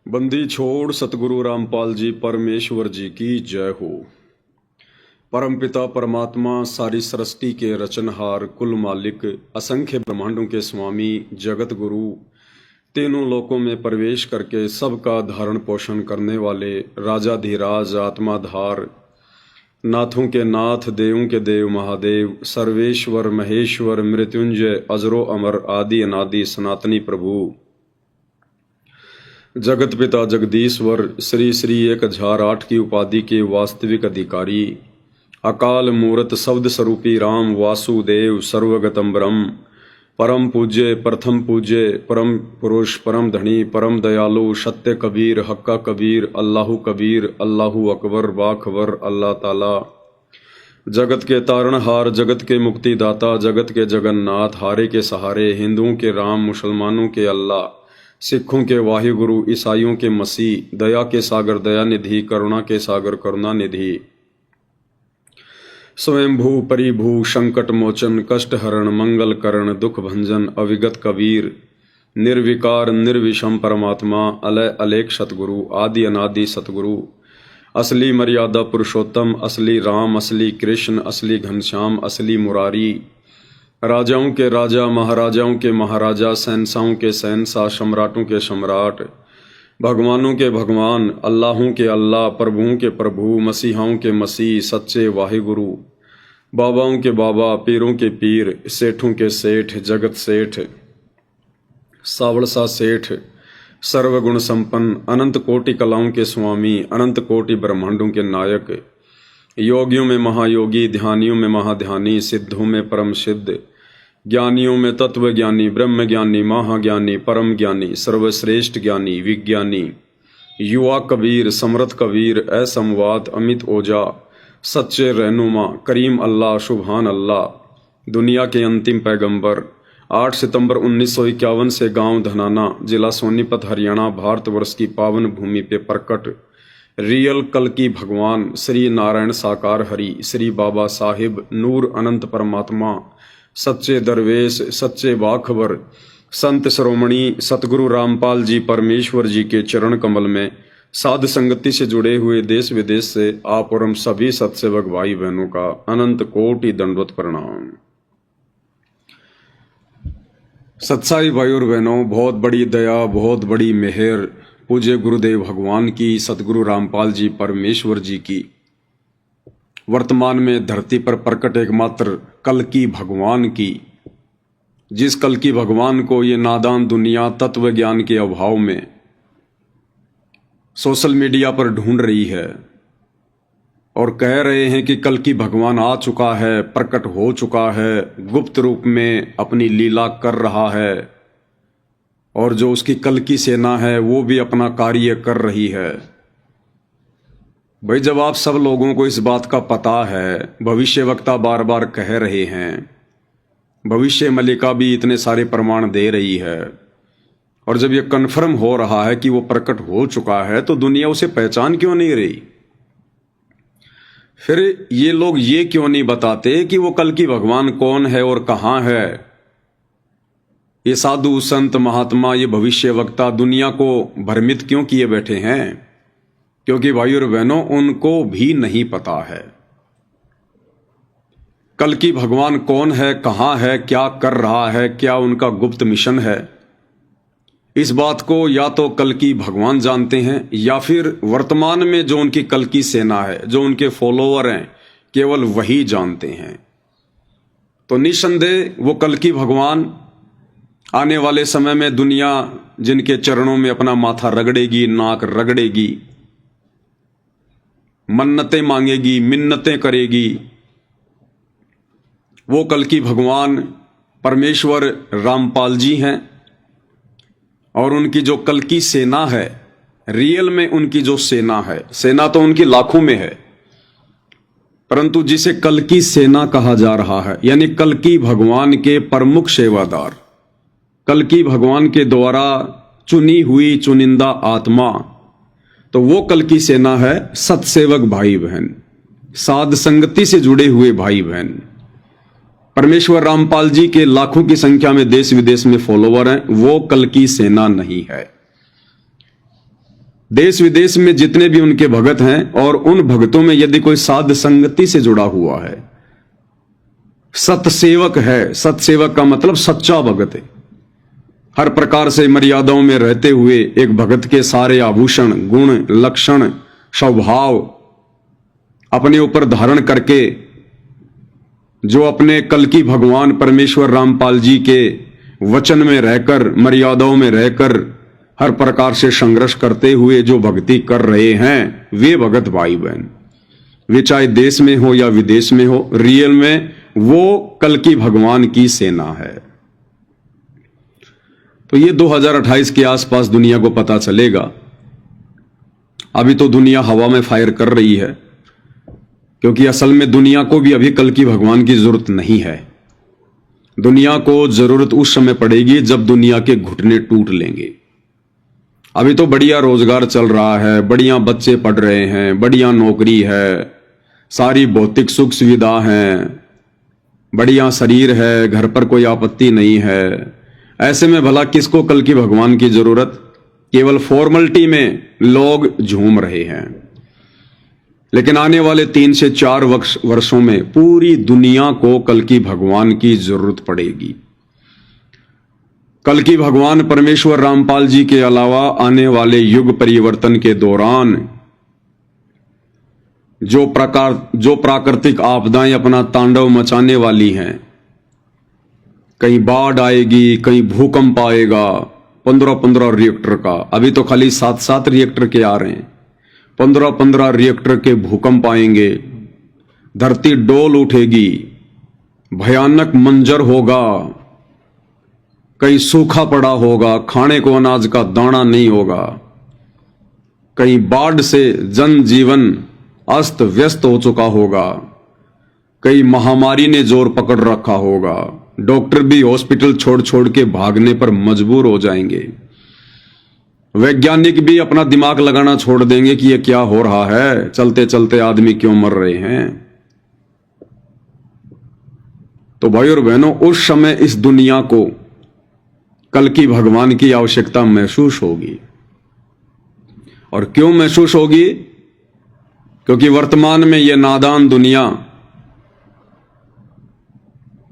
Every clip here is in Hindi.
बंदी छोड़ सतगुरु रामपाल जी परमेश्वर जी की जय हो। परमपिता परमात्मा सारी सृष्टि के रचनहार, कुल मालिक, असंख्य ब्रह्मांडों के स्वामी, जगत गुरु, तीनों लोकों में प्रवेश करके सबका धारण पोषण करने वाले राजाधिराज, आत्माधार, नाथों के नाथ, देवों के देव महादेव, सर्वेश्वर महेश्वर, मृत्युंजय, अजरो अमर, आदि अनादि सनातनी प्रभु, जगत पिता जगदीश्वर, श्री श्री 1008 की उपाधि के वास्तविक अधिकारी, अकाल मूरत शब्द स्वरूपी राम वासुदेव, सर्वगतम ब्रह्म, परम पूज्य, प्रथम पूज्य, परम पुरुष, परम धनी, परम दयालु, सत्य कबीर, हक्का कबीर, अल्लाहु कबीर, अल्लाहु अकबर, बाखबर, अल्लाह ताला, जगत के तारणहार, जगत के मुक्तिदाता, जगत के जगन्नाथ, हारे के सहारे, हिंदुओं के राम, मुसलमानों के अल्लाह, सिखों के वाहिगुरु, ईसाइयों के मसीह, दया के सागर दया निधि, करुणा के सागर करुणा निधि, स्वयंभू परिभू, संकट मोचन, कष्ट हरण, मंगल करण, दुख भंजन, अविगत कबीर, निर्विकार निर्विषम परमात्मा, अलय अलेख सतगुरु, आदि अनादि सतगुरु, असली मर्यादा पुरुषोत्तम, असली राम, असली कृष्ण, असली घनश्याम, असली मुरारी, राजाओं के राजा, महाराजाओं के महाराजा, शहंशाहों के शहंशाह, सम्राटों के सम्राट, भगवानों के भगवान, अल्लाहों के अल्लाह, प्रभुओं के प्रभु, मसीहाओं के मसीह, सच्चे वाहिगुरु, बाबाओं के बाबा, पीरों के पीर, सेठों के सेठ, जगत सेठ, सावड़सा सेठ, सर्वगुण संपन्न, अनंत कोटि कलाओं के स्वामी, अनंत कोटि ब्रह्मांडों के नायक, योगियों में महायोगी, ध्यानियों में महाध्यानी, सिद्धों में परम सिद्ध, ज्ञानियों में तत्व ज्ञानी, ब्रह्म ज्ञानी, महाज्ञानी, परम ज्ञानी, सर्वश्रेष्ठ ज्ञानी, विज्ञानी, युवा कबीर, समर्थ कबीर, असंवाद, अमित ओजा, सच्चे रहनुमा, करीम अल्लाह, सुभान अल्लाह, दुनिया के अंतिम पैगंबर, 8 सितंबर 1951 से गांव धनाना, जिला सोनीपत, हरियाणा, भारतवर्ष की पावन भूमि पे प्रकट रियल कल की भगवान श्री नारायण साकार हरि, श्री बाबा साहिब नूर अनंत परमात्मा, सच्चे दरवेश, सच्चे बाखबर, संत श्रोमणी सतगुरु रामपाल जी परमेश्वर जी के चरण कमल में साध संगति से जुड़े हुए देश विदेश से आप और हम सभी सत्सेवक भाई बहनों का अनंत कोटि दंडवत प्रणाम। सत्साई भाई और बहनों, बहुत बड़ी दया, बहुत बड़ी मेहर पूज्य गुरुदेव भगवान की, सतगुरु रामपाल जी परमेश्वर जी की, वर्तमान में धरती पर प्रकट एकमात्र कल की भगवान की, जिस कल की भगवान को ये नादान दुनिया तत्व ज्ञान के अभाव में सोशल मीडिया पर ढूंढ रही है और कह रहे हैं कि कल की भगवान आ चुका है, प्रकट हो चुका है, गुप्त रूप में अपनी लीला कर रहा है और जो उसकी कल की सेना है वो भी अपना कार्य कर रही है। भाई, जब आप सब लोगों को इस बात का पता है, भविष्यवक्ता बार बार कह रहे हैं, भविष्य मलिका भी इतने सारे प्रमाण दे रही है, और जब ये कन्फर्म हो रहा है कि वो प्रकट हो चुका है तो दुनिया उसे पहचान क्यों नहीं रही? फिर ये लोग ये क्यों नहीं बताते कि वो कल की भगवान कौन है और कहां है? ये साधु संत महात्मा, ये भविष्य वक्ता दुनिया को भ्रमित क्यों किए बैठे हैं? क्योंकि भाई और बहनों, उनको भी नहीं पता है कल की भगवान कौन है, कहां है, क्या कर रहा है, क्या उनका गुप्त मिशन है। इस बात को या तो कल की भगवान जानते हैं या फिर वर्तमान में जो उनकी कल की सेना है, जो उनके फॉलोअर हैं, केवल वही जानते हैं। तो निसंदेह वो कल की भगवान आने वाले समय में दुनिया जिनके चरणों में अपना माथा रगड़ेगी, नाक रगड़ेगी, मन्नतें मांगेगी, मिन्नतें करेगी, वो कल की भगवान परमेश्वर रामपाल जी हैं। और उनकी जो कल की सेना है, रियल में उनकी जो सेना है, सेना तो उनकी लाखों में है, परंतु जिसे कल की सेना कहा जा रहा है, यानी कल की भगवान के प्रमुख सेवादार, कल की भगवान के द्वारा चुनी हुई चुनिंदा आत्मा, तो वो कल की सेना है सत्सेवक भाई बहन, साध संगति से जुड़े हुए भाई बहन। परमेश्वर रामपाल जी के लाखों की संख्या में देश विदेश में फॉलोवर हैं, वो कल की सेना नहीं है। देश विदेश में जितने भी उनके भगत हैं, और उन भगतों में यदि कोई साध संगति से जुड़ा हुआ है, सतसेवक है, सतसेवक का मतलब सच्चा भगत है, हर प्रकार से मर्यादाओं में रहते हुए एक भगत के सारे आभूषण, गुण, लक्षण, स्वभाव अपने ऊपर धारण करके, जो अपने कल की भगवान परमेश्वर रामपाल जी के वचन में रहकर, मर्यादाओं में रहकर, हर प्रकार से संघर्ष करते हुए जो भक्ति कर रहे हैं, वे भगत भाई बहन, वे चाहे देश में हो या विदेश में हो, रियल में वो कल की भगवान की सेना है। तो ये 2028 के आसपास दुनिया को पता चलेगा। अभी तो दुनिया हवा में फायर कर रही है, क्योंकि असल में दुनिया को भी अभी कल की भगवान की जरूरत नहीं है। दुनिया को जरूरत उस समय पड़ेगी जब दुनिया के घुटने टूट लेंगे। अभी तो बढ़िया रोजगार चल रहा है, बढ़िया बच्चे पढ़ रहे हैं, बढ़िया नौकरी है, सारी भौतिक सुख सुविधा है, बढ़िया शरीर है, घर पर कोई आपत्ति नहीं है। ऐसे में भला किसको कल की भगवान की जरूरत? केवल फॉर्मेलिटी में लोग झूम रहे हैं। लेकिन आने वाले 3 से 4 वर्षों में पूरी दुनिया को कल की भगवान की जरूरत पड़ेगी। कल की भगवान परमेश्वर रामपाल जी के अलावा आने वाले युग परिवर्तन के दौरान जो प्राकृतिक आपदाएं अपना तांडव मचाने वाली हैं, कहीं बाढ़ आएगी, कहीं भूकंप आएगा, 15-15 रिएक्टर का, अभी तो खाली 7-7 रिएक्टर के आ रहे हैं, 15-15 रिएक्टर के भूकंप आएंगे, धरती डोल उठेगी, भयानक मंजर होगा, कहीं सूखा पड़ा होगा, खाने को अनाज का दाना नहीं होगा, कहीं बाढ़ से जनजीवन अस्त व्यस्त हो चुका होगा, कई महामारी ने जोर पकड़ रखा होगा, डॉक्टर भी हॉस्पिटल छोड़ छोड़ के भागने पर मजबूर हो जाएंगे, वैज्ञानिक भी अपना दिमाग लगाना छोड़ देंगे कि ये क्या हो रहा है, चलते चलते आदमी क्यों मर रहे हैं। तो भाई और बहनों, उस समय इस दुनिया को कल की भगवान की आवश्यकता महसूस होगी। और क्यों महसूस होगी? क्योंकि वर्तमान में यह नादान दुनिया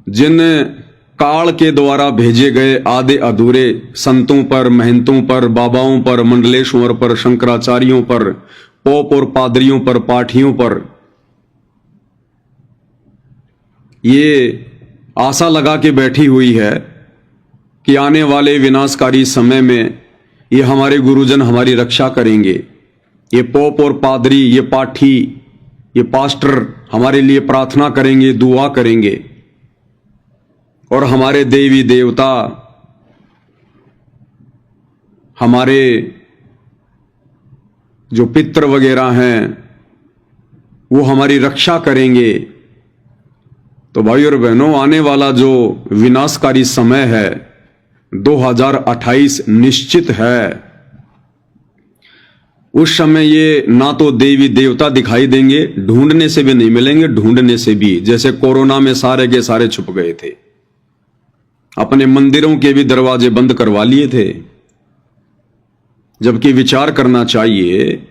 जिन काल के द्वारा भेजे गए आधे अधूरे संतों पर, महंतों पर, बाबाओं पर, मंडलेश्वर पर, शंकराचार्यों पर, पोप और पादरियों पर, पाठियों पर ये आशा लगा के बैठी हुई है कि आने वाले विनाशकारी समय में ये हमारे गुरुजन हमारी रक्षा करेंगे, ये पोप और पादरी, ये पाठी, ये पास्टर हमारे लिए प्रार्थना करेंगे, दुआ करेंगे, और हमारे देवी देवता, हमारे जो पितर वगैरह हैं वो हमारी रक्षा करेंगे। तो भाई और बहनों, आने वाला जो विनाशकारी समय है 2028 निश्चित है। उस समय ये ना तो देवी देवता दिखाई देंगे, ढूंढने से भी नहीं मिलेंगे, ढूंढने से भी, जैसे कोरोना में सारे के सारे छुप गए थे, अपने मंदिरों के भी दरवाजे बंद करवा लिए थे। जबकि विचार करना चाहिए,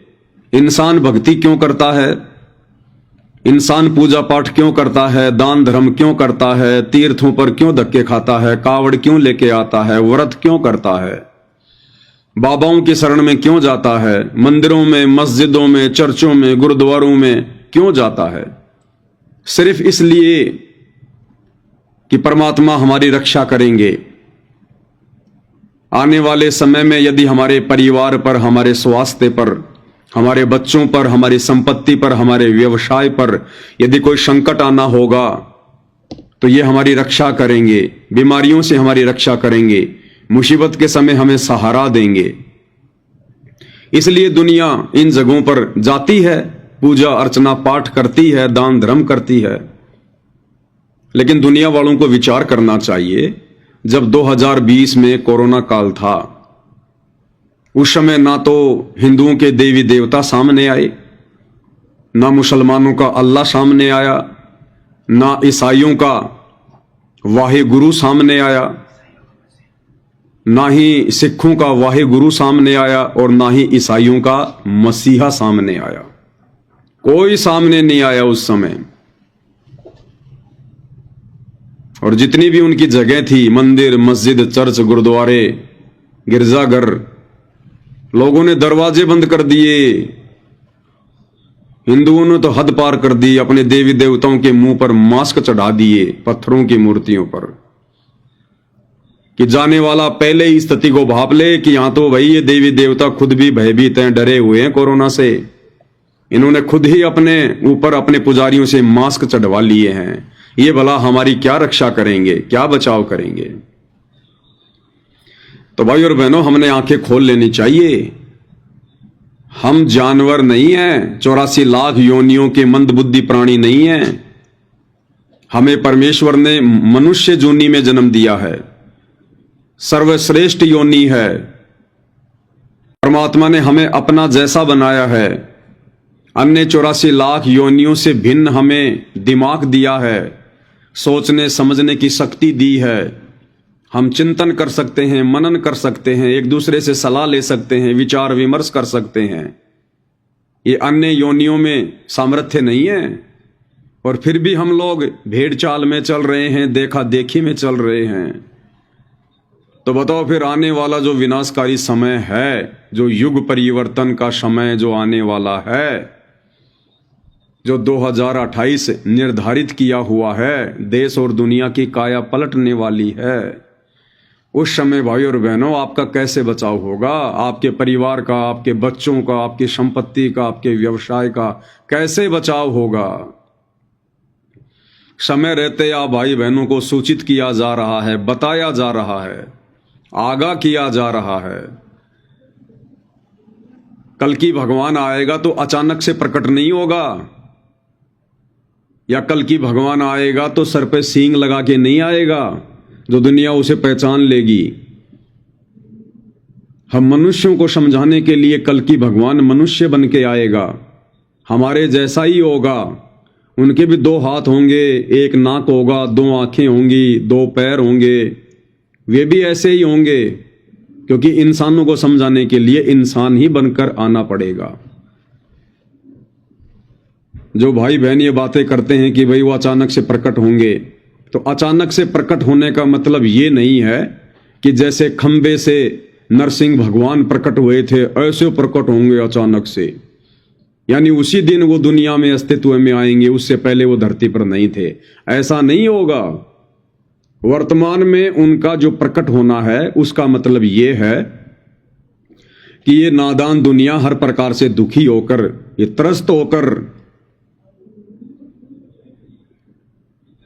इंसान भक्ति क्यों करता है, इंसान पूजा पाठ क्यों करता है, दान धर्म क्यों करता है, तीर्थों पर क्यों धक्के खाता है, कावड़ क्यों लेके आता है, व्रत क्यों करता है, बाबाओं की शरण में क्यों जाता है, मंदिरों में, मस्जिदों में, चर्चों में, गुरुद्वारों में क्यों जाता है? सिर्फ इसलिए कि परमात्मा हमारी रक्षा करेंगे। आने वाले समय में यदि हमारे परिवार पर, हमारे स्वास्थ्य पर, हमारे बच्चों पर, हमारी संपत्ति पर, हमारे व्यवसाय पर यदि कोई संकट आना होगा तो ये हमारी रक्षा करेंगे, बीमारियों से हमारी रक्षा करेंगे, मुसीबत के समय हमें सहारा देंगे। इसलिए दुनिया इन जगहों पर जाती है, पूजा अर्चना पाठ करती है, दान धर्म करती है। लेकिन दुनिया वालों को विचार करना चाहिए, जब 2020 में कोरोना काल था, उस समय ना तो हिंदुओं के देवी देवता सामने आए, ना मुसलमानों का अल्लाह सामने आया, ना ईसाइयों का वाहे गुरु सामने आया। ना ही सिखों का वाहे गुरु सामने आया और ना ही ईसाइयों का मसीहा सामने आया। कोई सामने नहीं आया उस समय। और जितनी भी उनकी जगह थी, मंदिर, मस्जिद, चर्च, गुरुद्वारे, गिरजाघर, लोगों ने दरवाजे बंद कर दिए। हिंदुओं ने तो हद पार कर दी, अपने देवी देवताओं के मुंह पर मास्क चढ़ा दिए पत्थरों की मूर्तियों पर, कि जाने वाला पहले ही स्थिति को भाप ले कि यहां तो भाई ये देवी देवता खुद भी भयभीत हैं, डरे हुए हैं कोरोना से। इन्होंने खुद ही अपने ऊपर अपने पुजारियों से मास्क चढ़वा लिए हैं। ये भला हमारी क्या रक्षा करेंगे, क्या बचाव करेंगे? तो भाई और बहनों, हमने आंखें खोल लेनी चाहिए। हम जानवर नहीं हैं, 84 लाख योनियों के मंदबुद्धि प्राणी नहीं हैं। हमें परमेश्वर ने मनुष्य जूनी में जन्म दिया है, सर्वश्रेष्ठ योनि है। परमात्मा ने हमें अपना जैसा बनाया है। अन्य 84 लाख योनियों से भिन्न हमें दिमाग दिया है, सोचने समझने की शक्ति दी है। हम चिंतन कर सकते हैं, मनन कर सकते हैं, एक दूसरे से सलाह ले सकते हैं, विचार विमर्श कर सकते हैं। ये अन्य योनियों में सामर्थ्य नहीं है। और फिर भी हम लोग भेड़ चाल में चल रहे हैं, देखा देखी में चल रहे हैं। तो बताओ फिर आने वाला जो विनाशकारी समय है, जो युग परिवर्तन का समय जो आने वाला है, जो 2028 निर्धारित किया हुआ है, देश और दुनिया की काया पलटने वाली है, उस समय भाई और बहनों आपका कैसे बचाव होगा? आपके परिवार का, आपके बच्चों का, आपकी संपत्ति का, आपके व्यवसाय का कैसे बचाव होगा? समय रहते आप भाई बहनों को सूचित किया जा रहा है, बताया जा रहा है, आगाह किया जा रहा है। कल की भगवान आएगा तो अचानक से प्रकट नहीं होगा, या कल की भगवान आएगा तो सर पे सींग लगा के नहीं आएगा जो दुनिया उसे पहचान लेगी। हम मनुष्यों को समझाने के लिए कल की भगवान मनुष्य बन के आएगा, हमारे जैसा ही होगा। उनके भी 2 हाथ होंगे, 1 नाक होगा, 2 आंखें होंगी, 2 पैर होंगे। वे भी ऐसे ही होंगे, क्योंकि इंसानों को समझाने के लिए इंसान ही बनकर आना पड़ेगा। जो भाई बहन ये बातें करते हैं कि भाई वो अचानक से प्रकट होंगे, तो अचानक से प्रकट होने का मतलब ये नहीं है कि जैसे खंबे से नरसिंह भगवान प्रकट हुए थे ऐसे प्रकट होंगे अचानक से, यानी उसी दिन वो दुनिया में अस्तित्व में आएंगे, उससे पहले वो धरती पर नहीं थे। ऐसा नहीं होगा। वर्तमान में उनका जो प्रकट होना है उसका मतलब ये है कि ये नादान दुनिया हर प्रकार से दुखी होकर, ये त्रस्त होकर,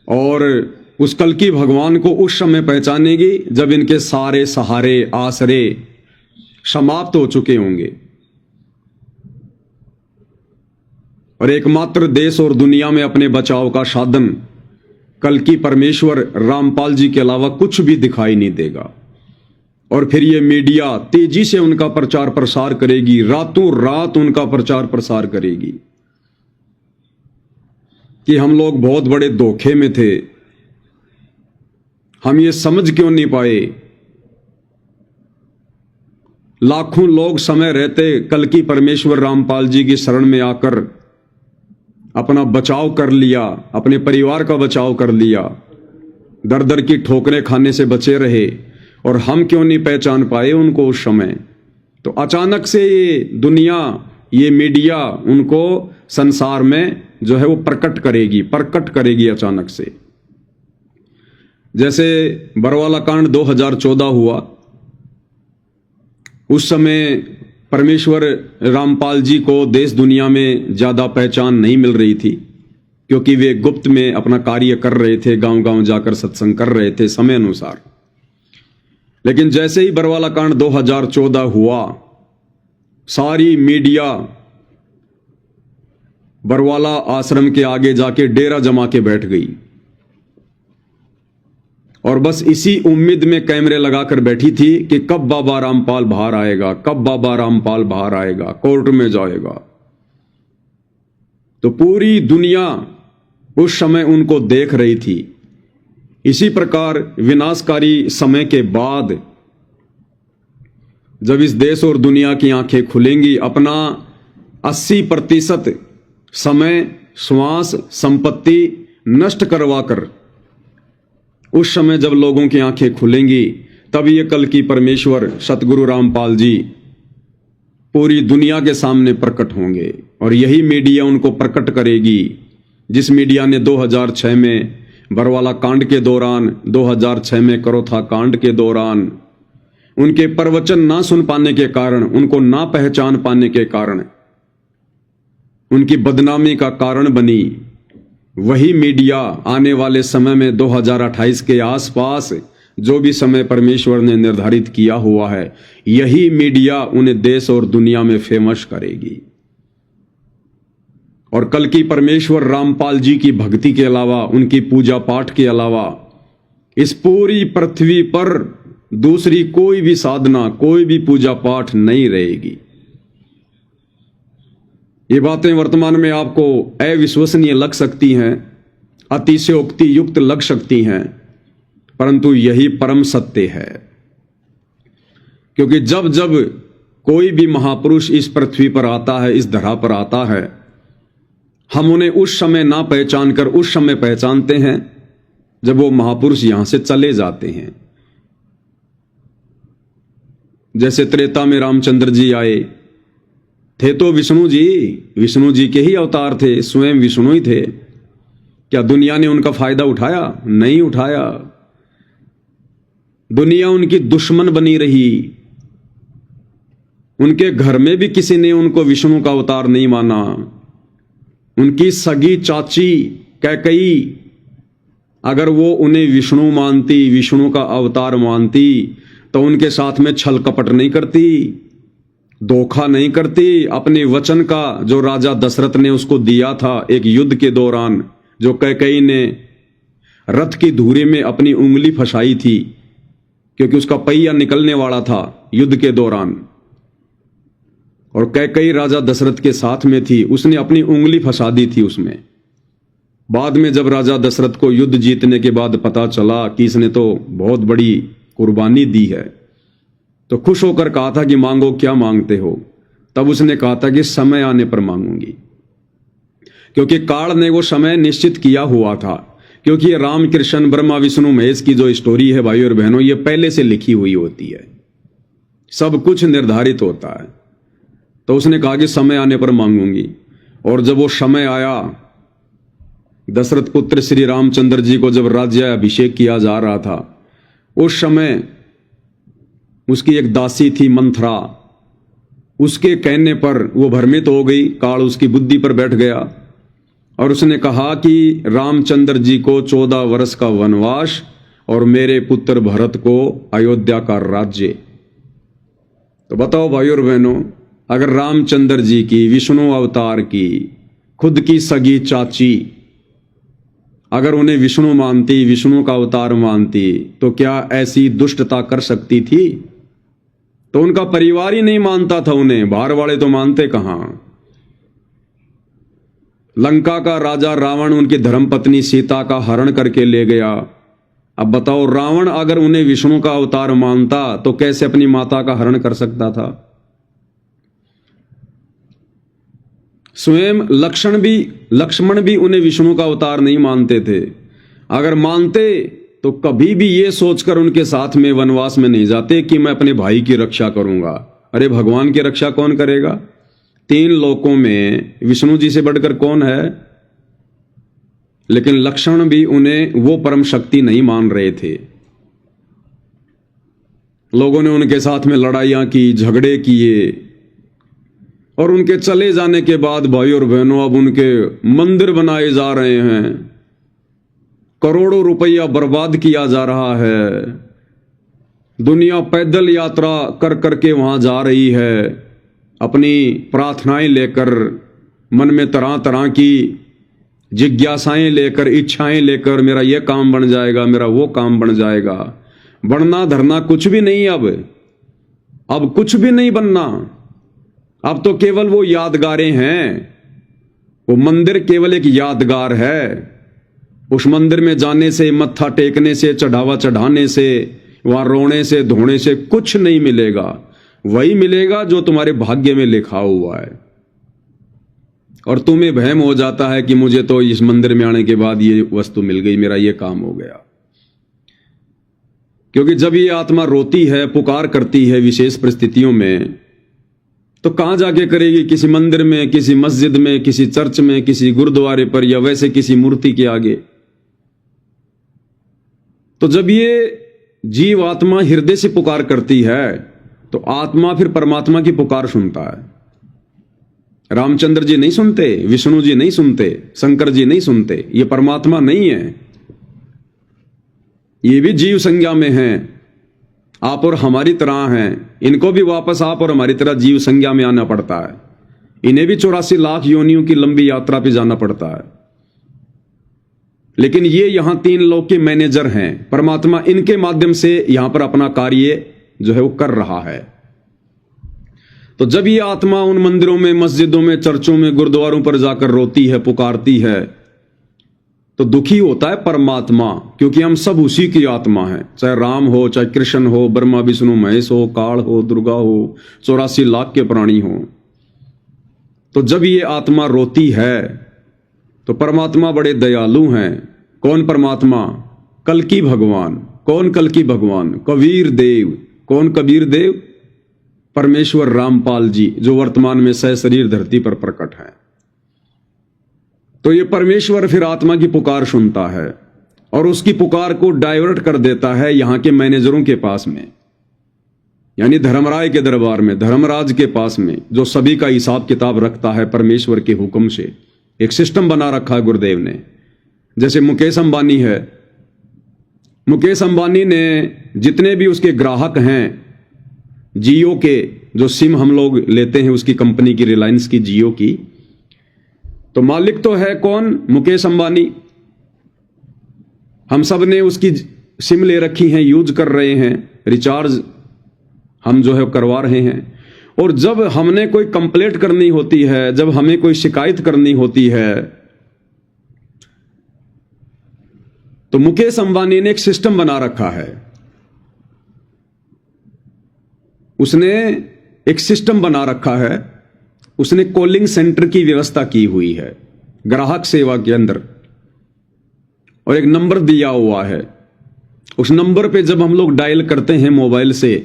और उस कल की भगवान को उस समय पहचानेगी जब इनके सारे सहारे आसरे समाप्त हो चुके होंगे और एकमात्र देश और दुनिया में अपने बचाव का साधन कल की परमेश्वर रामपाल जी के अलावा कुछ भी दिखाई नहीं देगा। और फिर ये मीडिया तेजी से उनका प्रचार प्रसार करेगी, रातों रात उनका प्रचार प्रसार करेगी कि हम लोग बहुत बड़े धोखे में थे, हम ये समझ क्यों नहीं पाए। लाखों लोग समय रहते कल की परमेश्वर रामपाल जी की शरण में आकर अपना बचाव कर लिया, अपने परिवार का बचाव कर लिया, दर दर की ठोकरें खाने से बचे रहे, और हम क्यों नहीं पहचान पाए उनको उस समय। तो अचानक से ये दुनिया, ये मीडिया उनको संसार में जो है वो प्रकट करेगी अचानक से। जैसे बरवाला कांड 2014 हुआ, उस समय परमेश्वर रामपाल जी को देश दुनिया में ज्यादा पहचान नहीं मिल रही थी, क्योंकि वे गुप्त में अपना कार्य कर रहे थे, गांव गांव जाकर सत्संग कर रहे थे समय अनुसार। लेकिन जैसे ही बरवाला कांड 2014 हुआ, सारी मीडिया बरवाला आश्रम के आगे जाके डेरा जमा के बैठ गई और बस इसी उम्मीद में कैमरे लगाकर बैठी थी कि कब बाबा रामपाल बाहर आएगा, कब बाबा रामपाल बाहर आएगा, कोर्ट में जाएगा। तो पूरी दुनिया उस समय उनको देख रही थी। इसी प्रकार विनाशकारी समय के बाद जब इस देश और दुनिया की आंखें खुलेंगी, अपना 80% समय, श्वास, संपत्ति नष्ट करवाकर, उस समय जब लोगों की आंखें खुलेंगी, तब ये कल की परमेश्वर सतगुरु रामपाल जी पूरी दुनिया के सामने प्रकट होंगे। और यही मीडिया उनको प्रकट करेगी, जिस मीडिया ने 2006 में बरवाला कांड के दौरान, 2006 में करोथा कांड के दौरान उनके प्रवचन ना सुन पाने के कारण, उनको ना पहचान पाने के कारण उनकी बदनामी का कारण बनी, वही मीडिया आने वाले समय में 2028 के आसपास जो भी समय परमेश्वर ने निर्धारित किया हुआ है, यही मीडिया उन्हें देश और दुनिया में फेमस करेगी। और कल की परमेश्वर रामपाल जी की भक्ति के अलावा, उनकी पूजा पाठ के अलावा इस पूरी पृथ्वी पर दूसरी कोई भी साधना, कोई भी पूजा पाठ नहीं रहेगी। ये बातें वर्तमान में आपको अविश्वसनीय लग सकती हैं, अतिशयोक्ति युक्त लग सकती हैं, परंतु यही परम सत्य है। क्योंकि जब जब कोई भी महापुरुष इस पृथ्वी पर आता है, इस धरा पर आता है, हम उन्हें उस समय ना पहचान कर उस समय पहचानते हैं जब वो महापुरुष यहां से चले जाते हैं। जैसे त्रेता में रामचंद्र जी आए थे तो विष्णु जी के ही अवतार थे, स्वयं विष्णु ही थे। क्या दुनिया ने उनका फायदा उठाया? नहीं उठाया। दुनिया उनकी दुश्मन बनी रही। उनके घर में भी किसी ने उनको विष्णु का अवतार नहीं माना। उनकी सगी चाची कैकई, अगर वो उन्हें विष्णु मानती, विष्णु का अवतार मानती, तो उनके साथ में छल कपट नहीं करती, धोखा नहीं करती। अपने वचन का जो राजा दशरथ ने उसको दिया था एक युद्ध के दौरान, जो कैकई ने रथ की धुरी में अपनी उंगली फंसाई थी, क्योंकि उसका पहिया निकलने वाला था युद्ध के दौरान, और कैकई राजा दशरथ के साथ में थी, उसने अपनी उंगली फंसा दी थी उसमें। बाद में जब राजा दशरथ को युद्ध जीतने के बाद पता चला कि इसने तो बहुत बड़ी कुर्बानी दी है, तो खुश होकर कहा था कि मांगो, क्या मांगते हो? तब उसने कहा था कि समय आने पर मांगूंगी, क्योंकि काल ने वो समय निश्चित किया हुआ था। क्योंकि ये राम कृष्ण ब्रह्मा विष्णु महेश की जो स्टोरी है भाई और बहनों, ये पहले से लिखी हुई होती है, सब कुछ निर्धारित होता है। तो उसने कहा कि समय आने पर मांगूंगी। और जब वो समय आया, दशरथ पुत्र श्री रामचंद्र जी को जब राज्य अभिषेक किया जा रहा था, उस समय उसकी एक दासी थी मंथरा, उसके कहने पर वो भ्रमित हो गई, काल उसकी बुद्धि पर बैठ गया और उसने कहा कि रामचंद्र जी को 14 वर्ष का वनवास और मेरे पुत्र भरत को अयोध्या का राज्य। तो बताओ भाई और बहनों, अगर रामचंद्र जी की, विष्णु अवतार की खुद की सगी चाची अगर उन्हें विष्णु मानती, विष्णु का अवतार मानती, तो क्या ऐसी दुष्टता कर सकती थी? तो उनका परिवार ही नहीं मानता था उन्हें, बाहर वाले तो मानते कहां। लंका का राजा रावण उनकी धर्मपत्नी सीता का हरण करके ले गया। अब बताओ, रावण अगर उन्हें विष्णु का अवतार मानता तो कैसे अपनी माता का हरण कर सकता था? स्वयं लक्ष्मण भी उन्हें विष्णु का अवतार नहीं मानते थे। अगर मानते तो कभी भी ये सोचकर उनके साथ में वनवास में नहीं जाते कि मैं अपने भाई की रक्षा करूंगा। अरे भगवान की रक्षा कौन करेगा? 3 लोकों में विष्णु जी से बढ़कर कौन है? लेकिन लक्ष्मण भी उन्हें वो परम शक्ति नहीं मान रहे थे। लोगों ने उनके साथ में लड़ाइयां की, झगड़े किए, और उनके चले जाने के बाद भाई और बहनों अब उनके मंदिर बनाए जा रहे हैं, करोड़ों रुपया बर्बाद किया जा रहा है, दुनिया पैदल यात्रा कर करके वहां जा रही है, अपनी प्रार्थनाएं लेकर, मन में तरह तरह की जिज्ञासाएं लेकर, इच्छाएं लेकर, मेरा ये काम बन जाएगा, मेरा वो काम बन जाएगा। बनना धरना कुछ भी नहीं, अब कुछ भी नहीं बनना। अब तो केवल वो यादगारें हैं। वो मंदिर केवल एक यादगार है। उस मंदिर में जाने से, मत्था टेकने से, चढ़ावा चढ़ाने से, वहां रोने से, धोने से कुछ नहीं मिलेगा। वही मिलेगा जो तुम्हारे भाग्य में लिखा हुआ है। और तुम्हें वहम हो जाता है कि मुझे तो इस मंदिर में आने के बाद ये वस्तु मिल गई, मेरा ये काम हो गया। क्योंकि जब ये आत्मा रोती है, पुकार करती है विशेष परिस्थितियों में, तो कहां जाके करेगी? किसी मंदिर में, किसी मस्जिद में, किसी चर्च में, किसी गुरुद्वारे पर, या वैसे किसी मूर्ति के आगे। तो जब ये जीव आत्मा हृदय से पुकार करती है तो आत्मा फिर परमात्मा की पुकार सुनता है। रामचंद्र जी नहीं सुनते, विष्णु जी नहीं सुनते, शंकर जी नहीं सुनते, ये परमात्मा नहीं है। ये भी जीव संज्ञा में हैं, आप और हमारी तरह हैं। इनको भी वापस आप और हमारी तरह जीव संज्ञा में आना पड़ता है। इन्हें भी 84 लाख योनियों की लंबी यात्रा पे जाना पड़ता है। लेकिन ये यहां 3 लोक के मैनेजर हैं। परमात्मा इनके माध्यम से यहां पर अपना कार्य जो है वो कर रहा है। तो जब ये आत्मा उन मंदिरों में, मस्जिदों में, चर्चों में, गुरुद्वारों पर जाकर रोती है, पुकारती है, तो दुखी होता है परमात्मा, क्योंकि हम सब उसी की आत्मा हैं। चाहे राम हो, चाहे कृष्ण हो, ब्रह्मा विष्णु महेश हो, काल हो, दुर्गा हो, 84 लाख के प्राणी हो। तो जब ये आत्मा रोती है तो परमात्मा बड़े दयालु हैं। कौन परमात्मा? कल्कि भगवान। कौन कल्कि भगवान? कबीर देव। कौन कबीर देव? परमेश्वर रामपाल जी, जो वर्तमान में सशरीर धरती पर प्रकट है। तो ये परमेश्वर फिर आत्मा की पुकार सुनता है और उसकी पुकार को डाइवर्ट कर देता है यहां के मैनेजरों के पास में, यानी धर्मराय के दरबार में, धर्मराज के पास में, जो सभी का हिसाब किताब रखता है परमेश्वर के हुक्म से। एक सिस्टम बना रखा है गुरुदेव ने। जैसे मुकेश अंबानी है, मुकेश अंबानी ने जितने भी उसके ग्राहक हैं, जियो के जो सिम हम लोग लेते हैं उसकी कंपनी की, रिलायंस की, जियो की, तो मालिक तो है कौन? मुकेश अंबानी। हम सब ने उसकी सिम ले रखी हैं, यूज कर रहे हैं, रिचार्ज हम जो है करवा रहे हैं। और जब हमने कोई कंप्लेंट करनी होती है, जब हमें कोई शिकायत करनी होती है, तो मुकेश अंबानी ने एक सिस्टम बना रखा है। उसने एक सिस्टम बना रखा है, उसने कॉलिंग सेंटर की व्यवस्था की हुई है ग्राहक सेवा के अंदर, और एक नंबर दिया हुआ है। उस नंबर पे जब हम लोग डायल करते हैं मोबाइल से,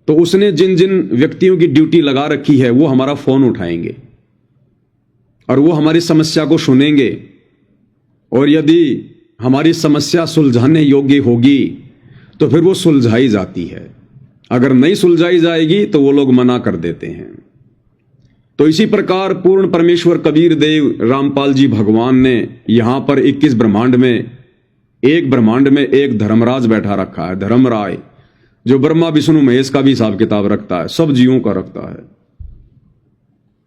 तो उसने जिन जिन व्यक्तियों की ड्यूटी लगा रखी है वो हमारा फोन उठाएंगे और वो हमारी समस्या को सुनेंगे, और यदि हमारी समस्या सुलझाने योग्य होगी तो फिर वो सुलझाई जाती है। अगर नहीं सुलझाई जाएगी तो वो लोग मना कर देते हैं। तो इसी प्रकार पूर्ण परमेश्वर कबीर देव रामपाल जी भगवान ने यहां पर 21 ब्रह्मांड में, एक ब्रह्मांड में एक धर्मराज बैठा रखा है, धर्मराय, जो ब्रह्मा विष्णु महेश का भी हिसाब किताब रखता है, सब जीवों का रखता है।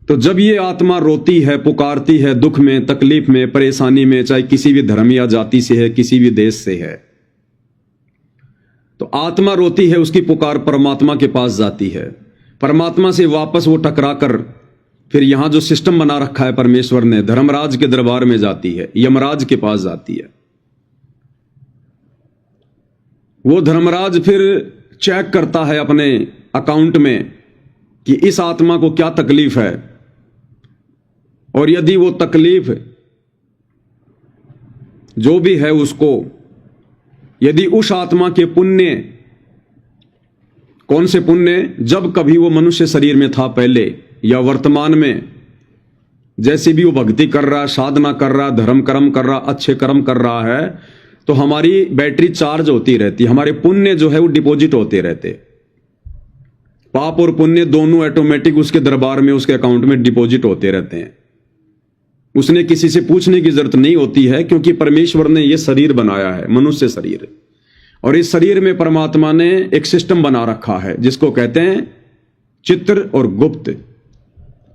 तो जब ये आत्मा रोती है, पुकारती है, दुख में, तकलीफ में, परेशानी में, चाहे किसी भी धर्म या जाति से है, किसी भी देश से है, तो आत्मा रोती है, उसकी पुकार परमात्मा के पास जाती है। परमात्मा से वापस वो टकरा कर फिर यहां जो सिस्टम बना रखा है परमेश्वर ने, धर्मराज के दरबार में जाती है, यमराज के पास जाती है। वो धर्मराज फिर चेक करता है अपने अकाउंट में कि इस आत्मा को क्या तकलीफ है, और यदि वो तकलीफ जो भी है उसको, यदि उस आत्मा के पुण्य, कौन से पुण्य? जब कभी वो मनुष्य शरीर में था पहले या वर्तमान में, जैसे भी वो भक्ति कर रहा है, साधना कर रहा है, धर्म कर्म कर रहा, अच्छे कर्म कर रहा है, तो हमारी बैटरी चार्ज होती रहती, हमारे पुण्य जो है वो डिपॉजिट होते रहते। पाप और पुण्य दोनों ऑटोमेटिक उसके दरबार में, उसके अकाउंट में डिपॉजिट होते रहते हैं। उसने किसी से पूछने की जरूरत नहीं होती है, क्योंकि परमेश्वर ने यह शरीर बनाया है, मनुष्य शरीर, और इस शरीर में परमात्मा ने एक सिस्टम बना रखा है जिसको कहते हैं चित्र और गुप्त।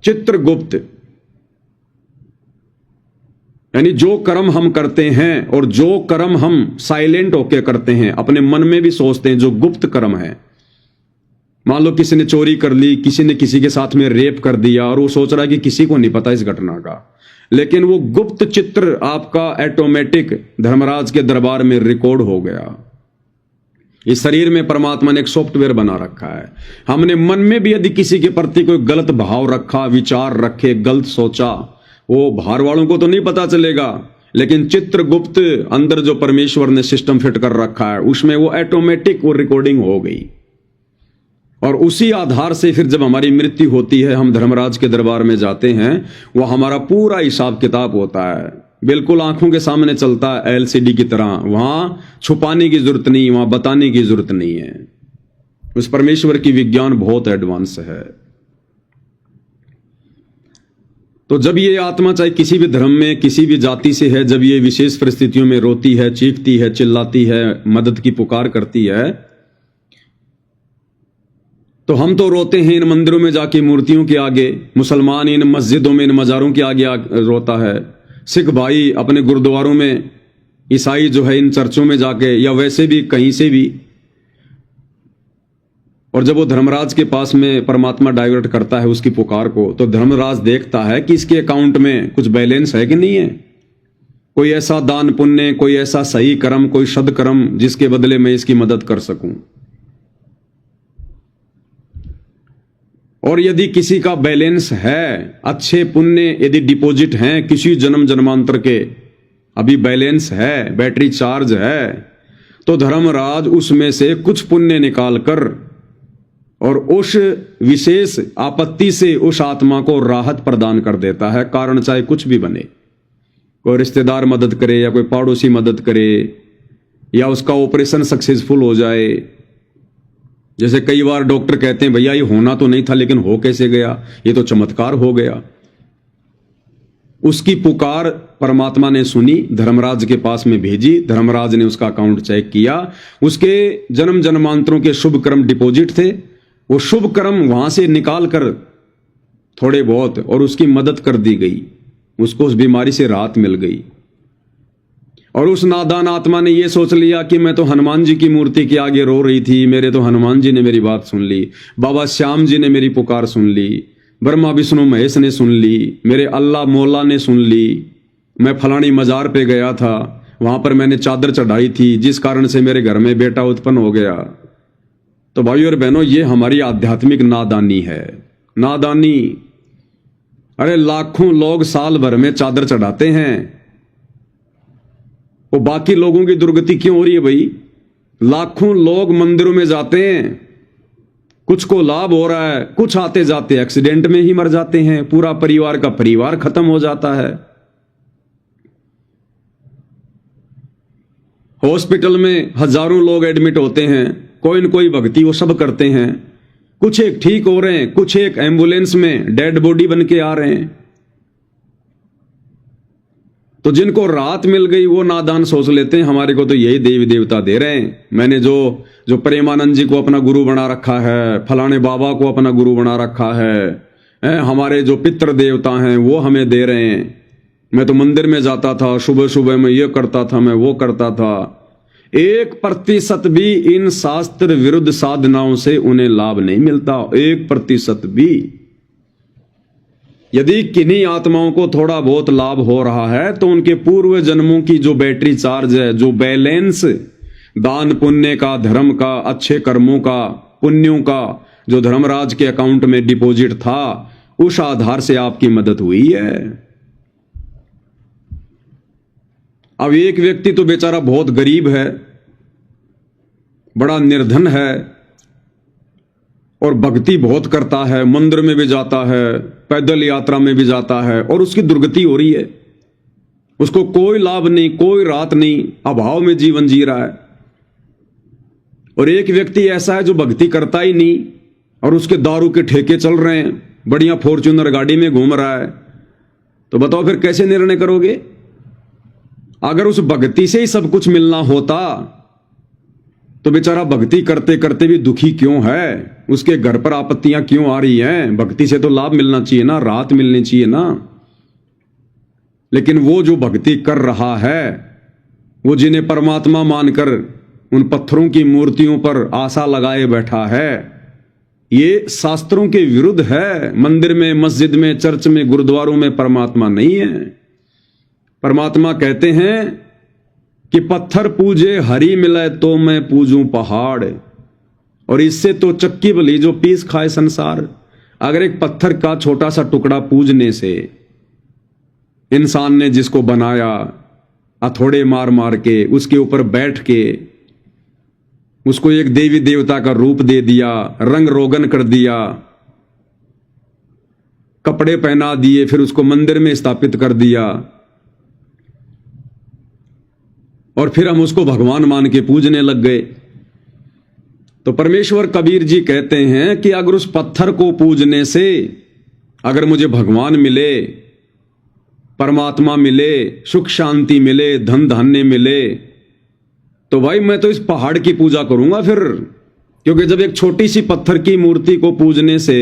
चित्रगुप्त यानी जो कर्म हम करते हैं और जो कर्म हम साइलेंट होके करते हैं, अपने मन में भी सोचते हैं, जो गुप्त कर्म है। मान लो किसी ने चोरी कर ली, किसी ने किसी के साथ में रेप कर दिया, और वो सोच रहा है कि किसी को नहीं पता इस घटना का, लेकिन वो गुप्त चित्र आपका ऑटोमेटिक धर्मराज के दरबार में रिकॉर्ड हो गया। इस शरीर में परमात्मा ने एक सॉफ्टवेयर बना रखा है। हमने मन में भी यदि किसी के प्रति कोई गलत भाव रखा, विचार रखे, गलत सोचा, वो बाहर वालों को तो नहीं पता चलेगा, लेकिन चित्रगुप्त अंदर जो परमेश्वर ने सिस्टम फिट कर रखा है उसमें वो ऑटोमेटिक वो रिकॉर्डिंग हो गई। और उसी आधार से फिर जब हमारी मृत्यु होती है, हम धर्मराज के दरबार में जाते हैं, वो हमारा पूरा हिसाब किताब होता है, बिल्कुल आंखों के सामने चलता है एलसीडी की तरह। वहां छुपाने की जरूरत नहीं, वहां बताने की जरूरत नहीं है। उस परमेश्वर की विज्ञान बहुत एडवांस है। तो जब ये आत्मा चाहे किसी भी धर्म में, किसी भी जाति से है, जब ये विशेष परिस्थितियों में रोती है, चीखती है, चिल्लाती है, मदद की पुकार करती है, तो हम तो रोते हैं इन मंदिरों में जाके, मूर्तियों के आगे, मुसलमान इन मस्जिदों में, इन मज़ारों के आगे रोता है, सिख भाई अपने गुरुद्वारों में, ईसाई जो है इन चर्चों में जाके, या वैसे भी कहीं से भी। और जब वो धर्मराज के पास में परमात्मा डाइवर्ट करता है उसकी पुकार को, तो धर्मराज देखता है कि इसके अकाउंट में कुछ बैलेंस है कि नहीं है, कोई ऐसा दान पुण्य, कोई ऐसा सही कर्म, कोई सदकर्म जिसके बदले मैं इसकी मदद कर सकूं। और यदि किसी का बैलेंस है, अच्छे पुण्य यदि डिपॉजिट हैं किसी जन्म जन्मांतर के, अभी बैलेंस है, बैटरी चार्ज है, तो धर्मराज उसमें से कुछ पुण्य निकाल कर और उस विशेष आपत्ति से उस आत्मा को राहत प्रदान कर देता है। कारण चाहे कुछ भी बने, कोई रिश्तेदार मदद करे, या कोई पड़ोसी मदद करे, या उसका ऑपरेशन सक्सेसफुल हो जाए। जैसे कई बार डॉक्टर कहते हैं भैया ये होना तो नहीं था, लेकिन हो कैसे गया, ये तो चमत्कार हो गया। उसकी पुकार परमात्मा ने सुनी, धर्मराज के पास में भेजी, धर्मराज ने उसका अकाउंट चेक किया, उसके जन्म जन्मांतरों के शुभ कर्म डिपॉजिट थे, वो शुभ कर्म वहां से निकाल कर थोड़े बहुत और उसकी मदद कर दी गई, उसको उस बीमारी से राहत मिल गई। और उस नादान आत्मा ने यह सोच लिया कि मैं तो हनुमान जी की मूर्ति के आगे रो रही थी, मेरे तो हनुमान जी ने मेरी बात सुन ली, बाबा श्याम जी ने मेरी पुकार सुन ली, ब्रह्मा विष्णु महेश ने सुन ली, मेरे अल्लाह मौला ने सुन ली, मैं फलानी मजार पे गया था, वहां पर मैंने चादर चढ़ाई थी, जिस कारण से मेरे घर में बेटा उत्पन्न हो गया। तो भाइयों और बहनों, ये हमारी आध्यात्मिक नादानी है। नादानी, अरे लाखों लोग साल भर में चादर चढ़ाते हैं, वो बाकी लोगों की दुर्गति क्यों हो रही है भाई? लाखों लोग मंदिरों में जाते हैं, कुछ को लाभ हो रहा है, कुछ आते जाते एक्सीडेंट में ही मर जाते हैं, पूरा परिवार का परिवार खत्म हो जाता है। हॉस्पिटल में हजारों लोग एडमिट होते हैं, कोई न कोई भक्ति वो सब करते हैं, कुछ एक ठीक हो रहे हैं, कुछ एक एम्बुलेंस में डेड बॉडी बन के आ रहे हैं। तो जिनको राहत मिल गई वो नादान सोच लेते हैं हमारे को तो यही देवी देवता दे रहे हैं। मैंने जो प्रेमानंद जी को अपना गुरु बना रखा है, फलाने बाबा को अपना गुरु बना रखा है, हमारे जो पितृ देवता हैं वो हमें दे रहे हैं। मैं तो मंदिर में जाता था, सुबह सुबह मैं ये करता था, मैं वो करता था। 1% भी इन शास्त्र विरुद्ध साधनाओं से उन्हें लाभ नहीं मिलता, 1% भी। यदि किन्हीं आत्माओं को थोड़ा बहुत लाभ हो रहा है तो उनके पूर्व जन्मों की जो बैटरी चार्ज है, जो बैलेंस दान पुण्य का, धर्म का, अच्छे कर्मों का, पुण्यों का, जो धर्मराज के अकाउंट में डिपॉजिट था, उस आधार से आपकी मदद हुई है। अब एक व्यक्ति तो बेचारा बहुत गरीब है, बड़ा निर्धन है, और भक्ति बहुत करता है, मंदिर में भी जाता है, पैदल यात्रा में भी जाता है, और उसकी दुर्गति हो रही है, उसको कोई लाभ नहीं, कोई राहत नहीं, अभाव में जीवन जी रहा है। और एक व्यक्ति ऐसा है जो भक्ति करता ही नहीं और उसके दारू के ठेके चल रहे हैं, बढ़िया फॉर्च्यूनर गाड़ी में घूम रहा है। तो बताओ फिर कैसे निर्णय करोगे? अगर उस भक्ति से ही सब कुछ मिलना होता तो बेचारा भक्ति करते करते भी दुखी क्यों है? उसके घर पर आपत्तियां क्यों आ रही हैं? भक्ति से तो लाभ मिलना चाहिए ना, राहत मिलनी चाहिए ना। लेकिन वो जो भक्ति कर रहा है, वो जिन्हें परमात्मा मानकर उन पत्थरों की मूर्तियों पर आशा लगाए बैठा है, ये शास्त्रों के विरुद्ध है। मंदिर में, मस्जिद में, चर्च में, गुरुद्वारों में परमात्मा नहीं है। परमात्मा कहते हैं कि पत्थर पूजे हरी मिले तो मैं पूजूं पहाड़, और इससे तो चक्की भली जो पीस खाए संसार। अगर एक पत्थर का छोटा सा टुकड़ा पूजने से इंसान ने जिसको बनाया, हथौड़े मार मार के उसके ऊपर बैठ के उसको एक देवी देवता का रूप दे दिया, रंग रोगन कर दिया, कपड़े पहना दिए, फिर उसको मंदिर में स्थापित कर दिया, और फिर हम उसको भगवान मान के पूजने लग गए। तो परमेश्वर कबीर जी कहते हैं कि अगर उस पत्थर को पूजने से अगर मुझे भगवान मिले, परमात्मा मिले, सुख शांति मिले, धन धान्य मिले, तो भाई मैं तो इस पहाड़ की पूजा करूंगा फिर। क्योंकि जब एक छोटी सी पत्थर की मूर्ति को पूजने से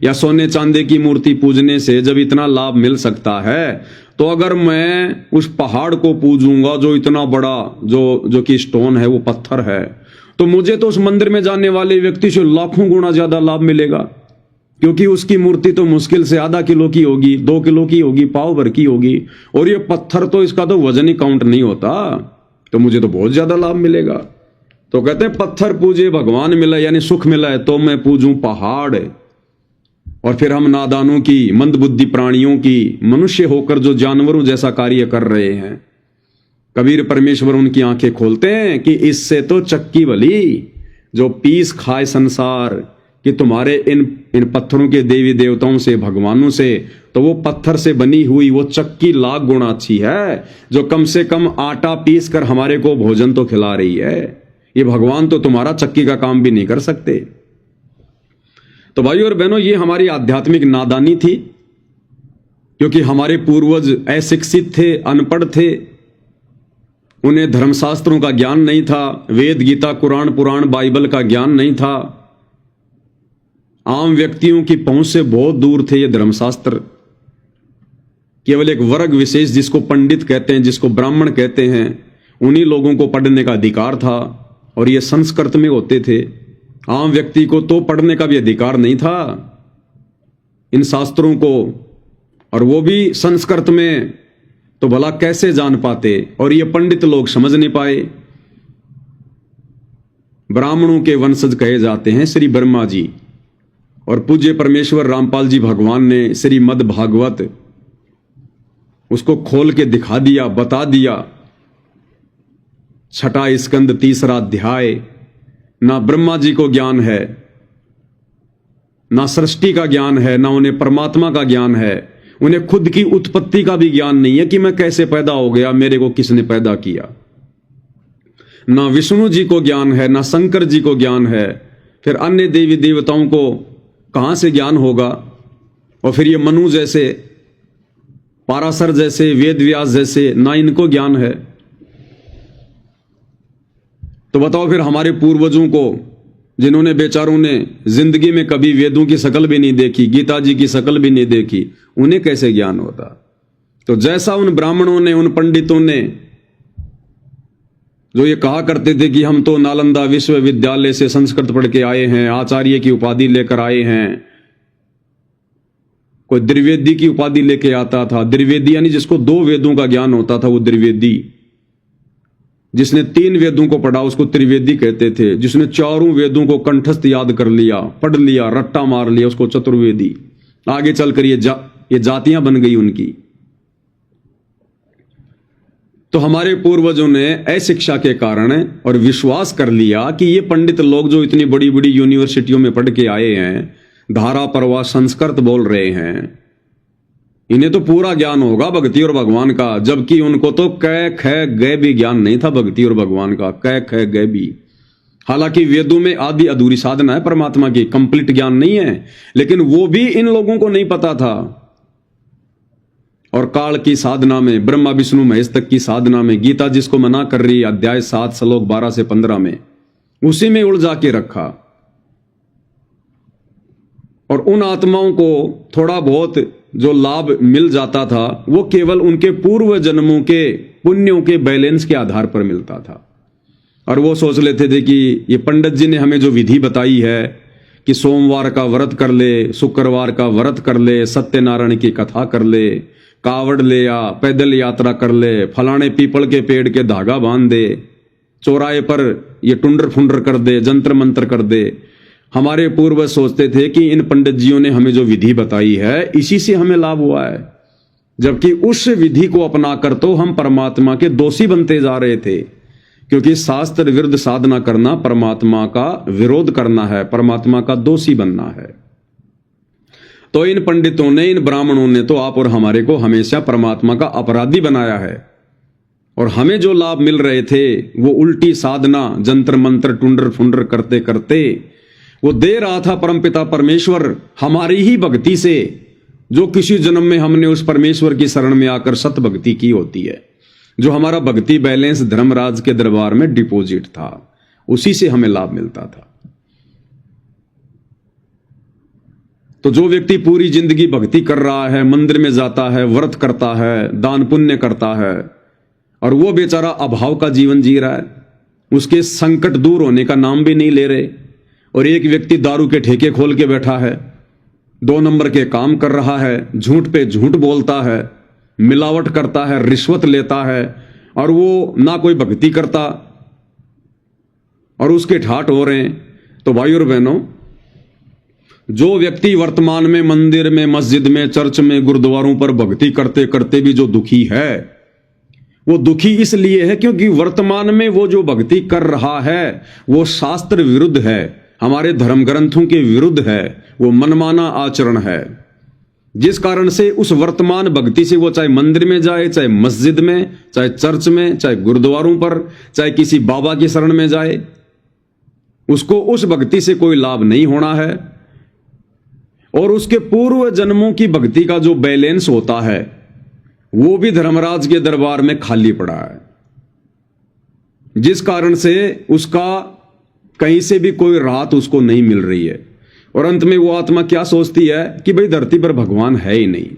या सोने चांदी की मूर्ति पूजने से जब इतना लाभ मिल सकता है, तो अगर मैं उस पहाड़ को पूजूंगा जो इतना बड़ा जो कि स्टोन है, वो पत्थर है, तो मुझे तो उस मंदिर में जाने वाले व्यक्ति से लाखों गुना ज्यादा लाभ मिलेगा। क्योंकि उसकी मूर्ति तो मुश्किल से आधा किलो की होगी, 2 किलो की होगी, पाव भर की होगी, और ये पत्थर तो इसका तो वजन ही काउंट नहीं होता, तो मुझे तो बहुत ज्यादा लाभ मिलेगा। तो कहते हैं पत्थर पूजे भगवान मिला, यानी सुख मिला है तो मैं पूजूं पहाड़। और फिर हम नादानों की, मंदबुद्धि प्राणियों की, मनुष्य होकर जो जानवरों जैसा कार्य कर रहे हैं, कबीर परमेश्वर उनकी आंखें खोलते हैं कि इससे तो चक्की भली जो पीस खाए संसार, कि तुम्हारे इन पत्थरों के देवी देवताओं से, भगवानों से, तो वो पत्थर से बनी हुई वो चक्की लाख गुना अच्छी है, जो कम से कम आटा पीस कर हमारे को भोजन तो खिला रही है। ये भगवान तो तुम्हारा चक्की का काम भी नहीं कर सकते। तो भाइयों और बहनों, ये हमारी आध्यात्मिक नादानी थी, क्योंकि हमारे पूर्वज अशिक्षित थे, अनपढ़ थे, उन्हें धर्मशास्त्रों का ज्ञान नहीं था, वेद गीता कुरान पुराण बाइबल का ज्ञान नहीं था। आम व्यक्तियों की पहुंच से बहुत दूर थे ये धर्मशास्त्र। केवल एक वर्ग विशेष, जिसको पंडित कहते हैं, जिसको ब्राह्मण कहते हैं, उन्हीं लोगों को पढ़ने का अधिकार था, और ये संस्कृत में होते थे। आम व्यक्ति को तो पढ़ने का भी अधिकार नहीं था इन शास्त्रों को, और वो भी संस्कृत में, तो भला कैसे जान पाते। और ये पंडित लोग समझ नहीं पाए। ब्राह्मणों के वंशज कहे जाते हैं श्री ब्रह्मा जी, और पूज्य परमेश्वर रामपाल जी भगवान ने श्रीमद् भागवत उसको खोल के दिखा दिया, बता दिया। 6वां स्कंद 3रा अध्याय। ना ब्रह्मा जी को ज्ञान है, ना सृष्टि का ज्ञान है, ना उन्हें परमात्मा का ज्ञान है। उन्हें खुद की उत्पत्ति का भी ज्ञान नहीं है कि मैं कैसे पैदा हो गया, मेरे को किसने पैदा किया। ना विष्णु जी को ज्ञान है, ना शंकर जी को ज्ञान है। फिर अन्य देवी देवताओं को कहां से ज्ञान होगा। और फिर ये मनु जैसे, पाराशर जैसे, वेद व्यास जैसे, ना इनको ज्ञान है। तो बताओ फिर हमारे पूर्वजों को, जिन्होंने बेचारों ने जिंदगी में कभी वेदों की शक्ल भी नहीं देखी, गीता जी की शक्ल भी नहीं देखी, उन्हें कैसे ज्ञान होता। तो जैसा उन ब्राह्मणों ने, उन पंडितों ने, जो ये कहा करते थे कि हम तो नालंदा विश्वविद्यालय से संस्कृत पढ़ के आए हैं, आचार्य की उपाधि लेकर आए हैं, कोई द्विवेदी की उपाधि लेके आता था। द्विवेदी यानी जिसको 2 वेदों का ज्ञान होता था, वो द्विवेदी। जिसने 3 वेदों को पढ़ा उसको त्रिवेदी कहते थे। जिसने 4 वेदों को कंठस्थ याद कर लिया, पढ़ लिया, रट्टा मार लिया, उसको चतुर्वेदी। आगे चलकर ये जातियां बन गई उनकी। तो हमारे पूर्वजों ने अशिक्षा के कारण और विश्वास कर लिया कि ये पंडित लोग जो इतनी बड़ी बड़ी यूनिवर्सिटियों में पढ़ के आए हैं, धारा प्रवाह संस्कृत बोल रहे हैं, इन्हें तो पूरा ज्ञान होगा भक्ति और भगवान का। जबकि उनको तो कै ख गय भी ज्ञान नहीं था भक्ति और भगवान का, कै ख गय भी। हालांकि वेदों में आदि अधूरी साधना है परमात्मा की, कंप्लीट ज्ञान नहीं है, लेकिन वो भी इन लोगों को नहीं पता था। और काल की साधना में, ब्रह्मा विष्णु महेश तक की साधना में, गीता जिसको मना कर रही है अध्याय 7 श्लोक 12 से 15 में, उसी में उलझा के रखा। और उन आत्माओं को थोड़ा बहुत जो लाभ मिल जाता था, वो केवल उनके पूर्व जन्मों के पुण्यों के बैलेंस के आधार पर मिलता था। और वो सोच लेते थे कि ये पंडित जी ने हमें जो विधि बताई है कि सोमवार का व्रत कर ले, शुक्रवार का व्रत कर ले, सत्यनारायण की कथा कर ले, कावड़ ले आ, पैदल यात्रा कर ले, फलाने पीपल के पेड़ के धागा बांध दे, चौराहे पर ये टुंडर फुंडर कर दे, जंतर मंत्र कर दे। हमारे पूर्वज सोचते थे कि इन पंडित जियों ने हमें जो विधि बताई है इसी से हमें लाभ हुआ है, जबकि उस विधि को अपनाकर तो हम परमात्मा के दोषी बनते जा रहे थे, क्योंकि शास्त्र विरुद्ध साधना करना परमात्मा का विरोध करना है, परमात्मा का दोषी बनना है। तो इन पंडितों ने, इन ब्राह्मणों ने तो आप और हमारे को हमेशा परमात्मा का अपराधी बनाया है, और हमें जो लाभ मिल रहे थे वो उल्टी साधना, जंतर मंत्र, टुंडर फुंडर करते करते वो दे रहा था परमपिता परमेश्वर हमारी ही भक्ति से, जो किसी जन्म में हमने उस परमेश्वर की शरण में आकर सत भक्ति की होती है, जो हमारा भक्ति बैलेंस धर्मराज के दरबार में डिपॉजिट था, उसी से हमें लाभ मिलता था। तो जो व्यक्ति पूरी जिंदगी भक्ति कर रहा है, मंदिर में जाता है, व्रत करता है, दान पुण्य करता है, और वो बेचारा अभाव का जीवन जी रहा है, उसके संकट दूर होने का नाम भी नहीं ले रहे, और एक व्यक्ति दारू के ठेके खोल के बैठा है, 2 नंबर के काम कर रहा है, झूठ पे झूठ बोलता है, मिलावट करता है, रिश्वत लेता है, और वो ना कोई भक्ति करता, और उसके ठाट हो रहे हैं। तो भाइयों और बहनों, जो व्यक्ति वर्तमान में मंदिर में, मस्जिद में, चर्च में, गुरुद्वारों पर भक्ति करते करते भी जो दुखी है, वो दुखी इसलिए है क्योंकि वर्तमान में वो जो भक्ति कर रहा है वो शास्त्र विरुद्ध है, हमारे धर्म ग्रंथों के विरुद्ध है, वो मनमाना आचरण है, जिस कारण से उस वर्तमान भक्ति से वो चाहे मंदिर में जाए, चाहे मस्जिद में, चाहे चर्च में, चाहे गुरुद्वारों पर, चाहे किसी बाबा की शरण में जाए, उसको उस भक्ति से कोई लाभ नहीं होना है, और उसके पूर्व जन्मों की भक्ति का जो बैलेंस होता है वो भी धर्मराज के दरबार में खाली पड़ा है, जिस कारण से उसका कहीं से भी कोई राहत उसको नहीं मिल रही है। और अंत में वो आत्मा क्या सोचती है कि भाई धरती पर भगवान है ही नहीं,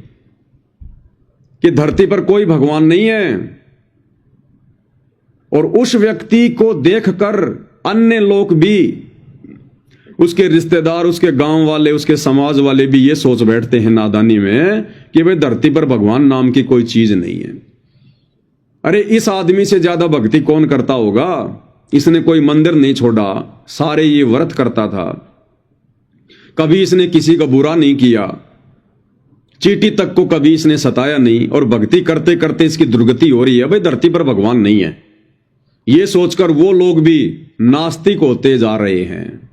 कि धरती पर कोई भगवान नहीं है, और उस व्यक्ति को देखकर अन्य लोग भी, उसके रिश्तेदार, उसके गांव वाले, उसके समाज वाले भी ये सोच बैठते हैं नादानी में कि भाई धरती पर भगवान नाम की कोई चीज नहीं है। अरे इस आदमी से ज्यादा भक्ति कौन करता होगा, इसने कोई मंदिर नहीं छोड़ा, सारे ये व्रत करता था, कभी इसने किसी का बुरा नहीं किया, चींटी तक को कभी इसने सताया नहीं, और भक्ति करते करते इसकी दुर्गति हो रही है, भाई धरती पर भगवान नहीं है, ये सोचकर वो लोग भी नास्तिक होते जा रहे हैं।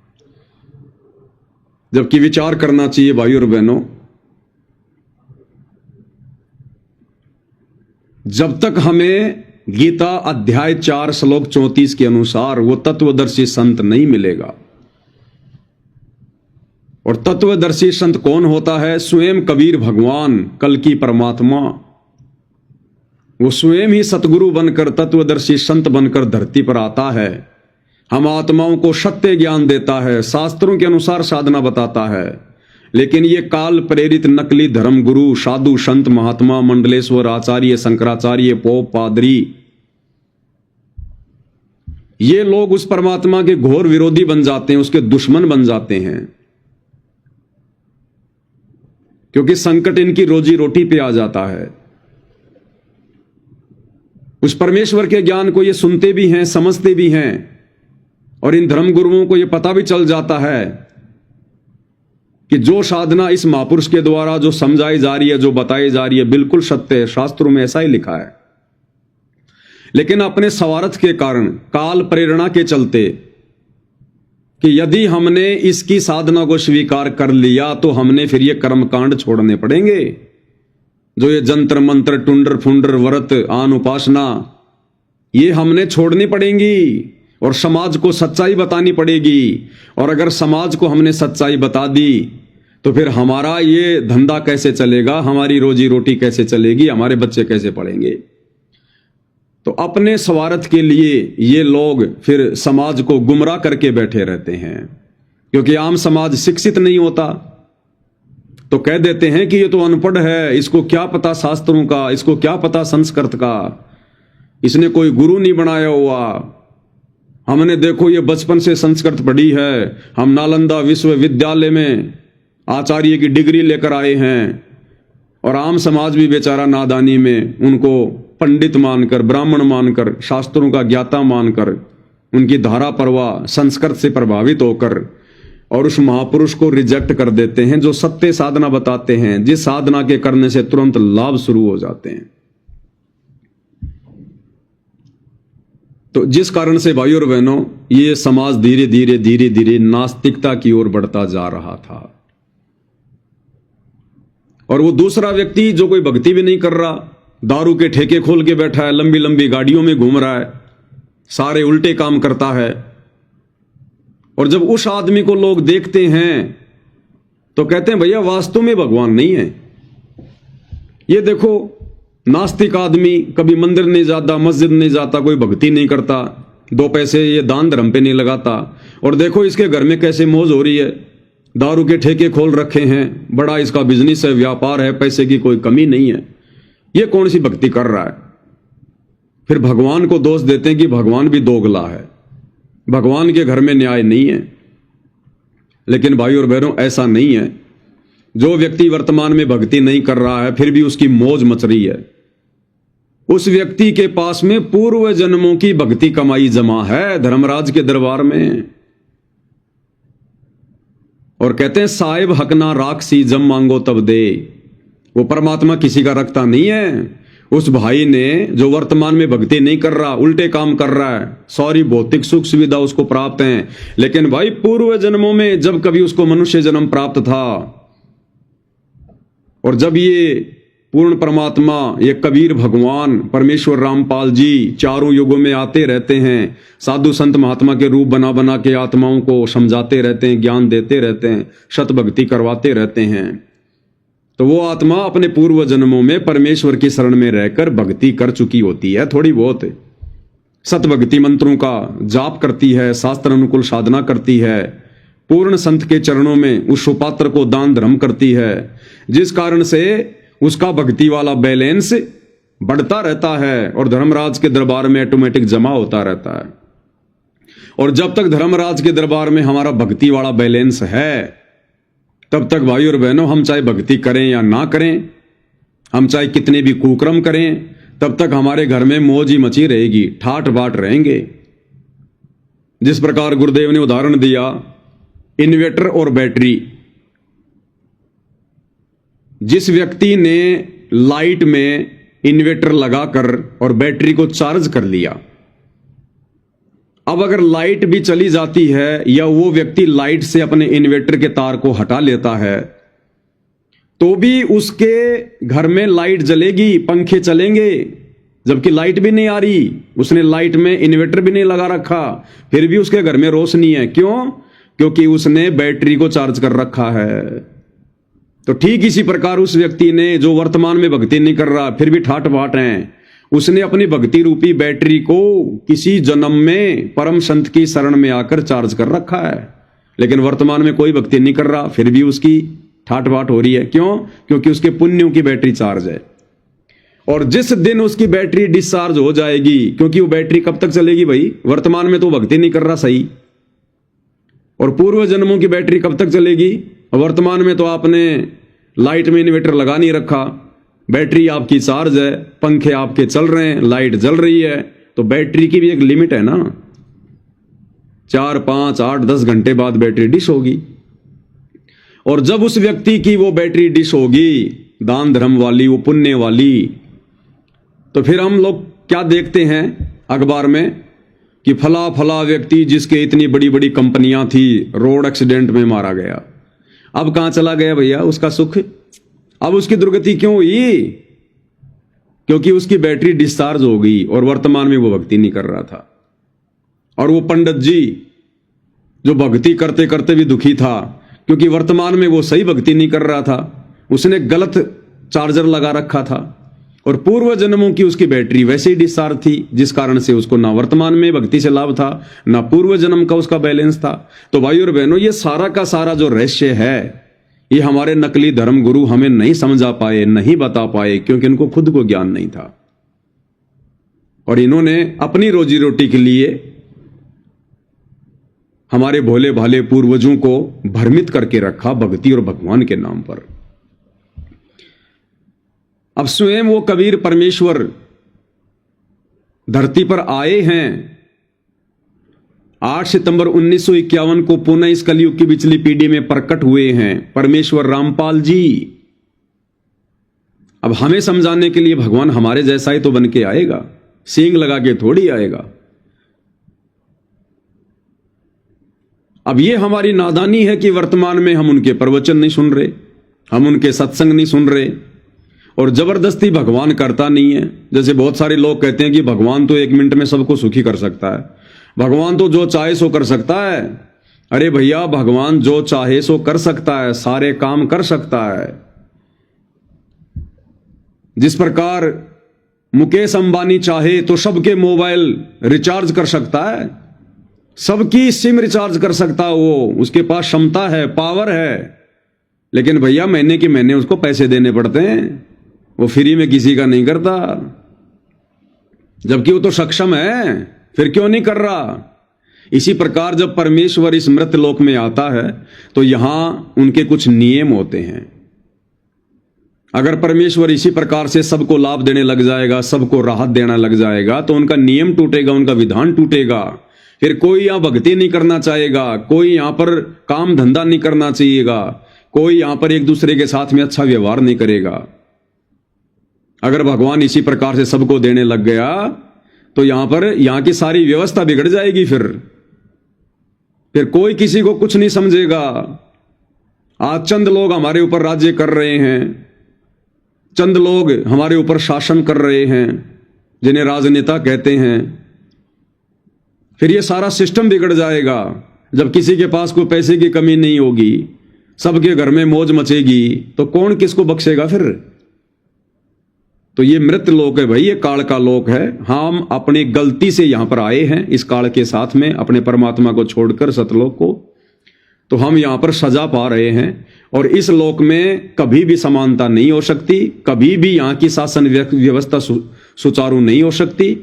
जबकि विचार करना चाहिए भाइयों और बहनों, जब तक हमें गीता अध्याय 4 श्लोक 34 के अनुसार वो तत्वदर्शी संत नहीं मिलेगा, और तत्वदर्शी संत कौन होता है? स्वयं कबीर भगवान, कल की परमात्मा, वो स्वयं ही सतगुरु बनकर, तत्वदर्शी संत बनकर धरती पर आता है, हम आत्माओं को सत्य ज्ञान देता है, शास्त्रों के अनुसार साधना बताता है। लेकिन ये काल प्रेरित नकली धर्म गुरु, साधु, संत, महात्मा, मंडलेश्वर, आचार्य, शंकराचार्य, पोप, पादरी, ये लोग उस परमात्मा के घोर विरोधी बन जाते हैं, उसके दुश्मन बन जाते हैं, क्योंकि संकट इनकी रोजी रोटी पे आ जाता है। उस परमेश्वर के ज्ञान को ये सुनते भी हैं, समझते भी हैं, और इन धर्म गुरुओं को ये पता भी चल जाता है कि जो साधना इस महापुरुष के द्वारा जो समझाई जा रही है, जो बताई जा रही है, बिल्कुल सत्य है, शास्त्रों में ऐसा ही लिखा है। लेकिन अपने स्वार्थ के कारण, काल प्रेरणा के चलते, कि यदि हमने इसकी साधना को स्वीकार कर लिया तो हमने फिर ये कर्मकांड छोड़ने पड़ेंगे, जो ये जंतर मंत्र, टुंडर फुंडर, व्रत, आन उपासना, ये हमने छोड़नी पड़ेंगी, और समाज को सच्चाई बतानी पड़ेगी। और अगर समाज को हमने सच्चाई बता दी तो फिर हमारा ये धंधा कैसे चलेगा, हमारी रोजी रोटी कैसे चलेगी, हमारे बच्चे कैसे पढ़ेंगे। तो अपने स्वार्थ के लिए ये लोग फिर समाज को गुमराह करके बैठे रहते हैं, क्योंकि आम समाज शिक्षित नहीं होता, तो कह देते हैं कि ये तो अनपढ़ है, इसको क्या पता शास्त्रों का, इसको क्या पता संस्कृत का, इसने कोई गुरु नहीं बनाया हुआ, हमने देखो ये बचपन से संस्कृत पढ़ी है, हम नालंदा विश्वविद्यालय में आचार्य की डिग्री लेकर आए हैं, और आम समाज भी बेचारा नादानी में उनको पंडित मानकर, ब्राह्मण मानकर, शास्त्रों का ज्ञाता मानकर, उनकी धारा प्रवाह संस्कृत से प्रभावित होकर और उस महापुरुष को रिजेक्ट कर देते हैं जो सत्य साधना बताते हैं, जिस साधना के करने से तुरंत लाभ शुरू हो जाते हैं। तो जिस कारण से भाइयों और बहनों ये समाज धीरे धीरे धीरे धीरे नास्तिकता की ओर बढ़ता जा रहा था। और वो दूसरा व्यक्ति जो कोई भक्ति भी नहीं कर रहा, दारू के ठेके खोल के बैठा है, लंबी लंबी गाड़ियों में घूम रहा है, सारे उल्टे काम करता है, और जब उस आदमी को लोग देखते हैं तो कहते हैं भैया वास्तव में भगवान नहीं है। ये देखो नास्तिक आदमी कभी मंदिर नहीं जाता, मस्जिद नहीं जाता, कोई भक्ति नहीं करता, 2 पैसे ये दान धर्म पे नहीं लगाता, और देखो इसके घर में कैसे मौज हो रही है, दारू के ठेके खोल रखे हैं, बड़ा इसका बिजनेस है, व्यापार है, पैसे की कोई कमी नहीं है। ये कौन सी भक्ति कर रहा है? फिर भगवान को दोष देते हैं कि भगवान भी दोगला है, भगवान के घर में न्याय नहीं है। लेकिन भाई और बहनों ऐसा नहीं है। जो व्यक्ति वर्तमान में भक्ति नहीं कर रहा है फिर भी उसकी मौज मच रही है, उस व्यक्ति के पास में पूर्व जन्मों की भक्ति कमाई जमा है धर्मराज के दरबार में। और कहते हैं साहिब हक ना राखसी जब मांगो तब दे। वो परमात्मा किसी का रखता नहीं है। उस भाई ने जो वर्तमान में भक्ति नहीं कर रहा, उल्टे काम कर रहा है, सारी भौतिक सुख सुविधा उसको प्राप्त है, लेकिन भाई पूर्व जन्मों में जब कभी उसको मनुष्य जन्म प्राप्त था और जब ये पूर्ण परमात्मा, ये कबीर भगवान, परमेश्वर रामपाल जी चारों युगों में आते रहते हैं, साधु संत महात्मा के रूप बना बना के आत्माओं को समझाते रहते हैं, ज्ञान देते रहते हैं, सत भक्ति करवाते रहते हैं, तो वो आत्मा अपने पूर्व जन्मों में परमेश्वर की शरण में रहकर भक्ति कर चुकी होती है। थोड़ी बहुत सत भक्ति मंत्रों का जाप करती है, शास्त्र अनुकूल साधना करती है, पूर्ण संत के चरणों में उस सुपात्र को दान धर्म करती है, जिस कारण से उसका भक्ति वाला बैलेंस बढ़ता रहता है और धर्मराज के दरबार में ऑटोमेटिक जमा होता रहता है। और जब तक धर्मराज के दरबार में हमारा भक्ति वाला बैलेंस है, तब तक भाई और बहनों हम चाहे भक्ति करें या ना करें, हम चाहे कितने भी कुकर्म करें, तब तक हमारे घर में मौज ही मची रहेगी, ठाट बाट रहेंगे। जिस प्रकार गुरुदेव ने उदाहरण दिया इन्वर्टर और बैटरी। जिस व्यक्ति ने लाइट में इन्वर्टर लगाकर और बैटरी को चार्ज कर लिया, अब अगर लाइट भी चली जाती है या वो व्यक्ति लाइट से अपने इन्वर्टर के तार को हटा लेता है, तो भी उसके घर में लाइट जलेगी, पंखे चलेंगे, जबकि लाइट भी नहीं आ रही, उसने लाइट में इन्वर्टर भी नहीं लगा रखा, फिर भी उसके घर में रोशनी है। क्यों? क्योंकि उसने बैटरी को चार्ज कर रखा है। तो ठीक इसी प्रकार उस व्यक्ति ने जो वर्तमान में भक्ति नहीं कर रहा फिर भी ठाट बाट है, उसने अपनी भक्ति रूपी बैटरी को किसी जन्म में परम संत की शरण में आकर चार्ज कर रखा है, लेकिन वर्तमान में कोई भक्ति नहीं कर रहा फिर भी उसकी ठाट बाट हो रही है। क्यों? क्योंकि उसके पुण्यों की बैटरी चार्ज है। और जिस दिन उसकी बैटरी डिस्चार्ज हो जाएगी, क्योंकि वो बैटरी कब तक चलेगी भाई, वर्तमान में तो भक्ति नहीं कर रहा सही, और पूर्व जन्मों की बैटरी कब तक चलेगी? वर्तमान में तो आपने लाइट में इन्वर्टर लगा नहीं रखा, बैटरी आपकी चार्ज है, पंखे आपके चल रहे हैं, लाइट जल रही है, तो बैटरी की भी एक लिमिट है ना, 4, 5, 8, 10 घंटे बाद बैटरी डिश होगी। और जब उस व्यक्ति की वो बैटरी डिश होगी, दान धर्म वाली, वो पुण्य वाली, तो फिर हम लोग क्या देखते हैं अखबार में कि फला फला व्यक्ति जिसके इतनी बड़ी बड़ी कंपनियां थी रोड एक्सीडेंट में मारा गया। अब कहां चला गया भैया उसका सुख? अब उसकी दुर्गति क्यों हुई? क्योंकि उसकी बैटरी डिस्चार्ज हो गई और वर्तमान में वो भक्ति नहीं कर रहा था। और वो पंडित जी जो भक्ति करते करते भी दुखी था, क्योंकि वर्तमान में वो सही भक्ति नहीं कर रहा था, उसने गलत चार्जर लगा रखा था और पूर्व जन्मों की उसकी बैटरी वैसे ही डिस्चार्ज थी, जिस कारण से उसको ना वर्तमान में भक्ति से लाभ था, ना पूर्व जन्म का उसका बैलेंस था। तो भाई और बहनों, ये सारा का सारा जो रहस्य है, ये हमारे नकली धर्म गुरु हमें नहीं समझा पाए, नहीं बता पाए, क्योंकि इनको खुद को ज्ञान नहीं था और इन्होंने अपनी रोजी रोटी के लिए हमारे भोले भाले पूर्वजों को भ्रमित करके रखा भक्ति और भगवान के नाम पर। अब स्वयं वो कबीर परमेश्वर धरती पर आए हैं। 8 सितंबर 1951 को पुनः इस कलयुग की पिछली पीढ़ी में प्रकट हुए हैं परमेश्वर रामपाल जी। अब हमें समझाने के लिए भगवान हमारे जैसा ही तो बन के आएगा, सींग लगा के थोड़ी आएगा। अब ये हमारी नादानी है कि वर्तमान में हम उनके प्रवचन नहीं सुन रहे, हम उनके सत्संग नहीं सुन रहे, और जबरदस्ती भगवान करता नहीं है। जैसे बहुत सारे लोग कहते हैं कि भगवान तो 1 मिनट में सबको सुखी कर सकता है, भगवान तो जो चाहे सो कर सकता है। अरे भैया, भगवान जो चाहे सो कर सकता है, सारे काम कर सकता है। जिस प्रकार मुकेश अंबानी चाहे तो सबके मोबाइल रिचार्ज कर सकता है, सबकी सिम रिचार्ज कर सकता है, वो उसके पास क्षमता है, पावर है। लेकिन भैया महीने के महीने उसको पैसे देने पड़ते हैं, वो फ्री में किसी का नहीं करता। जबकि वो तो सक्षम है, फिर क्यों नहीं कर रहा? इसी प्रकार जब परमेश्वर इस मृत लोक में आता है तो यहां उनके कुछ नियम होते हैं। अगर परमेश्वर इसी प्रकार से सबको लाभ देने लग जाएगा, सबको राहत देना लग जाएगा, तो उनका नियम टूटेगा, उनका विधान टूटेगा। फिर कोई यहां भक्ति नहीं करना चाहेगा, कोई यहां पर काम धंधा नहीं करना चाहिएगा, कोई यहां पर एक दूसरे के साथ में अच्छा व्यवहार नहीं करेगा। अगर भगवान इसी प्रकार से सबको देने लग गया तो यहां की सारी व्यवस्था बिगड़ जाएगी। फिर कोई किसी को कुछ नहीं समझेगा। आज चंद लोग हमारे ऊपर राज्य कर रहे हैं, चंद लोग हमारे ऊपर शासन कर रहे हैं, जिन्हें राजनेता कहते हैं। फिर ये सारा सिस्टम बिगड़ जाएगा। जब किसी के पास कोई पैसे की कमी नहीं होगी, सबके घर में मौज मचेगी, तो कौन किसको बख्शेगा फिर? तो ये मृत लोक है भाई, ये काल का लोक है। हम अपनी गलती से यहां पर आए हैं इस काल के साथ में, अपने परमात्मा को छोड़कर सतलोक को, तो हम यहां पर सजा पा रहे हैं। और इस लोक में कभी भी समानता नहीं हो सकती, कभी भी यहां की शासन व्यवस्था सुचारू नहीं हो सकती।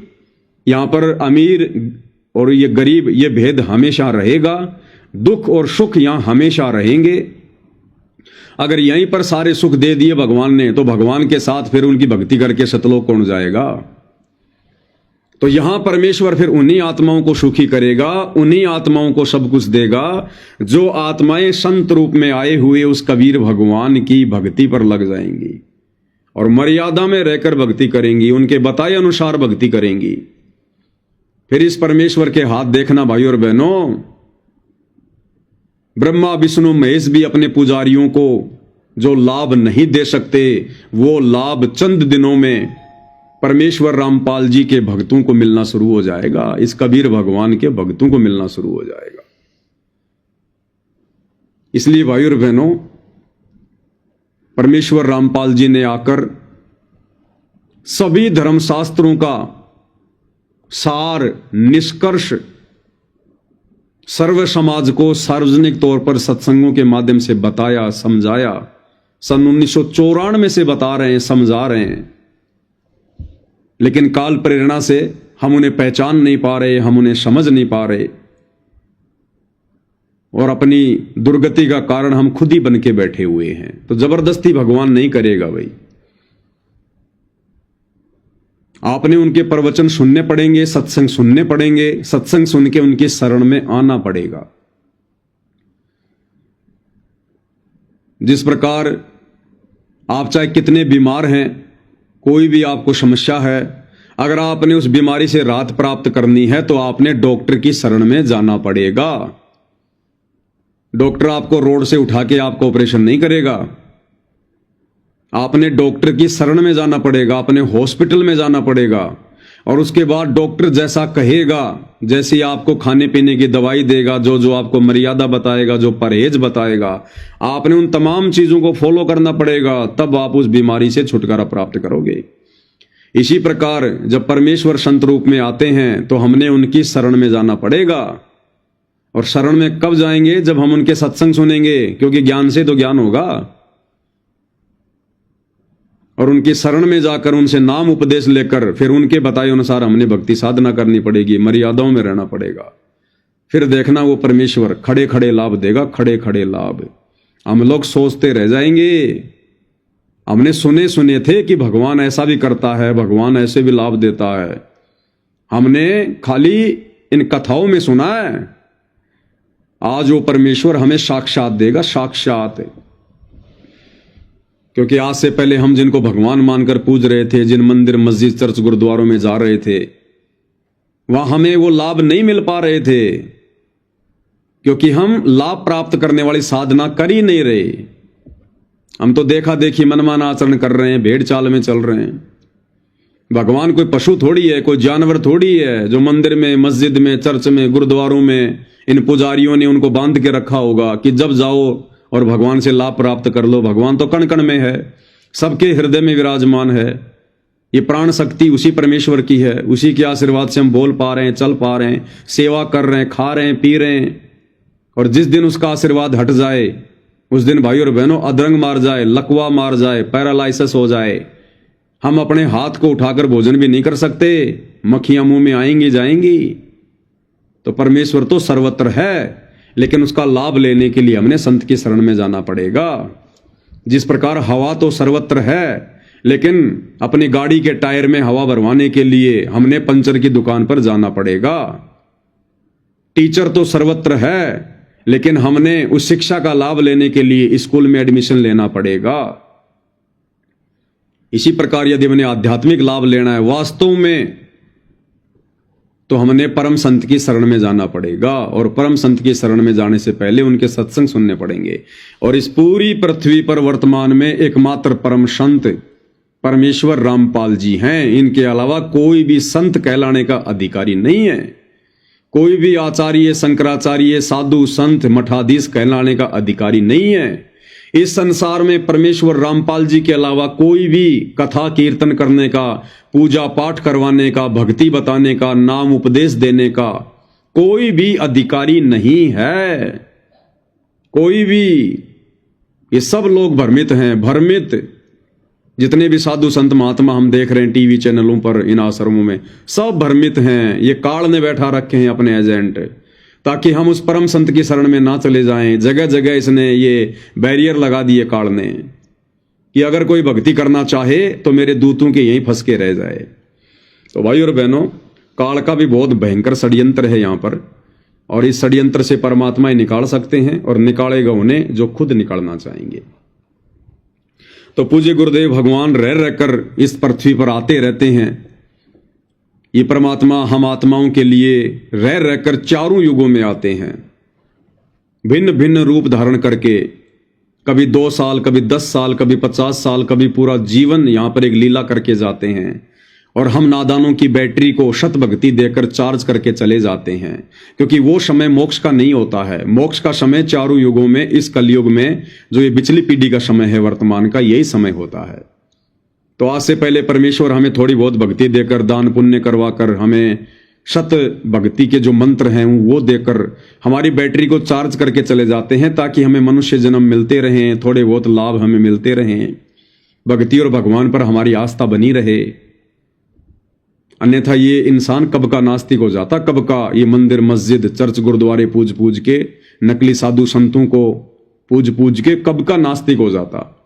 यहां पर अमीर और ये गरीब, ये भेद हमेशा रहेगा। दुख और सुख यहां हमेशा रहेंगे। अगर यहीं पर सारे सुख दे दिए भगवान ने, तो भगवान के साथ फिर उनकी भक्ति करके सतलोक कौन जाएगा? तो यहां परमेश्वर फिर उन्हीं आत्माओं को सुखी करेगा, उन्हीं आत्माओं को सब कुछ देगा जो आत्माएं संत रूप में आए हुए उस कबीर भगवान की भक्ति पर लग जाएंगी और मर्यादा में रहकर भक्ति करेंगी, उनके बताए अनुसार भक्ति करेंगी। फिर इस परमेश्वर के हाथ देखना भाई और बहनों, ब्रह्मा विष्णु महेश भी अपने पुजारियों को जो लाभ नहीं दे सकते, वो लाभ चंद दिनों में परमेश्वर रामपाल जी के भक्तों को मिलना शुरू हो जाएगा, इस कबीर भगवान के भक्तों को मिलना शुरू हो जाएगा। इसलिए भाई और बहनों, परमेश्वर रामपाल जी ने आकर सभी धर्मशास्त्रों का सार, निष्कर्ष सर्व समाज को सार्वजनिक तौर पर सत्संगों के माध्यम से बताया, समझाया। सन 1994 से बता रहे हैं, समझा रहे हैं, लेकिन काल प्रेरणा से हम उन्हें पहचान नहीं पा रहे, हम उन्हें समझ नहीं पा रहे, और अपनी दुर्गति का कारण हम खुद ही बन के बैठे हुए हैं। तो जबरदस्ती भगवान नहीं करेगा भाई। आपने उनके प्रवचन सुनने पड़ेंगे, सत्संग सुनने पड़ेंगे, सत्संग सुन के उनकी शरण में आना पड़ेगा। जिस प्रकार आप चाहे कितने बीमार हैं, कोई भी आपको समस्या है, अगर आपने उस बीमारी से राहत प्राप्त करनी है तो आपने डॉक्टर की शरण में जाना पड़ेगा। डॉक्टर आपको रोड से उठा के आपको ऑपरेशन नहीं करेगा। आपने डॉक्टर की शरण में जाना पड़ेगा, अपने हॉस्पिटल में जाना पड़ेगा, और उसके बाद डॉक्टर जैसा कहेगा, जैसे आपको खाने पीने की दवाई देगा, जो जो आपको मर्यादा बताएगा, जो परहेज बताएगा, आपने उन तमाम चीजों को फॉलो करना पड़ेगा, तब आप उस बीमारी से छुटकारा प्राप्त करोगे। इसी प्रकार जब परमेश्वर संत रूप में आते हैं तो हमने उनकी शरण में जाना पड़ेगा। और शरण में कब जाएंगे? जब हम उनके सत्संग सुनेंगे, क्योंकि ज्ञान से तो ज्ञान होगा। और उनकी शरण में जाकर उनसे नाम उपदेश लेकर फिर उनके बताए अनुसार हमने भक्ति साधना करनी पड़ेगी, मर्यादाओं में रहना पड़ेगा। फिर देखना वो परमेश्वर खड़े खड़े लाभ देगा, खड़े खड़े लाभ। हम लोग सोचते रह जाएंगे हमने सुने थे कि भगवान ऐसा भी करता है, भगवान ऐसे भी लाभ देता है। हमने खाली इन कथाओं में सुना है। आज वो परमेश्वर हमें साक्षात देगा, साक्षात। क्योंकि आज से पहले हम जिनको भगवान मानकर पूज रहे थे, जिन मंदिर मस्जिद चर्च गुरुद्वारों में जा रहे थे, वहां हमें वो लाभ नहीं मिल पा रहे थे, क्योंकि हम लाभ प्राप्त करने वाली साधना कर ही नहीं रहे। हम तो देखा देखी मनमाना आचरण कर रहे हैं, भेड़ चाल में चल रहे हैं। भगवान कोई पशु थोड़ी है, कोई जानवर थोड़ी है जो मंदिर में, मस्जिद में, चर्च में, गुरुद्वारों में इन पुजारियों ने उनको बांध के रखा होगा कि जब जाओ और भगवान से लाभ प्राप्त कर लो। भगवान तो कण कण में है, सबके हृदय में विराजमान है। ये प्राण शक्ति उसी परमेश्वर की है, उसी के आशीर्वाद से हम बोल पा रहे हैं, चल पा रहे हैं, सेवा कर रहे हैं, खा रहे हैं, पी रहे हैं। और जिस दिन उसका आशीर्वाद हट जाए, उस दिन भाई और बहनों अधरंग मार जाए, लकवा मार जाए, पैरालाइसिस हो जाए, हम अपने हाथ को उठाकर भोजन भी नहीं कर सकते, मक्खियां मुंह में आएंगी जाएंगी। तो परमेश्वर तो सर्वत्र है, लेकिन उसका लाभ लेने के लिए हमने संत की शरण में जाना पड़ेगा। जिस प्रकार हवा तो सर्वत्र है, लेकिन अपनी गाड़ी के टायर में हवा भरवाने के लिए हमने पंचर की दुकान पर जाना पड़ेगा। टीचर तो सर्वत्र है, लेकिन हमने उस शिक्षा का लाभ लेने के लिए स्कूल में एडमिशन लेना पड़ेगा। इसी प्रकार यदि हमने आध्यात्मिक लाभ लेना है वास्तव में, तो हमने परम संत की शरण में जाना पड़ेगा। और परम संत की शरण में जाने से पहले उनके सत्संग सुनने पड़ेंगे। और इस पूरी पृथ्वी पर वर्तमान में एकमात्र परम संत परमेश्वर रामपाल जी हैं। इनके अलावा कोई भी संत कहलाने का अधिकारी नहीं है। कोई भी आचार्य, शंकराचार्य, साधु, संत, मठाधीश कहलाने का अधिकारी नहीं है। इस संसार में परमेश्वर रामपाल जी के अलावा कोई भी कथा कीर्तन करने का, पूजा पाठ करवाने का, भक्ति बताने का, नाम उपदेश देने का कोई भी अधिकारी नहीं है। कोई भी। ये सब लोग भ्रमित हैं, भ्रमित। जितने भी साधु संत महात्मा हम देख रहे हैं टीवी चैनलों पर, इन आश्रमों में, सब भ्रमित हैं। ये काल ने बैठा रखे हैं अपने एजेंट, ताकि हम उस परम संत की शरण में ना चले जाएं। जगह जगह इसने ये बैरियर लगा दिए काल ने कि अगर कोई भक्ति करना चाहे तो मेरे दूतों के यहीं फंस के रह जाए। तो भाई और बहनों, काल का भी बहुत भयंकर षड्यंत्र है यहाँ पर, और इस षड्यंत्र से परमात्मा ही निकाल सकते हैं, और निकालेगा उन्हें जो खुद निकालना चाहेंगे। तो पूज्य गुरुदेव भगवान रह रहकर इस पृथ्वी पर आते रहते हैं। ये परमात्मा हम आत्माओं के लिए रह रहकर चारों युगों में आते हैं, भिन्न भिन्न रूप धारण करके। कभी 2 साल, कभी 10 साल, कभी 50 साल, कभी पूरा जीवन यहाँ पर एक लीला करके जाते हैं। और हम नादानों की बैटरी को शत भक्ति देकर चार्ज करके चले जाते हैं, क्योंकि वो समय मोक्ष का नहीं होता है। मोक्ष का समय चारों युगों में, इस कलयुग में जो ये पिछली पीढ़ी का समय है वर्तमान का, यही समय होता है। तो आज से पहले परमेश्वर हमें थोड़ी बहुत भक्ति देकर, दान पुण्य करवा कर, हमें शत भक्ति के जो मंत्र हैं वो देकर हमारी बैटरी को चार्ज करके चले जाते हैं, ताकि हमें मनुष्य जन्म मिलते रहें, थोड़े बहुत लाभ हमें मिलते रहें, भक्ति और भगवान पर हमारी आस्था बनी रहे। अन्यथा ये इंसान कब का नास्तिक हो जाता, कब का ये मंदिर मस्जिद चर्च गुरुद्वारे पूज पूज के, नकली साधु संतों को पूज पूज के कब का नास्तिक हो जाता।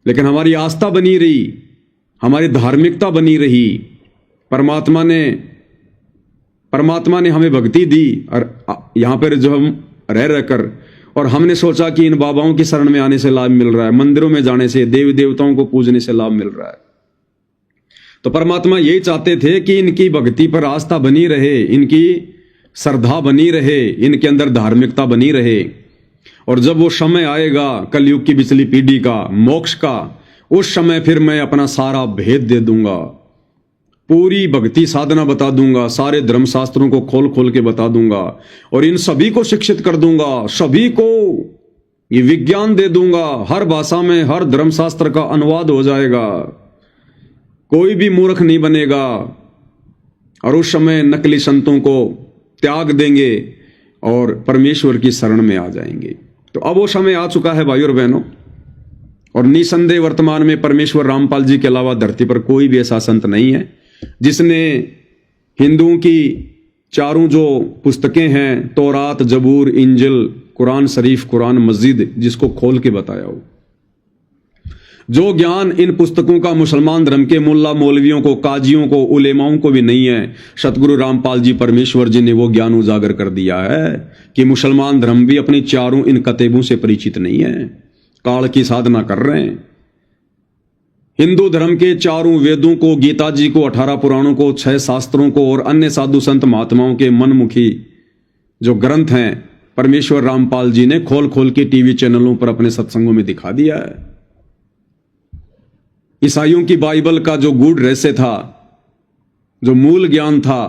लेकिन हमारी आस्था बनी रही, हमारी धार्मिकता बनी रही, परमात्मा ने हमें भक्ति दी। और यहां पर जो हम रह रहकर, और हमने सोचा कि इन बाबाओं की शरण में आने से लाभ मिल रहा है, मंदिरों में जाने से, देवी देवताओं को पूजने से लाभ मिल रहा है। तो परमात्मा यही चाहते थे कि इनकी भक्ति पर आस्था बनी रहे, इनकी श्रद्धा बनी रहे, इनके अंदर धार्मिकता बनी रहे। और जब वो समय आएगा कलयुग की पिछली पीढ़ी का, मोक्ष का, उस समय फिर मैं अपना सारा भेद दे दूंगा, पूरी भक्ति साधना बता दूंगा, सारे धर्मशास्त्रों को खोल खोल के बता दूंगा, और इन सभी को शिक्षित कर दूंगा, सभी को ये विज्ञान दे दूंगा। हर भाषा में हर धर्मशास्त्र का अनुवाद हो जाएगा, कोई भी मूर्ख नहीं बनेगा। और उस समय नकली संतों को त्याग देंगे और परमेश्वर की शरण में आ जाएंगे। तो अब वो समय आ चुका है भाई और बहनों, और निसंदेह वर्तमान में परमेश्वर रामपाल जी के अलावा धरती पर कोई भी ऐसा संत नहीं है जिसने हिंदुओं की चारों जो पुस्तकें हैं, तौरात, जबूर, इंजिल, कुरान शरीफ, कुरान मस्जिद, जिसको खोल के बताया हो। जो ज्ञान इन पुस्तकों का मुसलमान धर्म के मुल्ला मौलवियों को, काजियों को, उलेमाओं को भी नहीं है, सतगुरु रामपाल जी परमेश्वर जी ने वो ज्ञान उजागर कर दिया है कि मुसलमान धर्म भी अपनी चारों इन कतेबों से परिचित नहीं है, काल की साधना कर रहे हैं। हिंदू धर्म के चारों वेदों को, गीता जी को, 18 पुराणों को, 6 शास्त्रों को और अन्य साधु संत महात्माओं के मनमुखी जो ग्रंथ हैं, परमेश्वर रामपाल जी ने खोल खोल के टीवी चैनलों पर अपने सत्संगों में दिखा दिया है। ईसाइयों की बाइबल का जो गूढ़ रहस्य था, जो मूल ज्ञान था,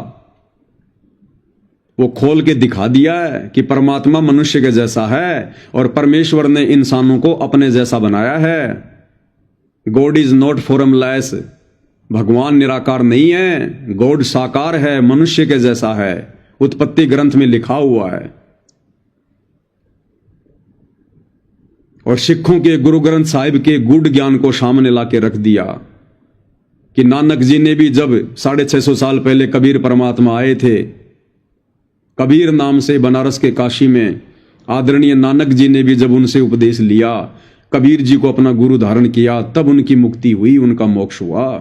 वो खोल के दिखा दिया है कि परमात्मा मनुष्य के जैसा है और परमेश्वर ने इंसानों को अपने जैसा बनाया है। गॉड इज नॉट फॉर्मलेस, भगवान निराकार नहीं है, गॉड साकार है, मनुष्य के जैसा है, उत्पत्ति ग्रंथ में लिखा हुआ है। और सिखों के गुरु ग्रंथ साहिब के गूढ़ ज्ञान को सामने लाके रख दिया कि नानक जी ने भी जब 650 साल पहले कबीर परमात्मा आए थे, कबीर नाम से बनारस के काशी में आदरणीय नानक जी ने भी जब उनसे उपदेश लिया, कबीर जी को अपना गुरु धारण किया, तब उनकी मुक्ति हुई, उनका मोक्ष हुआ।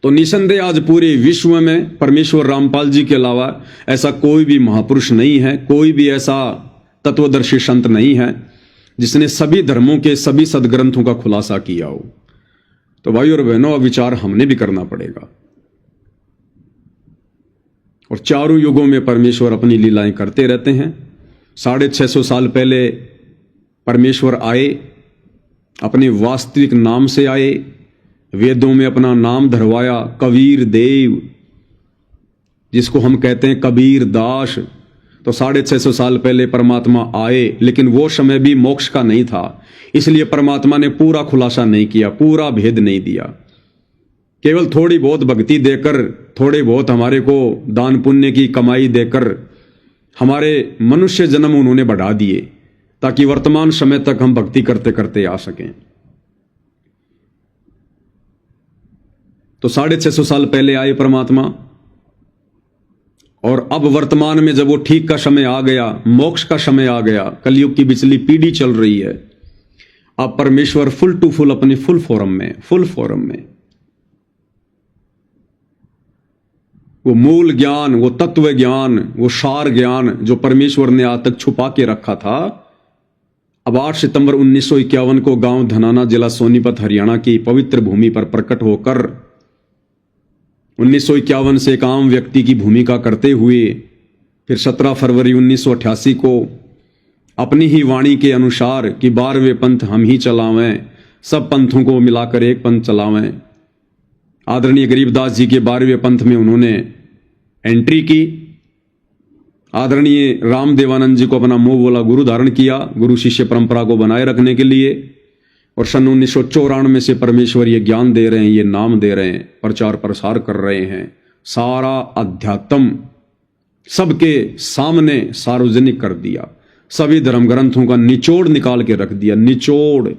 तो निसंदेह आज पूरे विश्व में परमेश्वर रामपाल जी के अलावा ऐसा कोई भी महापुरुष नहीं है, कोई भी ऐसा तत्वदर्शी संत नहीं है जिसने सभी धर्मों के सभी सदग्रंथों का खुलासा किया हो। तो भाई और बहनों, विचार हमने भी करना पड़ेगा। और चारों युगों में परमेश्वर अपनी लीलाएं करते रहते हैं। 650 साल पहले परमेश्वर आए, अपने वास्तविक नाम से आए, वेदों में अपना नाम धरवाया, कबीर देव, जिसको हम कहते हैं कबीर दास। तो 650 साल पहले परमात्मा आए, लेकिन वो समय भी मोक्ष का नहीं था, इसलिए परमात्मा ने पूरा खुलासा नहीं किया, पूरा भेद नहीं दिया। केवल थोड़ी बहुत भक्ति देकर, थोड़े बहुत हमारे को दान पुण्य की कमाई देकर हमारे मनुष्य जन्म उन्होंने बढ़ा दिए, ताकि वर्तमान समय तक हम भक्ति करते करते आ सकें। तो 650 साल पहले आए परमात्मा, और अब वर्तमान में जब वो ठीक का समय आ गया, मोक्ष का समय आ गया, कलयुग की बिचली पीढ़ी चल रही है, अब परमेश्वर फुल टू फुल अपनी फुल फॉर्म में वो मूल ज्ञान, वो तत्व ज्ञान, वो सार ज्ञान जो परमेश्वर ने आज तक छुपा के रखा था, अब 8 सितंबर 1951 को गांव धनाना, जिला सोनीपत, हरियाणा की पवित्र भूमि पर प्रकट होकर 1951 से एक आम व्यक्ति की भूमिका करते हुए फिर 17 फरवरी 1988 को अपनी ही वाणी के अनुसार कि 12वें पंथ हम ही चलावें, सब पंथों को मिलाकर एक पंथ चलावें, आदरणीय गरीबदास जी के 12वें पंथ में उन्होंने एंट्री की। आदरणीय रामदेवानंद जी को अपना मुंह बोला गुरु धारण किया, गुरु शिष्य परंपरा को बनाए रखने के लिए। और सन 1994 से परमेश्वर ये ज्ञान दे रहे हैं, ये नाम दे रहे हैं, प्रचार प्रसार कर रहे हैं, सारा अध्यात्म सबके सामने सार्वजनिक कर दिया, सभी धर्म ग्रंथों का निचोड़ निकाल के रख दिया, निचोड़।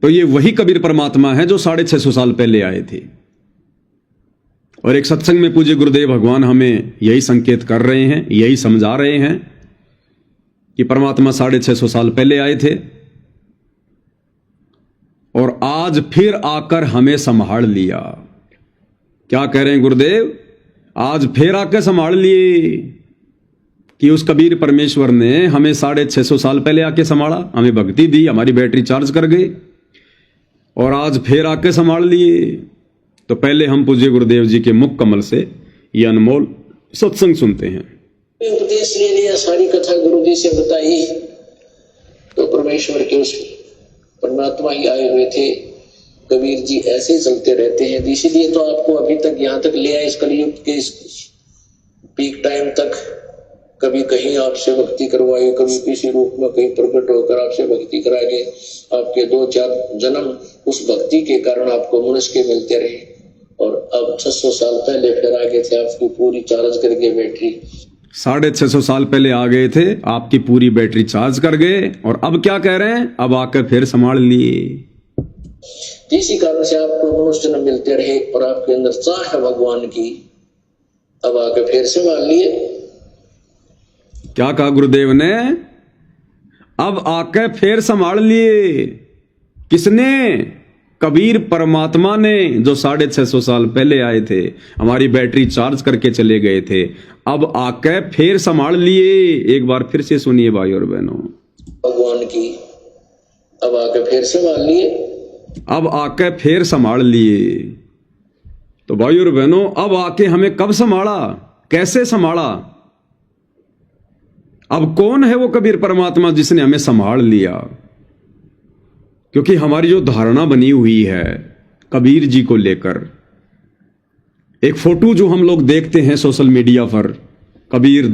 तो ये वही कबीर परमात्मा है जो 650 साल पहले आए थे। और एक सत्संग में पूज्य गुरुदेव भगवान हमें यही संकेत कर रहे हैं, यही समझा रहे हैं कि परमात्मा 650 साल पहले आए थे और आज फिर आकर हमें संभाल लिया। क्या कह रहे हैं गुरुदेव? आज फिर आकर संभाल लिए कि उस कबीर परमेश्वर ने हमें 650 साल पहले आके संभाला, हमें भक्ति दी, हमारी बैटरी चार्ज कर गए और आज फिर आके संभाल लिए। तो पहले हम पूज्य गुरुदेव जी के मुख कमल से ये अनमोल सत्संग सुनते हैं। उपदेश ले लिया, सारी कथा गुरु जी से बताई, तो परमेश्वर के उस परमात्मा ही आए हुए थे। कबीर जी ऐसे ही चलते रहते हैं, इसीलिए तो आपको अभी तक यहाँ तक ले आए, इस कलयुग के इस पीक टाइम तक। कभी कहीं आपसे भक्ति करवाई, कभी किसी रूप में कहीं प्रकट होकर आपसे भक्ति कराएंगे। आपके 2-4 जन्म उस भक्ति के कारण आपको मनुष्य के मिलते रहे, और अब 600 साल पहले फिर आगे थे, आपकी पूरी चार्ज करके बैटरी 650 साल पहले आ गए थे, आपकी पूरी बैटरी चार्ज कर गए, और अब क्या कह रहे हैं? अब आकर फिर संभाल लिए। इसी कारण से आपको मनुष्य जन्म मिलते रहे और आपके अंदर चाह है भगवान की, अब आकर फिर संभाल लिए। क्या कहा गुरुदेव ने? अब आके फिर संभाल लिए। किसने? कबीर परमात्मा ने, जो 650 साल पहले आए थे, हमारी बैटरी चार्ज करके चले गए थे। अब आके फिर संभाल लिए। एक बार फिर से सुनिए भाई और बहनों, भगवान की अब आके फिर संभाल लिए। अब आके फिर संभाल लिए। तो भाई और बहनों, अब आके हमें कब संभाला, कैसे संभाला? अब कौन है वो कबीर परमात्मा जिसने हमें संभाल लिया? क्योंकि हमारी जो धारणा बनी हुई है कबीर जी को लेकर, एक फोटो जो हम लोग देखते हैं सोशल मीडिया पर, कबीर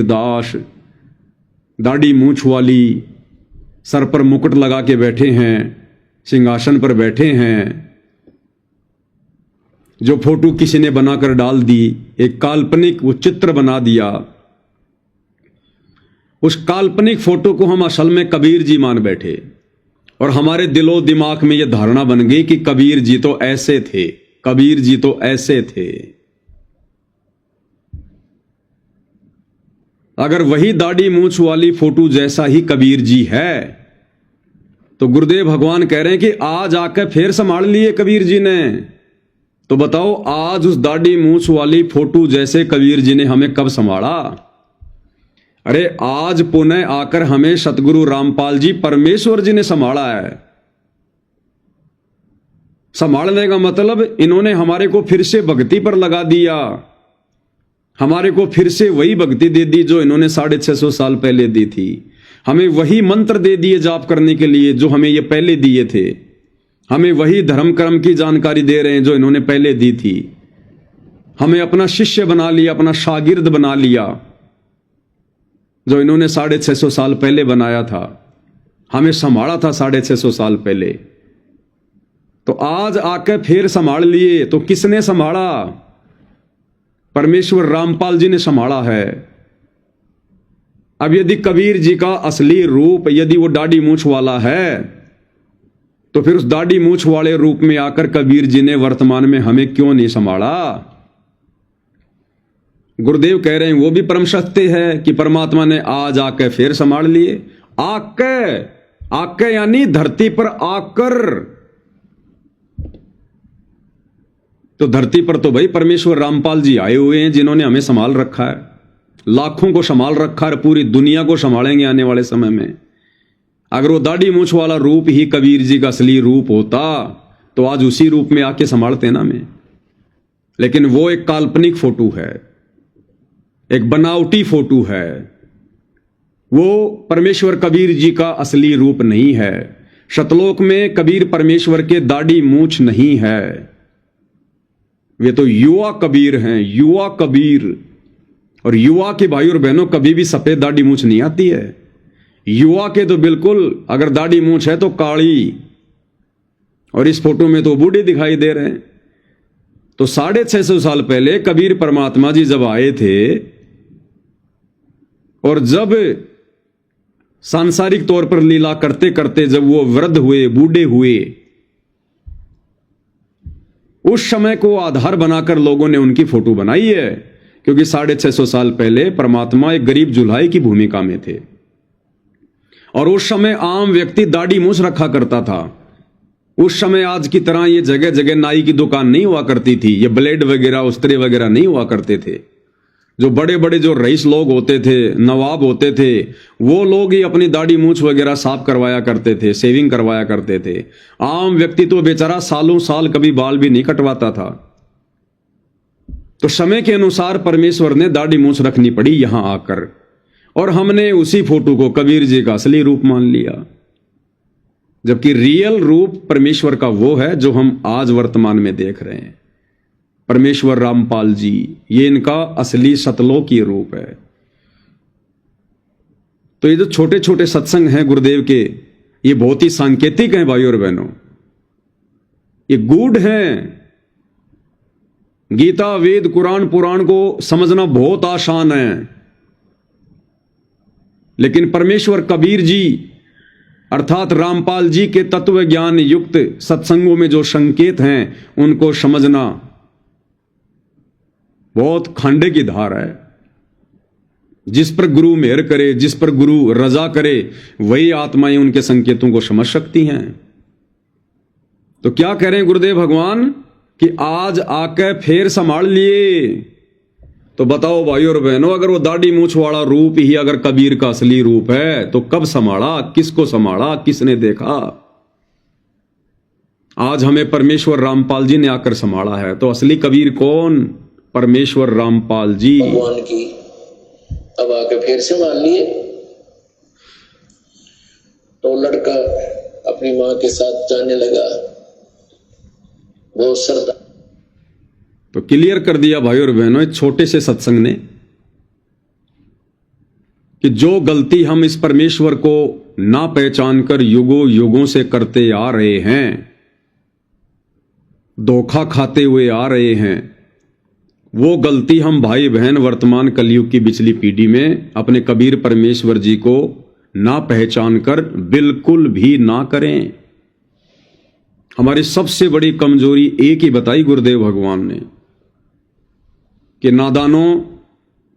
दास, दाढ़ी मूंछ वाली, सर पर मुकुट लगा के बैठे हैं, सिंहासन पर बैठे हैं, जो फोटो किसी ने बनाकर डाल दी, एक काल्पनिक वो चित्र बना दिया। उस काल्पनिक फोटो को हम असल में कबीर जी मान बैठे और हमारे दिलो दिमाग में यह धारणा बन गई कि कबीर जी तो ऐसे थे, कबीर जी तो ऐसे थे। अगर वही दाढ़ी मूंछ वाली फोटो जैसा ही कबीर जी है तो गुरुदेव भगवान कह रहे हैं कि आज आकर फिर संभाल लिए कबीर जी ने। तो बताओ, आज उस दाढ़ी मूंछ वाली फोटो जैसे कबीर जी ने हमें कब संभाला? अरे आज पुनः आकर हमें सतगुरु रामपाल जी परमेश्वर जी ने संभाला है। संभालने का मतलब इन्होंने हमारे को फिर से भक्ति पर लगा दिया, हमारे को फिर से वही भक्ति दे दी जो इन्होंने 650 साल पहले दी थी। हमें वही मंत्र दे दिए जाप करने के लिए जो हमें ये पहले दिए थे। हमें वही धर्म कर्म की जानकारी दे रहे हैं जो इन्होंने पहले दी थी। हमें अपना शिष्य बना लिया, अपना शागिर्द बना लिया, जो इन्होंने 650 साल पहले बनाया था, हमें संभाला था 650 साल पहले। तो आज आकर फिर संभाल लिए। तो किसने संभाला? परमेश्वर रामपाल जी ने संभाला है। अब यदि कबीर जी का असली रूप यदि वो दाढ़ी मूंछ वाला है तो फिर उस दाढ़ी मूंछ वाले रूप में आकर कबीर जी ने वर्तमान में हमें क्यों नहीं संभाला? गुरुदेव कह रहे हैं वो भी परम सत्य है कि परमात्मा ने आज आकर फिर संभाल लिए। आके यानी धरती पर आकर। तो धरती पर तो भाई परमेश्वर रामपाल जी आए हुए हैं जिन्होंने हमें संभाल रखा है, लाखों को संभाल रखा है, पूरी दुनिया को संभालेंगे आने वाले समय में। अगर वो दाढ़ी मूंछ वाला रूप ही कबीर जी का असली रूप होता तो आज उसी रूप में आके संभालते ना में। लेकिन वो एक काल्पनिक फोटो है, एक बनावटी फोटो है। वो परमेश्वर कबीर जी का असली रूप नहीं है। शतलोक में कबीर परमेश्वर के दाढ़ी मूंछ नहीं है। वे तो युवा कबीर हैं, युवा कबीर। और युवा के भाई और बहनों कभी भी सफेद दाढ़ी मूंछ नहीं आती है। युवा के तो बिल्कुल अगर दाढ़ी मूंछ है तो काली, और इस फोटो में तो बूढ़े दिखाई दे रहे हैं। तो 650 साल पहले कबीर परमात्मा जी जब आए थे और जब सांसारिक तौर पर लीला करते करते जब वो वृद्ध हुए, बूढ़े हुए, उस समय को आधार बनाकर लोगों ने उनकी फोटो बनाई है। क्योंकि 650 साल पहले परमात्मा एक गरीब जुल्हाई की भूमिका में थे और उस समय आम व्यक्ति दाढ़ी मूंछ रखा करता था। उस समय आज की तरह ये जगह जगह नाई की दुकान नहीं हुआ करती थी, ये ब्लेड वगैरह, उस्त्रे वगैरह नहीं हुआ करते थे। जो बड़े बड़े जो रईस लोग होते थे, नवाब होते थे, वो लोग ही अपनी दाढ़ी मूंछ वगैरह साफ करवाया करते थे, सेविंग करवाया करते थे। आम व्यक्ति तो बेचारा सालों साल कभी बाल भी नहीं कटवाता था। तो समय के अनुसार परमेश्वर ने दाढ़ी मूंछ रखनी पड़ी यहां आकर, और हमने उसी फोटो को कबीर जी का असली रूप मान लिया। जबकि रियल रूप परमेश्वर का वो है जो हम आज वर्तमान में देख रहे हैं। परमेश्वर रामपाल जी, ये इनका असली सतलोकीय रूप है। तो ये जो छोटे छोटे सत्संग हैं गुरुदेव के, ये बहुत ही सांकेतिक हैं भाइयों और बहनों, ये गूढ़ हैं। गीता, वेद, कुरान, पुराण को समझना बहुत आसान है, लेकिन परमेश्वर कबीर जी अर्थात रामपाल जी के तत्व ज्ञान युक्त सत्संगों में जो संकेत हैं उनको समझना बहुत खांडे की धार है। जिस पर गुरु मेहर करे, जिस पर गुरु रजा करे, वही आत्माएं उनके संकेतों को समझ सकती हैं। तो क्या कह रहे हैं गुरुदेव भगवान कि आज आके फिर संभाल लिए। तो बताओ भाई और बहनों, अगर वो दाढ़ी मूछ वाला रूप ही अगर कबीर का असली रूप है तो कब संभाला, किसको संभाला, किसने देखा? आज हमें परमेश्वर रामपाल जी ने आकर संभाला है। तो असली कबीर कौन? परमेश्वर रामपाल जी भगवान की। अब आके फिर संभाल लिए। तो लड़का अपनी मां के साथ जाने लगा, बहुत श्रद्धा। तो क्लियर कर दिया भाई और बहनों इस छोटे से सत्संग ने कि जो गलती हम इस परमेश्वर को ना पहचान कर युगों युगों से करते आ रहे हैं, धोखा खाते हुए आ रहे हैं, वो गलती हम भाई बहन वर्तमान कलयुग की पिछली पीढ़ी में अपने कबीर परमेश्वर जी को ना पहचान कर बिल्कुल भी ना करें। हमारी सबसे बड़ी कमजोरी एक ही बताई गुरुदेव भगवान ने कि नादानों,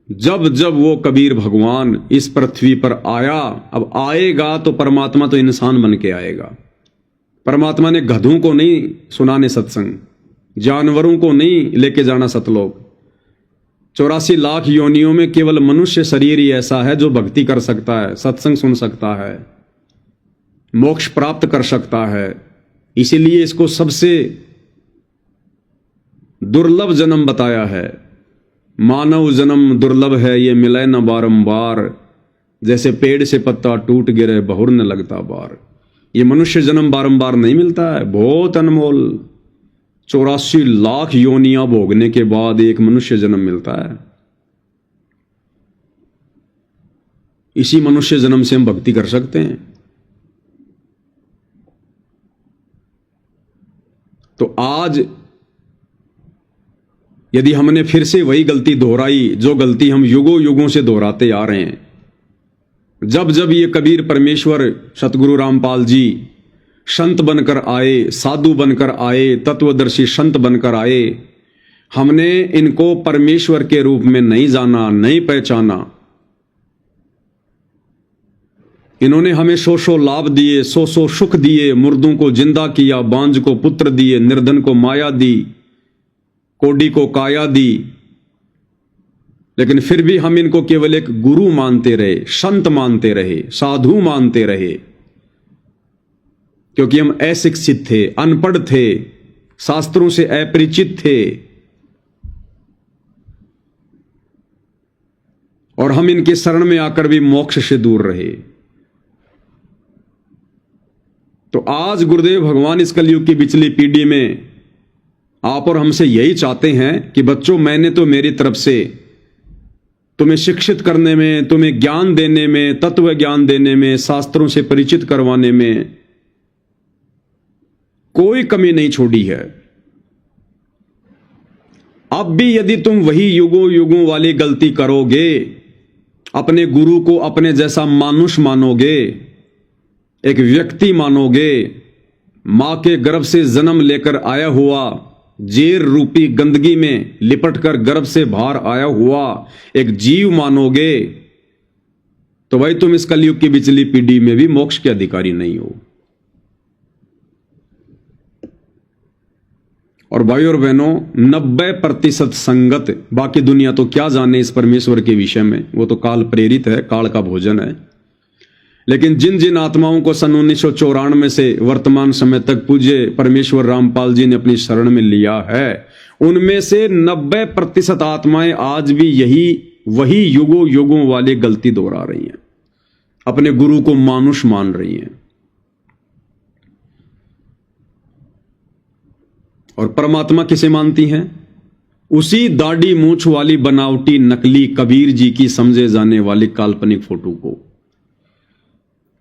जब जब वो कबीर भगवान इस पृथ्वी पर आया, अब आएगा तो परमात्मा तो इंसान बन के आएगा। परमात्मा ने गधों को नहीं सुनाने सत्संग, जानवरों को नहीं लेके जाना सतलोक। 84 लाख योनियों में केवल मनुष्य शरीर ही ऐसा है जो भक्ति कर सकता है, सत्संग सुन सकता है, मोक्ष प्राप्त कर सकता है। इसीलिए इसको सबसे दुर्लभ जन्म बताया है। मानव जन्म दुर्लभ है, ये मिले न बारंबार, जैसे पेड़ से पत्ता टूट गिरे बहुर न लगता बार। ये मनुष्य जन्म बारंबार नहीं मिलता है, बहुत अनमोल। 84 लाख योनियां भोगने के बाद एक मनुष्य जन्म मिलता है। इसी मनुष्य जन्म से हम भक्ति कर सकते हैं। तो आज यदि हमने फिर से वही गलती दोहराई जो गलती हम युगों युगों से दोहराते आ रहे हैं, जब जब ये कबीर परमेश्वर सतगुरु रामपाल जी संत बनकर आए, साधु बनकर आए, तत्वदर्शी संत बनकर आए, हमने इनको परमेश्वर के रूप में नहीं जाना, नहीं पहचाना। इन्होंने हमें सौ सौ लाभ दिए, सौ सौ सुख दिए, मुर्दों को जिंदा किया, बांझ को पुत्र दिए, निर्धन को माया दी, कोडी को काया दी, लेकिन फिर भी हम इनको केवल एक गुरु मानते रहे, संत मानते रहे, साधु मानते रहे, क्योंकि हम अशिक्षित थे, अनपढ़ थे, शास्त्रों से अपरिचित थे, और हम इनके शरण में आकर भी मोक्ष से दूर रहे। तो आज गुरुदेव भगवान इस कलयुग की पिछली पीढ़ी में आप और हमसे यही चाहते हैं कि बच्चों, मैंने तो मेरी तरफ से तुम्हें शिक्षित करने में, तुम्हें ज्ञान देने में, तत्व ज्ञान देने में, शास्त्रों से परिचित करवाने में कोई कमी नहीं छोड़ी है। अब भी यदि तुम वही युगों युगों वाली गलती करोगे, अपने गुरु को अपने जैसा मानुष मानोगे, एक व्यक्ति मानोगे, मां के गर्भ से जन्म लेकर आया हुआ, जेर रूपी गंदगी में लिपटकर गर्भ से बाहर आया हुआ एक जीव मानोगे, तो भाई तुम इस कलयुग की पिछली पीढ़ी में भी मोक्ष के अधिकारी नहीं हो। और भाई और बहनों, 90% संगत, बाकी दुनिया तो क्या जाने इस परमेश्वर के विषय में, वो तो काल प्रेरित है, काल का भोजन है। लेकिन जिन जिन आत्माओं को सन 1994 से वर्तमान समय तक पूज्य परमेश्वर रामपाल जी ने अपनी शरण में लिया है, उनमें से 90% आत्माएं आज भी वही युगों युगों वाली गलती दोहरा रही हैं, अपने गुरु को मानुष मान रही हैं। और परमात्मा किसे मानती हैं? उसी दाढ़ी मूछ वाली बनावटी नकली कबीर जी की समझे जाने वाली काल्पनिक फोटो को।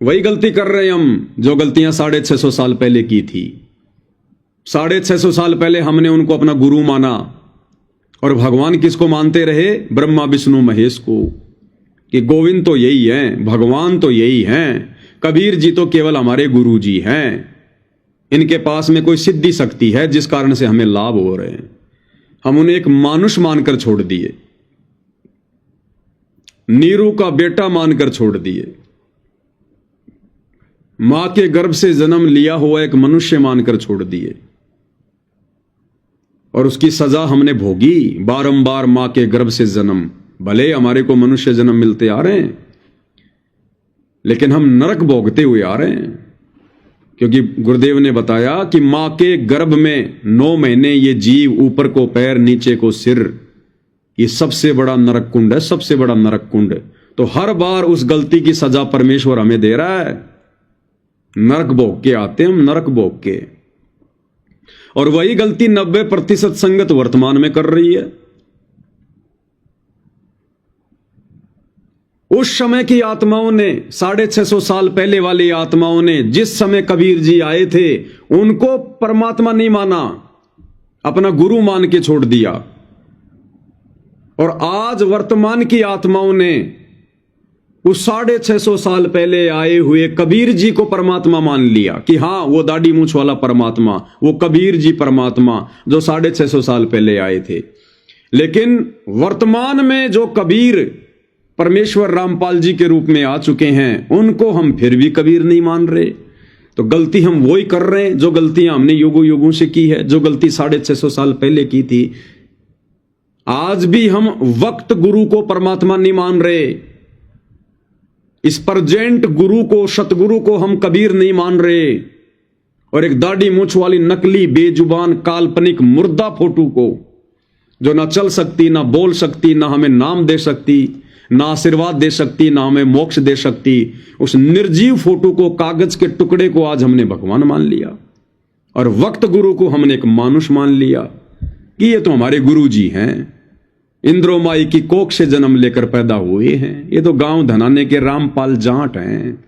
वही गलती कर रहे हैं हम जो गलतियां 650 साल पहले की थी। 650 साल पहले हमने उनको अपना गुरु माना, और भगवान किसको मानते रहे? ब्रह्मा विष्णु महेश को, कि गोविंद तो यही हैं, भगवान तो यही हैं, कबीर जी तो केवल हमारे गुरु जी हैं, इनके पास में कोई सिद्धि शक्ति है जिस कारण से हमें लाभ हो रहे हैं। हम उन्हें एक मानुष मानकर छोड़ दिए। नीरू का बेटा मानकर छोड़ दिए, मां के गर्भ से जन्म लिया हुआ एक मनुष्य मानकर छोड़ दिए, और उसकी सजा हमने भोगी। बारंबार मां के गर्भ से जन्म, भले हमारे को मनुष्य जन्म मिलते आ रहे हैं, लेकिन हम नरक भोगते हुए आ रहे हैं, क्योंकि गुरुदेव ने बताया कि मां के गर्भ में 9 महीने ये जीव, ऊपर को पैर नीचे को सिर, ये सबसे बड़ा नरक कुंड है, सबसे बड़ा नरक कुंड। तो हर बार उस गलती की सजा परमेश्वर हमें दे रहा है। नरक भोग के आते हैं हम, नरक भोग के। और वही गलती 90% संगत वर्तमान में कर रही है। उस समय की आत्माओं ने, 650 साल पहले वाली आत्माओं ने, जिस समय कबीर जी आए थे, उनको परमात्मा नहीं माना, अपना गुरु मान के छोड़ दिया। और आज वर्तमान की आत्माओं ने उस 650 साल पहले आए हुए कबीर जी को परमात्मा मान लिया कि हां, वो दाढ़ी मूंछ वाला परमात्मा, वो कबीर जी परमात्मा जो 650 साल पहले आए थे। लेकिन वर्तमान में जो कबीर परमेश्वर रामपाल जी के रूप में आ चुके हैं, उनको हम फिर भी कबीर नहीं मान रहे। तो गलती हम वही कर रहे हैं जो गलतियां हमने युगों युगों से की है, जो गलती 650 साल पहले की थी। आज भी हम वक्त गुरु को परमात्मा नहीं मान रहे, इस प्रेजेंट गुरु को, सतगुरु को हम कबीर नहीं मान रहे, और एक दाढ़ी मूंछ वाली नकली बेजुबान काल्पनिक मुर्दा फोटो को, जो ना चल सकती, ना बोल सकती, ना हमें नाम दे सकती, ना आशीर्वाद दे सकती, ना हमें मोक्ष दे सकती, उस निर्जीव फोटो को, कागज के टुकड़े को आज हमने भगवान मान लिया, और वक्त गुरु को हमने एक मानुष मान लिया कि ये तो हमारे गुरु जी हैं, इंद्रोमाई की कोख से जन्म लेकर पैदा हुए हैं, ये तो गांव धनाने के रामपाल जाट हैं।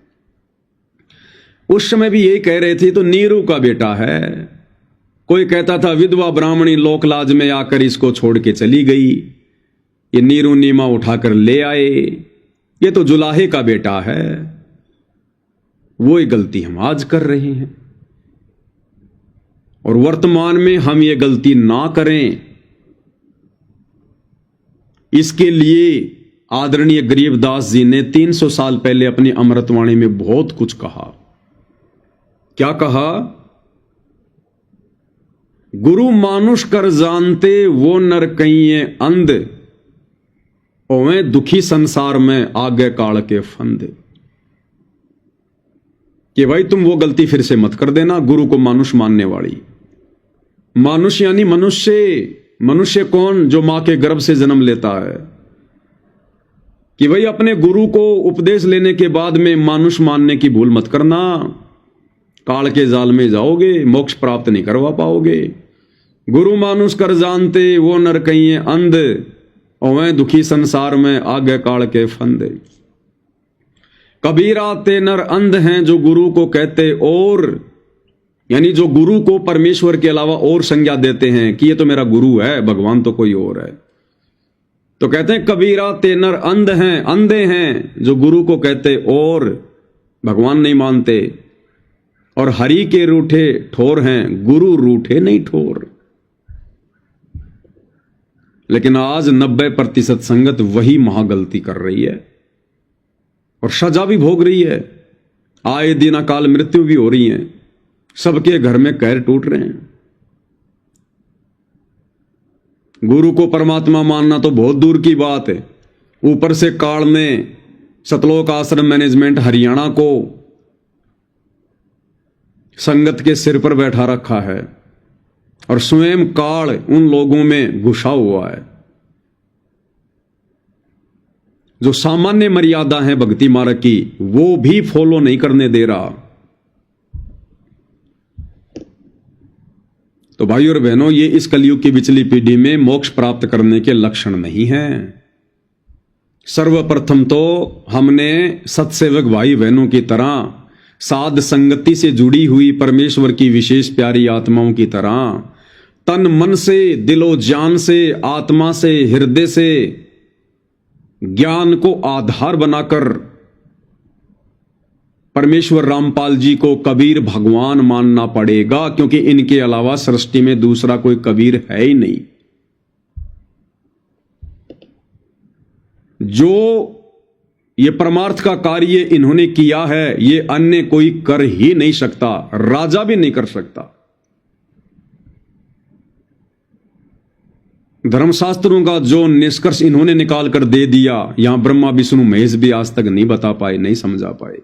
उस समय भी यही कह रहे थे तो नीरू का बेटा है। कोई कहता था विधवा ब्राह्मणी लोकलाज में आकर इसको छोड़ के चली गई, ये नीरू नीमा उठाकर ले आए, ये तो जुलाहे का बेटा है। वही गलती हम आज कर रहे हैं, और वर्तमान में हम ये गलती ना करें, इसके लिए आदरणीय गरीबदास जी ने 300 साल पहले अपनी अमृतवाणी में बहुत कुछ कहा। क्या कहा? गुरु मानुष कर जानते वो नर कहिए अंध, ओवे दुखी संसार में आगे काल के फंद। कि भाई तुम वो गलती फिर से मत कर देना, गुरु को मानुष मानने वाली। मानुष यानी मनुष्य। मनुष्य कौन? जो मां के गर्भ से जन्म लेता है। कि भाई अपने गुरु को उपदेश लेने के बाद में मानुष मानने की भूल मत करना, काल के जाल में जाओगे, मोक्ष प्राप्त नहीं करवा पाओगे। गुरु मानुष कर जानते वो नर कहिए अंध, ओवे दुखी संसार में आगे काल के फंदे। कबीरा ते नर अंध हैं जो गुरु को कहते और, यानी जो गुरु को परमेश्वर के अलावा और संज्ञा देते हैं कि ये तो मेरा गुरु है, भगवान तो कोई और है। तो कहते हैं कबीरा ते नर अंध हैं, अंधे हैं जो गुरु को कहते और भगवान नहीं मानते। और हरि के रूठे ठोर हैं, गुरु रूठे नहीं ठोर। लेकिन आज 90% संगत वही महागलती कर रही है और सजा भी भोग रही है। आए दिन अकाल मृत्यु भी हो रही है, सबके घर में कहर टूट रहे हैं। गुरु को परमात्मा मानना तो बहुत दूर की बात है, ऊपर से काल ने सतलोक आश्रम मैनेजमेंट हरियाणा को संगत के सिर पर बैठा रखा है और स्वयं काल उन लोगों में घुसा हुआ है। जो सामान्य मर्यादा है भक्ति मार्ग की, वो भी फॉलो नहीं करने दे रहा। तो भाइयों और बहनों, ये इस कलयुग की बिचली पीढ़ी में मोक्ष प्राप्त करने के लक्षण नहीं हैं। सर्वप्रथम तो हमने सत्सेवक भाई बहनों की तरह, साध संगति से जुड़ी हुई परमेश्वर की विशेष प्यारी आत्माओं की तरह तन मन से, दिलो जान से, आत्मा से, हृदय से ज्ञान को आधार बनाकर परमेश्वर रामपाल जी को कबीर भगवान मानना पड़ेगा, क्योंकि इनके अलावा सृष्टि में दूसरा कोई कबीर है ही नहीं। जो ये परमार्थ का कार्य इन्होंने किया है, ये अन्य कोई कर ही नहीं सकता, राजा भी नहीं कर सकता। धर्मशास्त्रों का जो निष्कर्ष इन्होंने निकाल कर दे दिया, यहां ब्रह्मा विष्णु महेश भी आज तक नहीं बता पाए, नहीं समझा पाए।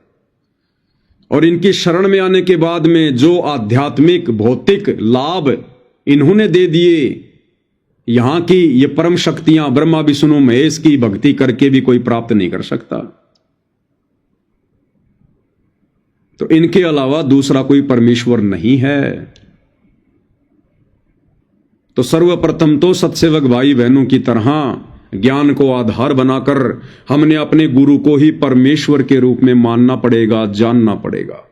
और इनकी शरण में आने के बाद में जो आध्यात्मिक भौतिक लाभ इन्होंने दे दिए, यहां की ये परम शक्तियां ब्रह्मा विष्णु महेश की भक्ति करके भी कोई प्राप्त नहीं कर सकता। तो इनके अलावा दूसरा कोई परमेश्वर नहीं है। तो सर्वप्रथम तो सत्सेवक भाई बहनों की तरह ज्ञान को आधार बनाकर हमने अपने गुरु को ही परमेश्वर के रूप में मानना पड़ेगा, जानना पड़ेगा।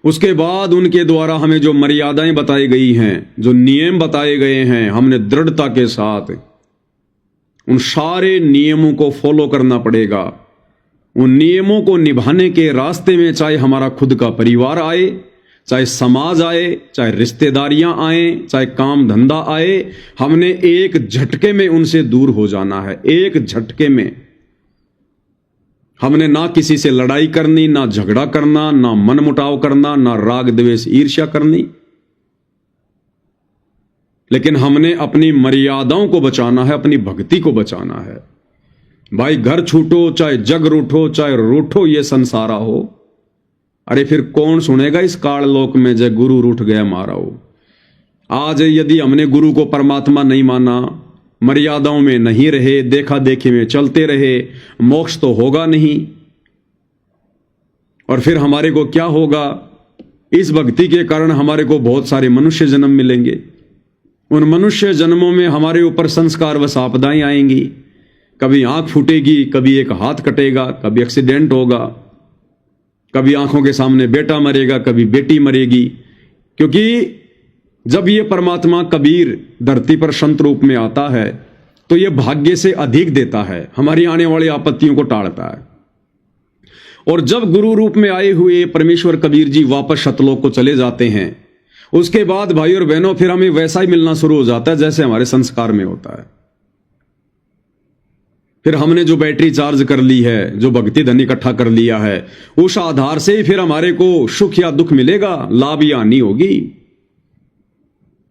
उसके बाद उनके द्वारा हमें जो मर्यादाएं बताई गई हैं, जो नियम बताए गए हैं, हमने दृढ़ता के साथ उन सारे नियमों को फॉलो करना पड़ेगा। उन नियमों को निभाने के रास्ते में चाहे हमारा खुद का परिवार आए, चाहे समाज आए, चाहे रिश्तेदारियां आए, चाहे काम धंधा आए, हमने एक झटके में उनसे दूर हो जाना है। एक झटके में हमने ना किसी से लड़ाई करनी, ना झगड़ा करना, ना मनमुटाव करना, ना राग द्वेष ईर्ष्या करनी, लेकिन हमने अपनी मर्यादाओं को बचाना है, अपनी भक्ति को बचाना है। भाई घर छूटो, चाहे जग रूठो, चाहे रूठो ये संसारा हो, अरे फिर कौन सुनेगा इस काल लोक में जय गुरु रूठ गया मारा हो। आज यदि हमने गुरु को परमात्मा नहीं माना, मर्यादाओं में नहीं रहे, देखा देखी में चलते रहे, मोक्ष तो होगा नहीं। और फिर हमारे को क्या होगा? इस भक्ति के कारण हमारे को बहुत सारे मनुष्य जन्म मिलेंगे। उन मनुष्य जन्मों में हमारे ऊपर संस्कार व आपदाएं आएंगी। कभी आंख फूटेगी, कभी एक हाथ कटेगा, कभी एक्सीडेंट होगा, कभी आंखों के सामने बेटा मरेगा, कभी बेटी मरेगी। क्योंकि जब ये परमात्मा कबीर धरती पर संत रूप में आता है तो ये भाग्य से अधिक देता है, हमारी आने वाली आपत्तियों को टालता है। और जब गुरु रूप में आए हुए परमेश्वर कबीर जी वापस सतलोक को चले जाते हैं, उसके बाद भाई और बहनों फिर हमें वैसा ही मिलना शुरू हो जाता है जैसे हमारे संस्कार में होता है। फिर हमने जो बैटरी चार्ज कर ली है, जो भक्ति धन इकट्ठा कर लिया है, उस आधार से फिर हमारे को सुख या दुख मिलेगा, लाभ या हानि होगी।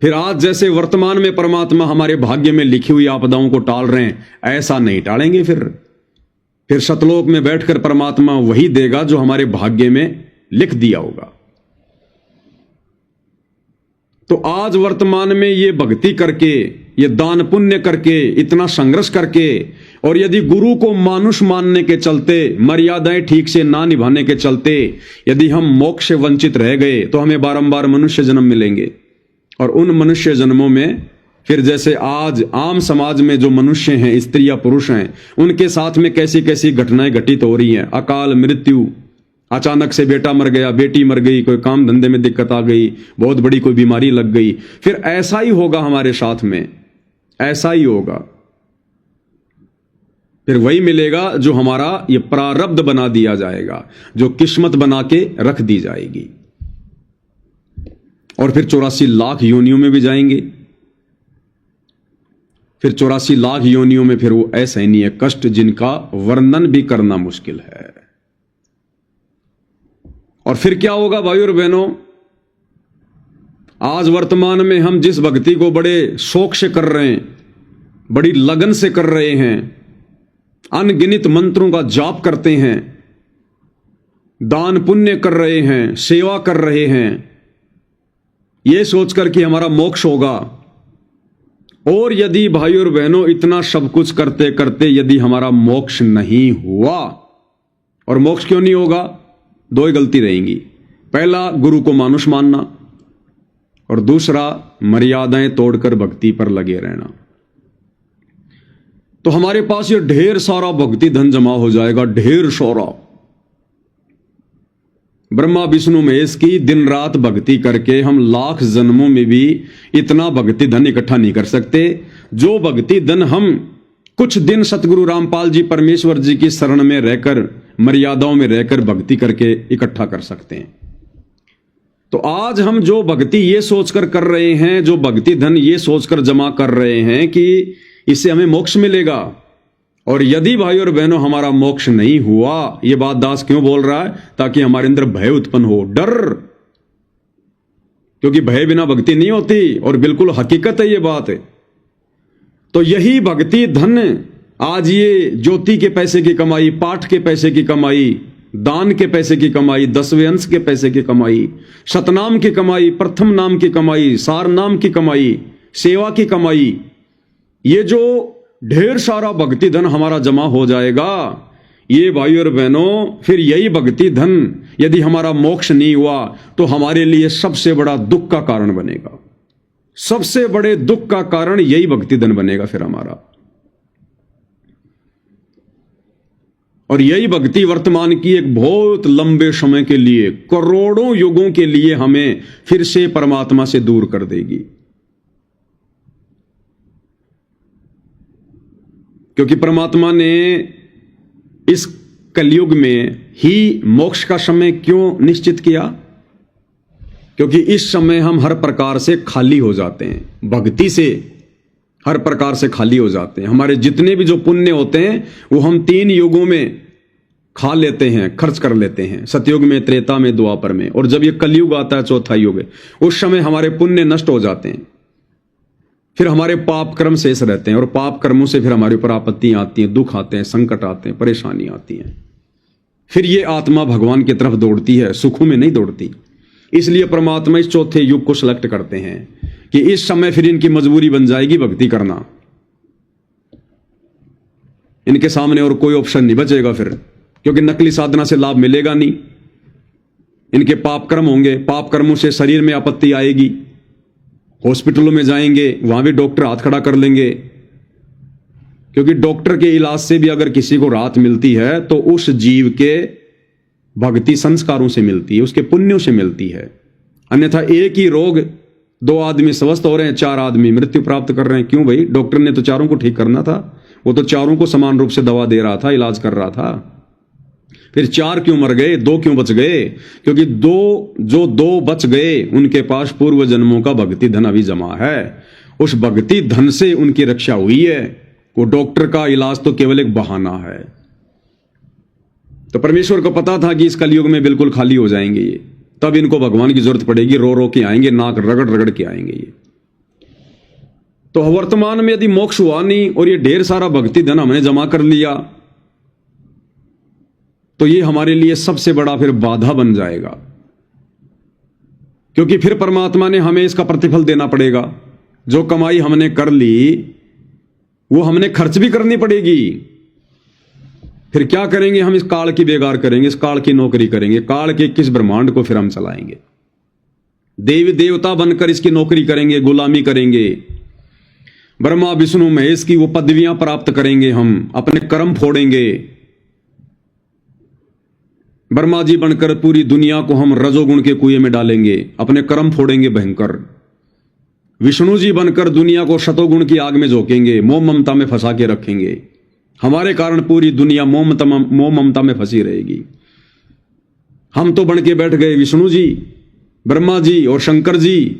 फिर आज जैसे वर्तमान में परमात्मा हमारे भाग्य में लिखी हुई आपदाओं को टाल रहे हैं, ऐसा नहीं टालेंगे। फिर सतलोक में बैठकर परमात्मा वही देगा जो हमारे भाग्य में लिख दिया होगा। तो आज वर्तमान में ये भक्ति करके, ये दान पुण्य करके, इतना संघर्ष करके, और यदि गुरु को मानुष मानने के चलते, मर्यादाएं ठीक से ना निभाने के चलते यदि हम मोक्ष से वंचित रह गए तो हमें बारंबार मनुष्य जन्म मिलेंगे। और उन मनुष्य जन्मों में फिर जैसे आज आम समाज में जो मनुष्य हैं, स्त्री या पुरुष हैं, उनके साथ में कैसी कैसी घटनाएं घटित हो रही हैं। अकाल मृत्यु, अचानक से बेटा मर गया, बेटी मर गई, कोई काम धंधे में दिक्कत आ गई, बहुत बड़ी कोई बीमारी लग गई। फिर ऐसा ही होगा हमारे साथ में, ऐसा ही होगा। फिर वही मिलेगा जो हमारा ये प्रारब्ध बना दिया जाएगा, जो किस्मत बना के रख दी जाएगी। और फिर 84 लाख योनियों में भी जाएंगे। फिर 84 लाख योनियों में फिर वो असहनीय कष्ट जिनका वर्णन भी करना मुश्किल है। और फिर क्या होगा भाई और बहनों? आज वर्तमान में हम जिस भक्ति को बड़े शौक से कर रहे हैं, बड़ी लगन से कर रहे हैं, अनगिनत मंत्रों का जाप करते हैं, दान पुण्य कर रहे हैं, सेवा कर रहे हैं, ये सोचकर कि हमारा मोक्ष होगा। और यदि भाई और बहनों इतना सब कुछ करते करते यदि हमारा मोक्ष नहीं हुआ, और मोक्ष क्यों नहीं होगा? दो ही गलती रहेंगी। पहला, गुरु को मानुष मानना, और दूसरा, मर्यादाएं तोड़कर भक्ति पर लगे रहना। तो हमारे पास ये ढेर सारा भक्ति धन जमा हो जाएगा, ढेर सारा। ब्रह्मा विष्णु महेश की दिन रात भक्ति करके हम लाख जन्मों में भी इतना भक्ति धन इकट्ठा नहीं कर सकते, जो भक्ति धन हम कुछ दिन सतगुरु रामपाल जी परमेश्वर जी की शरण में रहकर, मर्यादाओं में रहकर भक्ति करके इकट्ठा कर सकते हैं। तो आज हम जो भक्ति ये सोचकर कर रहे हैं, जो भक्ति धन ये सोचकर जमा कर रहे हैं कि इससे हमें मोक्ष मिलेगा, और यदि भाई और बहनों हमारा मोक्ष नहीं हुआ, यह बात दास क्यों बोल रहा है? ताकि हमारे अंदर भय उत्पन्न हो, डर, क्योंकि भय बिना भक्ति नहीं होती और बिल्कुल हकीकत है ये बात है। तो यही भक्ति धन, आज ये ज्योति के पैसे की कमाई, पाठ के पैसे की कमाई, दान के पैसे की कमाई, 10वें अंश के पैसे की कमाई, शतनाम की कमाई, प्रथम नाम की कमाई, सार नाम की कमाई, सेवा की कमाई, ये जो ढेर सारा भक्ति धन हमारा जमा हो जाएगा, ये भाई और बहनों, फिर यही भक्ति धन यदि हमारा मोक्ष नहीं हुआ तो हमारे लिए सबसे बड़ा दुख का कारण बनेगा। सबसे बड़े दुख का कारण यही भक्ति धन बनेगा फिर हमारा। और यही भक्ति वर्तमान की एक बहुत लंबे समय के लिए, करोड़ों युगों के लिए हमें फिर से परमात्मा से दूर कर देगी। क्योंकि परमात्मा ने इस कलयुग में ही मोक्ष का समय क्यों निश्चित किया? क्योंकि इस समय हम हर प्रकार से खाली हो जाते हैं, भक्ति से हर प्रकार से खाली हो जाते हैं। हमारे जितने भी जो पुण्य होते हैं वो हम 3 युगों में खा लेते हैं, खर्च कर लेते हैं, सतयुग में, त्रेता में, द्वापर में। और जब ये कलयुग आता है, चौथा युग, उस समय हमारे पुण्य नष्ट हो जाते हैं, फिर हमारे पाप कर्म शेष रहते हैं और पाप कर्मों से फिर हमारे ऊपर आपत्तियां आती हैं, दुख आते हैं, संकट आते हैं, परेशानी आती हैं। फिर ये आत्मा भगवान की तरफ दौड़ती है, सुखों में नहीं दौड़ती। इसलिए परमात्मा इस चौथे युग को सिलेक्ट करते हैं कि इस समय फिर इनकी मजबूरी बन जाएगी भक्ति करना। इनके सामने और कोई ऑप्शन नहीं बचेगा फिर, क्योंकि नकली साधना से लाभ मिलेगा नहीं। इनके पाप कर्म होंगे, पाप कर्मों से शरीर में आपत्ति आएगी, हॉस्पिटलों में जाएंगे, वहां भी डॉक्टर हाथ खड़ा कर लेंगे। क्योंकि डॉक्टर के इलाज से भी अगर किसी को राहत मिलती है तो उस जीव के भक्ति संस्कारों से मिलती है, उसके पुण्यों से मिलती है। अन्यथा एक ही रोग 2 आदमी स्वस्थ हो रहे हैं, 4 आदमी मृत्यु प्राप्त कर रहे हैं। क्यों भाई? डॉक्टर ने तो चारों को ठीक करना था, वो तो चारों को समान रूप से दवा दे रहा था, इलाज कर रहा था। फिर 4 क्यों मर गए, 2 क्यों बच गए? क्योंकि 2 बच गए उनके पास पूर्व जन्मों का भक्ति धन अभी जमा है। उस भक्ति धन से उनकी रक्षा हुई है। वो डॉक्टर का इलाज तो केवल एक बहाना है। तो परमेश्वर को पता था कि इस कलयुग में बिल्कुल खाली हो जाएंगे ये, तब इनको भगवान की जरूरत पड़ेगी, रो रो के आएंगे, नाक रगड़ रगड़ के आएंगे ये। तो वर्तमान में यदि मोक्ष हुआ नहीं और ये ढेर सारा भक्ति धन हमने जमा कर लिया तो ये हमारे लिए सबसे बड़ा फिर बाधा बन जाएगा। क्योंकि फिर परमात्मा ने हमें इसका प्रतिफल देना पड़ेगा। जो कमाई हमने कर ली वो हमने खर्च भी करनी पड़ेगी। फिर क्या करेंगे? हम इस काल की बेगार करेंगे, इस काल की नौकरी करेंगे। काल के किस ब्रह्मांड को फिर हम चलाएंगे? देवी देवता बनकर इसकी नौकरी करेंगे, गुलामी करेंगे। ब्रह्मा विष्णु महेश की वो पदवियां प्राप्त करेंगे, हम अपने कर्म फोड़ेंगे। ब्रह्मा जी बनकर पूरी दुनिया को हम रजोगुण के कुएं में डालेंगे, अपने कर्म फोड़ेंगे भयंकर। विष्णु जी बनकर दुनिया को शतोगुण की आग में झोंकेंगे, मोह ममता में फंसा के रखेंगे। हमारे कारण पूरी दुनिया मोह ममता में फंसी रहेगी। हम तो बन के बैठ गए विष्णु जी, ब्रह्मा जी और शंकर जी,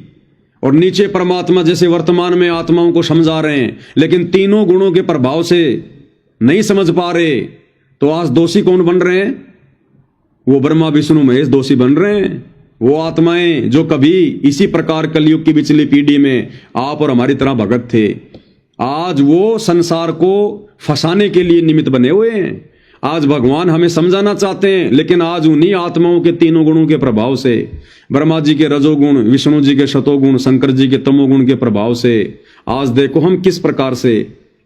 और नीचे परमात्मा जैसे वर्तमान में आत्माओं को समझा रहे हैं, लेकिन तीनों गुणों के प्रभाव से नहीं समझ पा रहे। तो आज दोषी कौन बन रहे हैं? वो ब्रह्मा विष्णु महेश दोषी बन रहे हैं। वो आत्माएं जो कभी इसी प्रकार कलयुग की पिछली पीढ़ी में आप और हमारी तरह भगत थे, आज वो संसार को फंसाने के लिए निमित्त बने हुए हैं। आज भगवान हमें समझाना चाहते हैं, लेकिन आज उन्हीं आत्माओं के तीनों गुणों के प्रभाव से, ब्रह्मा जी के रजोगुण, विष्णु जी के शतोगुण, शंकर जी के तमोगुण के प्रभाव से आज देखो हम किस प्रकार से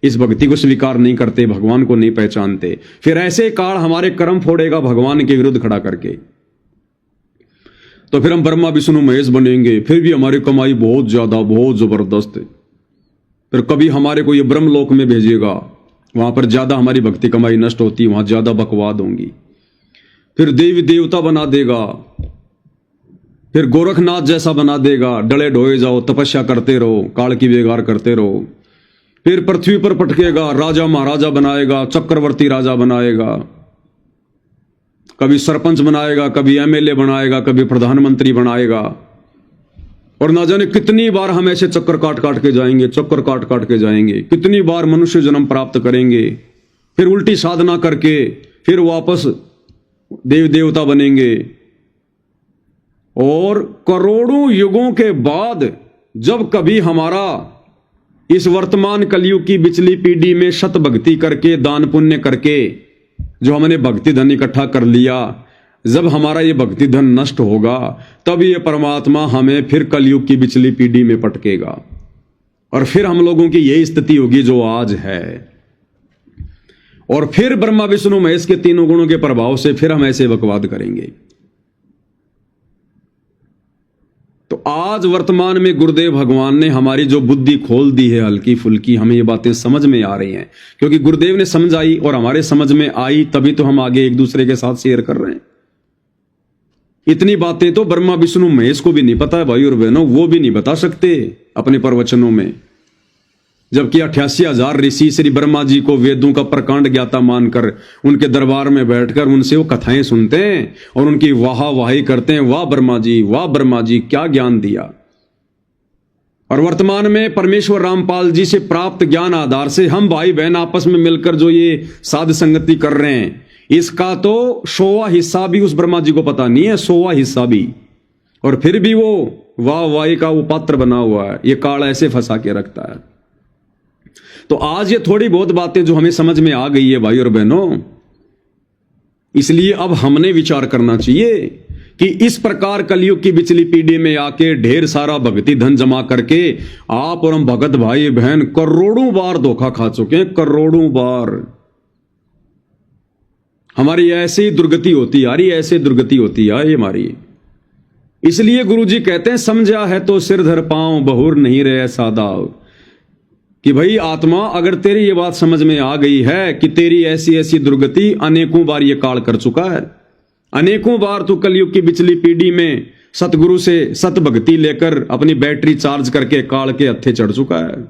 इस भक्ति को स्वीकार नहीं करते, भगवान को नहीं पहचानते। फिर ऐसे काल हमारे कर्म फोड़ेगा भगवान के विरुद्ध खड़ा करके। तो फिर हम ब्रह्मा विष्णु महेश बनेंगे, फिर भी हमारी कमाई बहुत ज्यादा, बहुत जबरदस्त। फिर कभी हमारे को ये ब्रह्मलोक में भेजेगा, वहां पर ज्यादा हमारी भक्ति कमाई नष्ट होती, वहां ज्यादा बकवाद होंगी। फिर देवी देवता बना देगा, फिर गोरखनाथ जैसा बना देगा, डले ढोए जाओ, तपस्या करते रहो, काल की बेगार करते रहो। फिर पृथ्वी पर पटकेगा, राजा महाराजा बनाएगा, चक्रवर्ती राजा बनाएगा, कभी सरपंच बनाएगा, कभी एमएलए बनाएगा, कभी प्रधानमंत्री बनाएगा। और ना जाने कितनी बार हम ऐसे चक्कर काट काट के जाएंगे, चक्कर काट काट के जाएंगे, कितनी बार मनुष्य जन्म प्राप्त करेंगे। फिर उल्टी साधना करके फिर वापस देव देवता बनेंगे। और करोड़ों युगों के बाद जब कभी हमारा इस वर्तमान कलयुग की पिछली पीढ़ी में शत भक्ति करके दान पुण्य करके जो हमने भक्ति धन इकट्ठा कर लिया, जब हमारा ये भक्ति धन नष्ट होगा तब ये परमात्मा हमें फिर कलयुग की पिछली पीढ़ी में पटकेगा और फिर हम लोगों की यही स्थिति होगी जो आज है। और फिर ब्रह्मा विष्णु महेश के तीनों गुणों के प्रभाव से फिर हम ऐसे बकवाद करेंगे। तो आज वर्तमान में गुरुदेव भगवान ने हमारी जो बुद्धि खोल दी है हल्की फुल्की, हमें ये बातें समझ में आ रही हैं क्योंकि गुरुदेव ने समझाई और हमारे समझ में आई, तभी तो हम आगे एक दूसरे के साथ शेयर कर रहे हैं। इतनी बातें तो ब्रह्मा विष्णु महेश को भी नहीं पता है भाई और बहनों, वो भी नहीं बता सकते अपने प्रवचनों में। जबकि 88,000 ऋषि श्री ब्रह्मा जी को वेदों का प्रकांड ज्ञाता मानकर उनके दरबार में बैठकर उनसे वो कथाएं सुनते हैं और उनकी वाहवाही करते हैं, वाह ब्रह्मा जी क्या ज्ञान दिया। और वर्तमान में परमेश्वर रामपाल जी से प्राप्त ज्ञान आधार से हम भाई बहन आपस में मिलकर जो ये साध संगति कर रहे हैं, इसका तो 100वां हिस्सा भी उस ब्रह्मा जी को पता नहीं है, 100वां हिस्सा भी। और फिर भी वो वाहवाही का वो पात्र बना हुआ है, ये काल ऐसे फंसा के रखता है। तो आज ये थोड़ी बहुत बातें जो हमें समझ में आ गई है भाई और बहनों, इसलिए अब हमने विचार करना चाहिए कि इस प्रकार कलयुग की पिछली पीढ़ी में आके ढेर सारा भक्ति धन जमा करके आप और हम भगत भाई बहन करोड़ों बार धोखा खा चुके हैं, करोड़ों बार। हमारी ऐसे ही दुर्गति होती आ रही, ऐसे दुर्गति होती आ रही हमारी। इसलिए गुरुजी कहते हैं समझा है तो सिर धर पांव बहुर नहीं रहे सादाव, कि भाई आत्मा अगर तेरी ये बात समझ में आ गई है कि तेरी ऐसी ऐसी दुर्गति अनेकों बार ये काल कर चुका है, अनेकों बार तू कलयुग की पिछली पीढ़ी में सतगुरु से सत भक्ति लेकर अपनी बैटरी चार्ज करके काल के हत्थे चढ़ चुका है।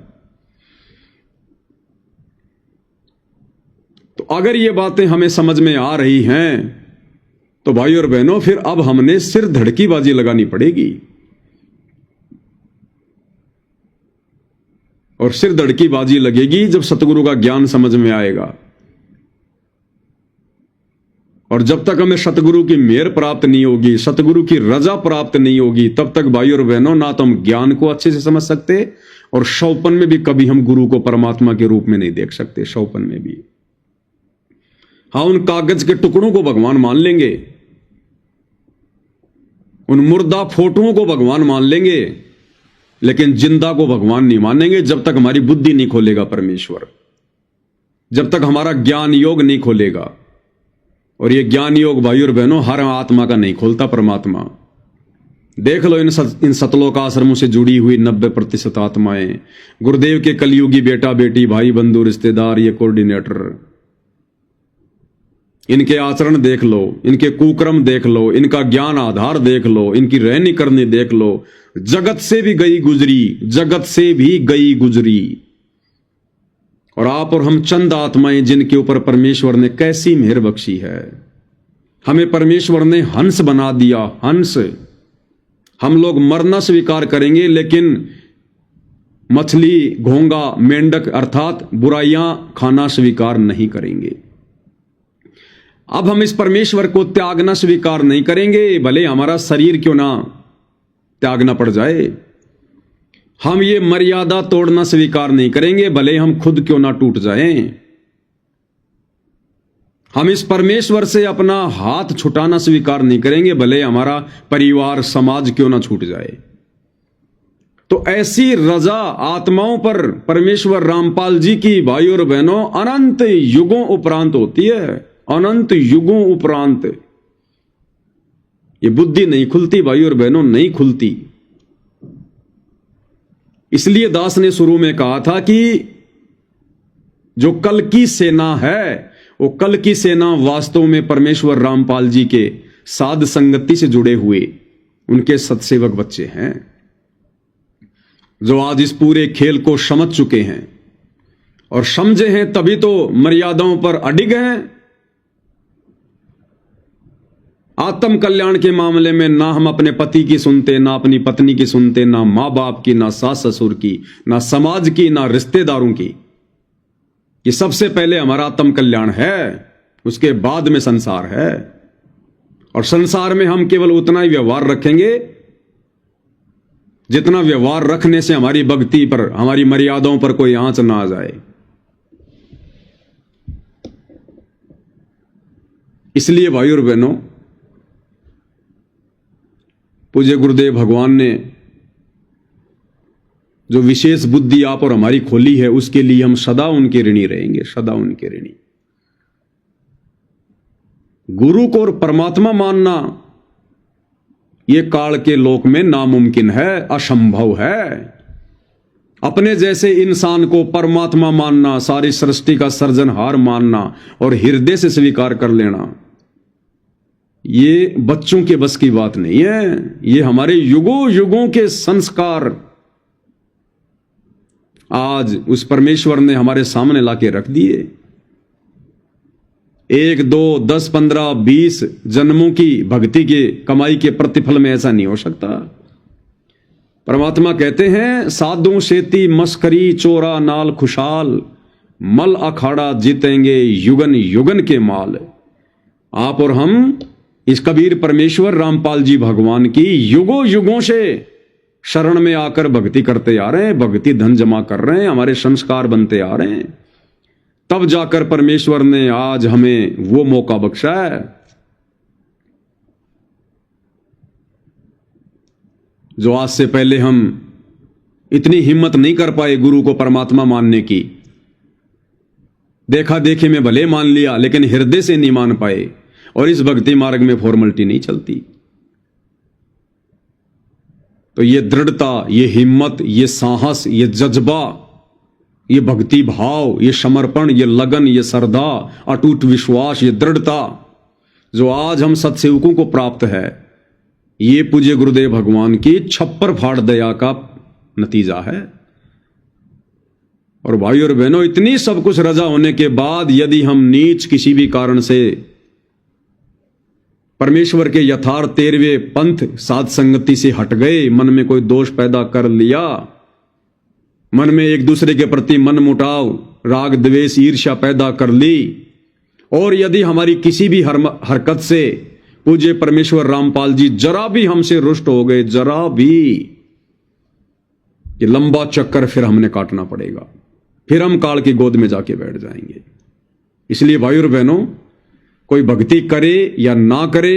तो अगर ये बातें हमें समझ में आ रही हैं तो भाई और बहनों फिर अब हमने सिर धड़की बाजी लगानी पड़ेगी। और सिर धड़की बाजी लगेगी जब सतगुरु का ज्ञान समझ में आएगा। और जब तक हमें सतगुरु की मेहर प्राप्त नहीं होगी, सतगुरु की रजा प्राप्त नहीं होगी, तब तक भाई और बहनों ना तो हम ज्ञान को अच्छे से समझ सकते और शौपन में भी कभी हम गुरु को परमात्मा के रूप में नहीं देख सकते। शौपन में भी हाँ, उन कागज के टुकड़ों को भगवान मान लेंगे, उन मुर्दा फोटोओं को भगवान मान लेंगे, लेकिन जिंदा को भगवान नहीं मानेंगे जब तक हमारी बुद्धि नहीं खोलेगा परमेश्वर, जब तक हमारा ज्ञान योग नहीं खोलेगा। और ये ज्ञान योग भाई और बहनों हर आत्मा का नहीं खोलता परमात्मा। देख लो इन सतलोक आश्रमों से जुड़ी हुई 90% आत्माएं, गुरुदेव के कलयुगी बेटा बेटी भाई बंधु रिश्तेदार, ये कोऑर्डिनेटर, इनके आचरण देख लो, इनके कुक्रम देख लो, इनका ज्ञान आधार देख लो, इनकी रहनी करनी देख लो। जगत से भी गई गुजरी, जगत से भी गई गुजरी। और आप और हम चंद आत्माएं जिनके ऊपर परमेश्वर ने कैसी मेहर बख्शी है। हमें परमेश्वर ने हंस बना दिया, हंस। हम लोग मरना स्वीकार करेंगे लेकिन मछली, घोंगा, मेंढक अर्थात बुराइयां खाना स्वीकार नहीं करेंगे। अब हम इस परमेश्वर को त्यागना स्वीकार नहीं करेंगे, भले हमारा शरीर क्यों ना त्यागना पड़ जाए। हम ये मर्यादा तोड़ना स्वीकार नहीं करेंगे, भले हम खुद क्यों ना टूट जाएं। हम इस परमेश्वर से अपना हाथ छुटाना स्वीकार नहीं करेंगे, भले हमारा परिवार समाज क्यों ना छूट जाए। तो ऐसी रजा आत्माओं पर परमेश्वर रामपाल जी की भाई और बहनों अनंत युगों उपरांत होती है, अनंत युगों उपरांत। ये बुद्धि नहीं खुलती भाई और बहनों, नहीं खुलती। इसलिए दास ने शुरू में कहा था कि जो कल की सेना है वो कल की सेना वास्तव में परमेश्वर रामपाल जी के साध संगति से जुड़े हुए उनके सत्सेवक बच्चे हैं, जो आज इस पूरे खेल को समझ चुके हैं और समझे हैं तभी तो मर्यादाओं पर अडिग हैं। आत्म कल्याण के मामले में ना हम अपने पति की सुनते, ना अपनी पत्नी की सुनते, ना मां बाप की, ना सास ससुर की, ना समाज की, ना रिश्तेदारों की। कि सबसे पहले हमारा आत्म कल्याण है, उसके बाद में संसार है। और संसार में हम केवल उतना ही व्यवहार रखेंगे जितना व्यवहार रखने से हमारी भक्ति पर, हमारी मर्यादाओं पर कोई आंच ना आ जाए। इसलिए भाई और बहनों, पूज्य गुरुदेव भगवान ने जो विशेष बुद्धि आप और हमारी खोली है, उसके लिए हम सदा उनके ऋणी रहेंगे, सदा उनके ऋणी। गुरु को और परमात्मा मानना यह काल के लोक में नामुमकिन है, असंभव है। अपने जैसे इंसान को परमात्मा मानना, सारी सृष्टि का सर्जनहार मानना और हृदय से स्वीकार कर लेना, ये बच्चों के बस की बात नहीं है। ये हमारे युगों युगों के संस्कार आज उस परमेश्वर ने हमारे सामने लाके रख दिए। 1, 2, 10, 15, 20 जन्मों की भक्ति के कमाई के प्रतिफल में ऐसा नहीं हो सकता। परमात्मा कहते हैं, साधु सेती मस्करी चोरा नाल खुशाल, मल अखाड़ा जीतेंगे युगन युगन के माल। आप और हम इस कबीर परमेश्वर रामपाल जी भगवान की युगों युगों से शरण में आकर भक्ति करते आ रहे हैं, भक्ति धन जमा कर रहे हैं, हमारे संस्कार बनते आ रहे हैं। तब जाकर परमेश्वर ने आज हमें वो मौका बख्शा है जो आज से पहले हम इतनी हिम्मत नहीं कर पाए गुरु को परमात्मा मानने की। देखा देखी में भले मान लिया, लेकिन हृदय से नहीं मान पाए। और इस भक्ति मार्ग में फॉर्मेलिटी नहीं चलती। तो ये दृढ़ता, ये हिम्मत, ये साहस, ये जज्बा, ये भक्ति भाव, ये समर्पण, ये लगन, ये श्रद्धा, अटूट विश्वास, ये दृढ़ता जो आज हम सत्सेवकों को प्राप्त है, ये पूज्य गुरुदेव भगवान की छप्पर फाड़ दया का नतीजा है। और भाई और बहनों, इतनी सब कुछ रजा होने के बाद यदि हम नीच किसी भी कारण से परमेश्वर के यथार्थ 13वें पंथ साध संगति से हट गए, मन में कोई दोष पैदा कर लिया, मन में एक दूसरे के प्रति मन मुटाव, राग द्वेष ईर्ष्या पैदा कर ली, और यदि हमारी किसी भी हरकत से पूज्य परमेश्वर रामपाल जी जरा भी हमसे रुष्ट हो गए, जरा भी, ये लंबा चक्कर फिर हमने काटना पड़ेगा, फिर हम काल की गोद में जाके बैठ जाएंगे। इसलिए भाई और बहनों, कोई भक्ति करे या ना करे,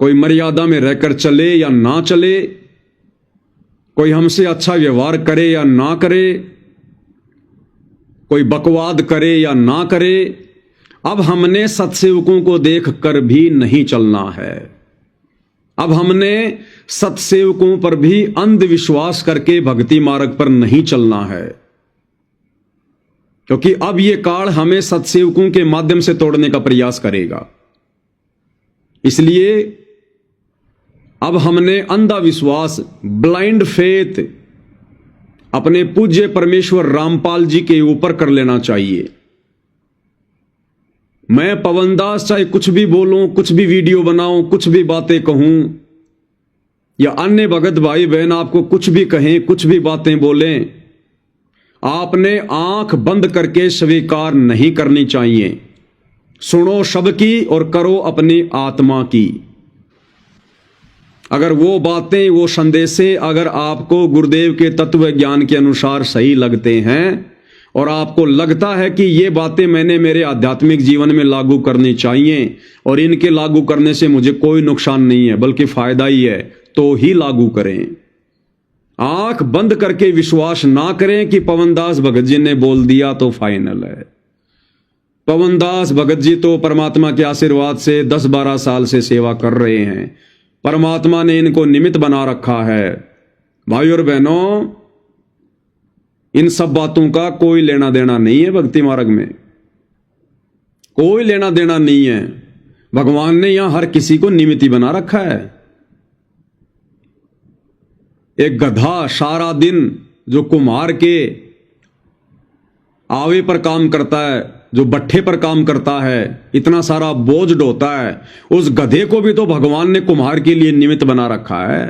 कोई मर्यादा में रहकर चले या ना चले, कोई हमसे अच्छा व्यवहार करे या ना करे, कोई बकवाद करे या ना करे, अब हमने सत्सेवकों को देखकर भी नहीं चलना है। अब हमने सत्सेवकों पर भी अंधविश्वास करके भक्ति मार्ग पर नहीं चलना है, क्योंकि अब यह काल हमें सत्सेवकों के माध्यम से तोड़ने का प्रयास करेगा। इसलिए अब हमने अंधा विश्वास, ब्लाइंड फेथ अपने पूज्य परमेश्वर रामपाल जी के ऊपर कर लेना चाहिए। मैं पवन दास चाहे कुछ भी बोलूं, कुछ भी वीडियो बनाऊं, कुछ भी बातें कहूं, या अन्य भगत भाई बहन आपको कुछ भी कहें, कुछ भी बातें बोलें, आपने आंख बंद करके स्वीकार नहीं करनी चाहिए। सुनो सबकी और करो अपनी आत्मा की। अगर वो बातें, वो संदेशे अगर आपको गुरुदेव के तत्व ज्ञान के अनुसार सही लगते हैं और आपको लगता है कि ये बातें मैंने मेरे आध्यात्मिक जीवन में लागू करनी चाहिए और इनके लागू करने से मुझे कोई नुकसान नहीं है बल्कि फायदा ही है, तो ही लागू करें। आंख बंद करके विश्वास ना करें कि पवनदास भगत जी ने बोल दिया तो फाइनल है। पवनदास भगत जी तो परमात्मा के आशीर्वाद से 10-12 साल से सेवा कर रहे हैं, परमात्मा ने इनको निमित्त बना रखा है। भाई और बहनों, इन सब बातों का कोई लेना देना नहीं है। भक्ति मार्ग में कोई लेना देना नहीं है। भगवान ने यहां हर किसी को निमित्त बना रखा है। एक गधा सारा दिन जो कुम्हार के आवे पर काम करता है, जो भट्ठे पर काम करता है, इतना सारा बोझ ढोता है, उस गधे को भी तो भगवान ने कुम्हार के लिए निमित्त बना रखा है।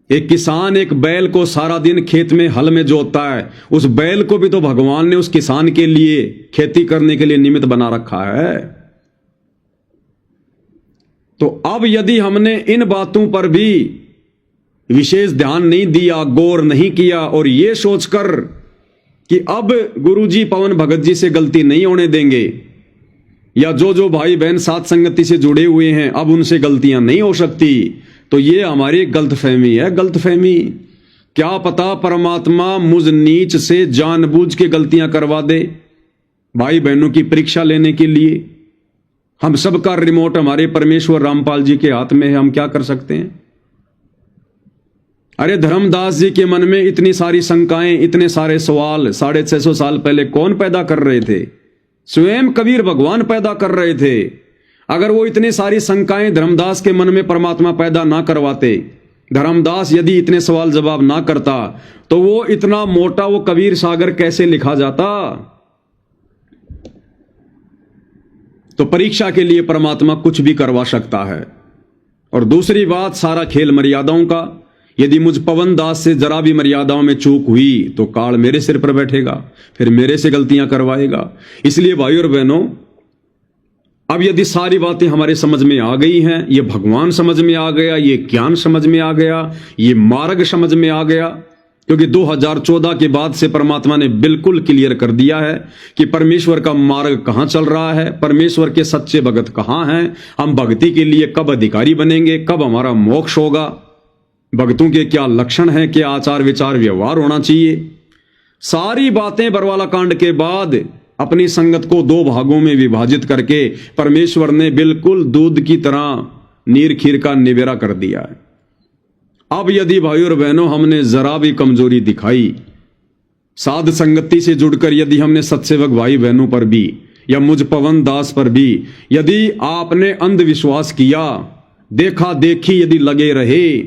एक किसान एक बैल को सारा दिन खेत में हल में जोतता है, उस बैल को भी तो भगवान ने उस किसान के लिए खेती करने के लिए निमित्त बना रखा है। तो अब यदि हमने इन बातों पर भी विशेष ध्यान नहीं दिया, गौर नहीं किया और ये सोचकर कि अब गुरुजी पवन भगत जी से गलती नहीं होने देंगे, या जो भाई बहन साथ संगति से जुड़े हुए हैं अब उनसे गलतियां नहीं हो सकती, तो ये हमारी गलतफहमी है। गलतफहमी, क्या पता परमात्मा मुझ नीच से जानबूझ के गलतियां करवा दे भाई बहनों की परीक्षा लेने के लिए। हम सबका रिमोट हमारे परमेश्वर रामपाल जी के हाथ में है, हम क्या कर सकते हैं। अरे धर्मदास जी के मन में इतनी सारी शंकाएं, इतने सारे सवाल 650 साल पहले कौन पैदा कर रहे थे? स्वयं कबीर भगवान पैदा कर रहे थे। अगर वो इतनी सारी शंकाएं धर्मदास के मन में परमात्मा पैदा ना करवाते, धर्मदास यदि इतने सवाल जवाब ना करता, तो वो इतना मोटा वो कबीर सागर कैसे लिखा जाता? तो परीक्षा के लिए परमात्मा कुछ भी करवा सकता है। और दूसरी बात, सारा खेल मर्यादाओं का। यदि मुझ पवन दास से जरा भी मर्यादाओं में चूक हुई तो काल मेरे सिर पर बैठेगा, फिर मेरे से गलतियां करवाएगा। इसलिए भाइयों और बहनों, अब यदि सारी बातें हमारे समझ में आ गई हैं, ये भगवान समझ में आ गया, ये ज्ञान समझ में आ गया, ये मार्ग समझ में आ गया, क्योंकि 2014 के बाद से परमात्मा ने बिल्कुल क्लियर कर दिया है कि परमेश्वर का मार्ग कहां चल रहा है, परमेश्वर के सच्चे भगत कहां हैं, हम भक्ति के लिए कब अधिकारी बनेंगे, कब हमारा मोक्ष होगा, भक्तों के क्या लक्षण हैं, क्या आचार विचार व्यवहार होना चाहिए। सारी बातें बरवाला कांड के बाद अपनी संगत को 2 भागों में विभाजित करके परमेश्वर ने बिल्कुल दूध की तरह नीर खीर का निवेरा कर दिया है। अब यदि भाइयों और बहनों हमने जरा भी कमजोरी दिखाई, साध संगति से जुड़कर यदि हमने सत्सेवक भाई बहनों पर भी या मुझ पवन दास पर भी यदि आपने अंधविश्वास किया, देखा देखी यदि लगे रहे,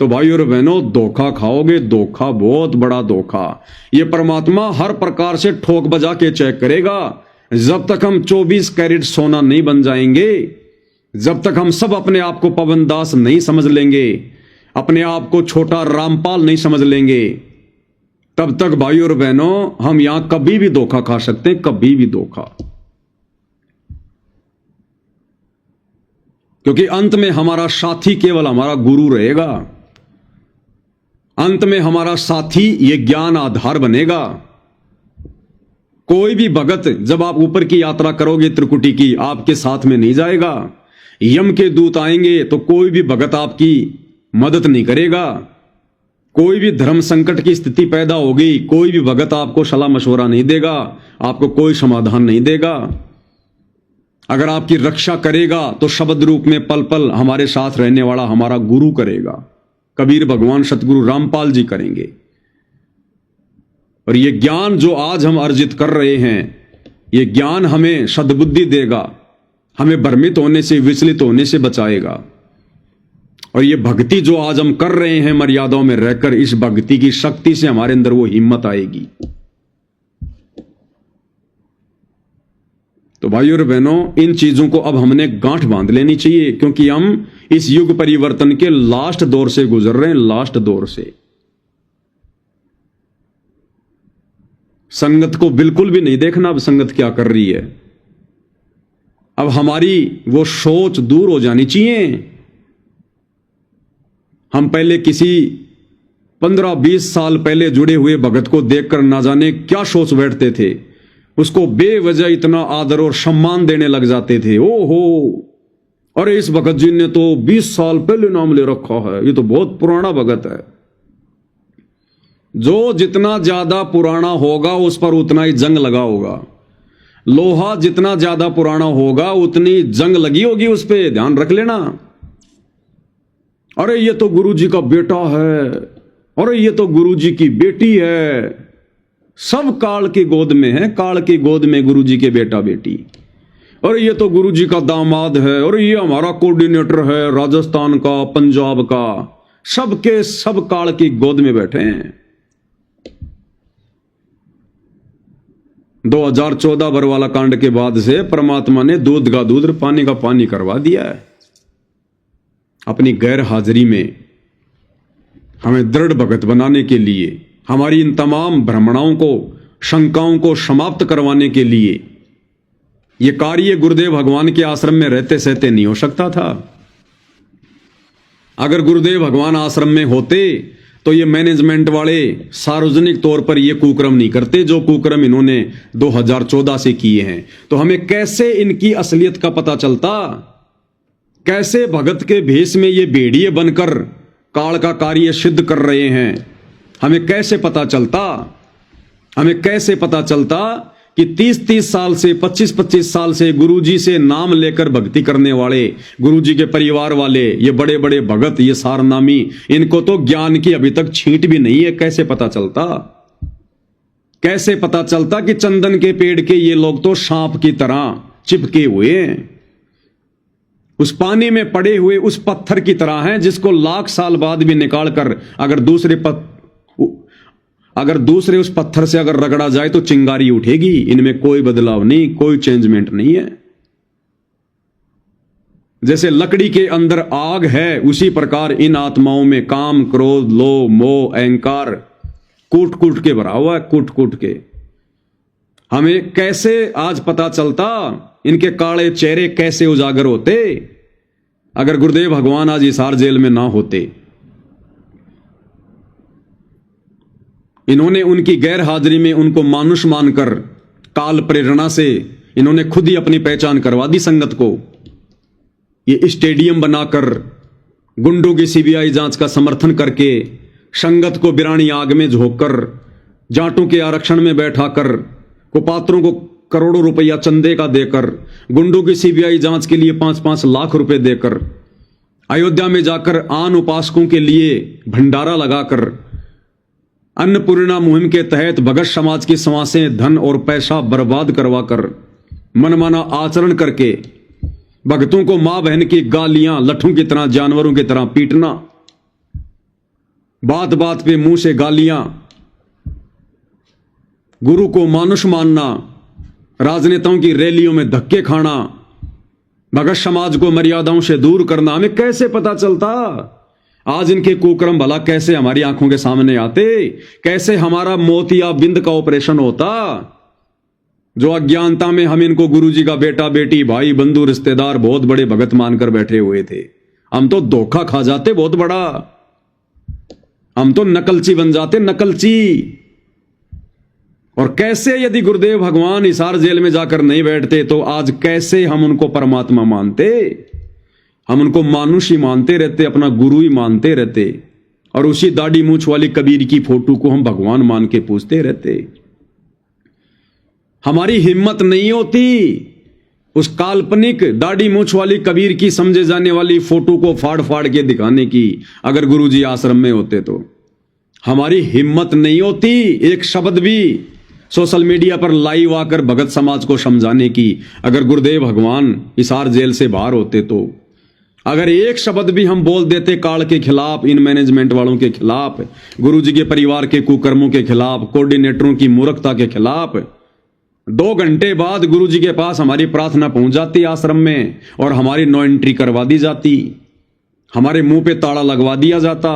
तो भाइयों और बहनों धोखा खाओगे, धोखा, बहुत बड़ा धोखा। यह परमात्मा हर प्रकार से ठोक बजा के चेक करेगा। जब तक हम 24 कैरेट सोना नहीं बन जाएंगे, जब तक हम सब अपने आप को पवन दास नहीं समझ लेंगे, अपने आप को छोटा रामपाल नहीं समझ लेंगे, तब तक भाइयों और बहनों हम यहां कभी भी धोखा खा सकते हैं, कभी भी धोखा। क्योंकि अंत में हमारा साथी केवल हमारा गुरु रहेगा, अंत में हमारा साथी ये ज्ञान आधार बनेगा। कोई भी भगत जब आप ऊपर की यात्रा करोगे त्रिकुटी की, आपके साथ में नहीं जाएगा। यम के दूत आएंगे तो कोई भी भगत आपकी मदद नहीं करेगा। कोई भी धर्म संकट की स्थिति पैदा होगी, कोई भी भगत आपको सलाह मशवरा नहीं देगा, आपको कोई समाधान नहीं देगा। अगर आपकी रक्षा करेगा तो शब्द रूप में पल पल हमारे साथ रहने वाला हमारा गुरु करेगा, कबीर भगवान सतगुरु रामपाल जी करेंगे। और ये ज्ञान जो आज हम अर्जित कर रहे हैं, ये ज्ञान हमें सद्बुद्धि देगा, हमें भ्रमित होने से, विचलित होने से बचाएगा। और ये भक्ति जो आज हम कर रहे हैं मर्यादाओं में रहकर, इस भक्ति की शक्ति से हमारे अंदर वो हिम्मत आएगी। तो भाइयों और बहनों, इन चीजों को अब हमने गांठ बांध लेनी चाहिए, क्योंकि हम इस युग परिवर्तन के लास्ट दौर से गुजर रहे हैं, लास्ट दौर से। संगत को बिल्कुल भी नहीं देखना अब संगत क्या कर रही है। अब हमारी वो सोच दूर हो जानी चाहिए। हम पहले किसी 15-20 साल पहले जुड़े हुए भगत को देखकर ना जाने क्या सोच बैठते थे, उसको बेवजह इतना आदर और सम्मान देने लग जाते थे। ओहो, अरे इस भगत जी ने तो 20 साल पहले नाम ले रखा है, ये तो बहुत पुराना भगत है। जो जितना ज्यादा पुराना होगा उस पर उतना ही जंग लगा होगा। लोहा जितना ज्यादा पुराना होगा उतनी जंग लगी होगी उस पर, ध्यान रख लेना। अरे ये तो गुरुजी का बेटा है, अरे ये तो गुरुजी की बेटी है, सब काल की गोद में है, काल की गोद में गुरुजी के बेटा बेटी। और ये तो गुरुजी का दामाद है, और ये हमारा कोऑर्डिनेटर है राजस्थान का, पंजाब का, सबके सब काल की गोद में बैठे हैं। 2014 बरवाला कांड के बाद से परमात्मा ने दूध का दूध, पानी का पानी करवा दिया है। अपनी गैर हाजिरी में हमें दृढ़ भगत बनाने के लिए, हमारी इन तमाम भ्रमणाओं को, शंकाओं को समाप्त करवाने के लिए ये कार्य गुरुदेव भगवान के आश्रम में रहते सहते नहीं हो सकता था। अगर गुरुदेव भगवान आश्रम में होते तो ये मैनेजमेंट वाले सार्वजनिक तौर पर ये कुकर्म नहीं करते जो कुकर्म इन्होंने 2014 से किए हैं। तो हमें कैसे इनकी असलियत का पता चलता? कैसे भगत के भेष में ये भेड़िए बनकर काल का कार्य सिद्ध कर रहे हैं? हमें कैसे पता चलता? हमें कैसे पता चलता कि 30-30 साल से, 25-25 साल से गुरुजी से नाम लेकर भक्ति करने वाले, गुरुजी के परिवार वाले, ये बड़े बड़े भगत, ये सारनामी, इनको तो ज्ञान की अभी तक छींट भी नहीं है। कैसे पता चलता? कैसे पता चलता कि चंदन के पेड़ के ये लोग तो सांप की तरह चिपके हुए हैं, उस पानी में पड़े हुए उस पत्थर की तरह हैं जिसको लाख साल बाद भी निकाल कर अगर दूसरे उस पत्थर से अगर रगड़ा जाए तो चिंगारी उठेगी। इनमें कोई बदलाव नहीं, कोई चेंजमेंट नहीं है। जैसे लकड़ी के अंदर आग है, उसी प्रकार इन आत्माओं में काम, क्रोध, लोभ, मोह, अहंकार कूट कूट के भरा हुआ है, कूट कूट के। हमें कैसे आज पता चलता? इनके काले चेहरे कैसे उजागर होते अगर गुरुदेव भगवान आज हिसार जेल में ना होते? इन्होंने उनकी गैर हाजिरी में उनको मानुष मानकर काल प्रेरणा से इन्होंने खुद ही अपनी पहचान करवा दी संगत को। ये स्टेडियम बनाकर, गुंडों की सीबीआई जांच का समर्थन करके, संगत को बिरानी आग में झोंककर, जाटों के आरक्षण में बैठाकर, कुपात्रों को करोड़ों रुपया चंदे का देकर, गुंडों की सीबीआई जांच के लिए 5-5 लाख रुपए देकर, अयोध्या में जाकर आन उपासकों के लिए भंडारा लगाकर, अन्नपूर्णा मुहिम के तहत भगत समाज की समासें, धन और पैसा बर्बाद करवाकर, मनमाना आचरण करके भक्तों को मां बहन की गालियां लट्ठों की तरह, जानवरों की तरह पीटना, बात बात पे मुंह से गालियां, गुरु को मानुष मानना, राजनेताओं की रैलियों में धक्के खाना, भगत समाज को मर्यादाओं से दूर करना। हमें कैसे पता चलता? आज इनके कुकर्म भला कैसे हमारी आंखों के सामने आते? कैसे हमारा मोतियाबिंद का ऑपरेशन होता? जो अज्ञानता में हम इनको गुरुजी का बेटा, बेटी, भाई, बंधु, रिश्तेदार, बहुत बड़े भगत मानकर बैठे हुए थे। हम तो धोखा खा जाते बहुत बड़ा। हम तो नकलची बन जाते, नकलची। और कैसे यदि गुरुदेव भगवान हिसार जेल में जाकर नहीं बैठते तो आज कैसे हम उनको परमात्मा मानते? हम उनको मानुष ही मानते रहते, अपना गुरु ही मानते रहते, और उसी दाढ़ी मूंछ वाली कबीर की फोटो को हम भगवान मान के पूजते रहते। हमारी हिम्मत नहीं होती उस काल्पनिक दाढ़ी मूंछ वाली कबीर की समझे जाने वाली फोटो को फाड़ फाड़ के दिखाने की। अगर गुरुजी आश्रम में होते तो हमारी हिम्मत नहीं होती एक शब्द भी सोशल मीडिया पर लाइव आकर भगत समाज को समझाने की। अगर गुरुदेव भगवान हिसार जेल से बाहर होते तो अगर एक शब्द भी हम बोल देते काल के खिलाफ, इन मैनेजमेंट वालों के खिलाफ, गुरुजी के परिवार के कुकर्मों के खिलाफ, कोऑर्डिनेटरों की मूर्खता के खिलाफ, 2 घंटे बाद गुरुजी के पास हमारी प्रार्थना पहुंच जाती आश्रम में और हमारी नो एंट्री करवा दी जाती, हमारे मुंह पे ताला लगवा दिया जाता।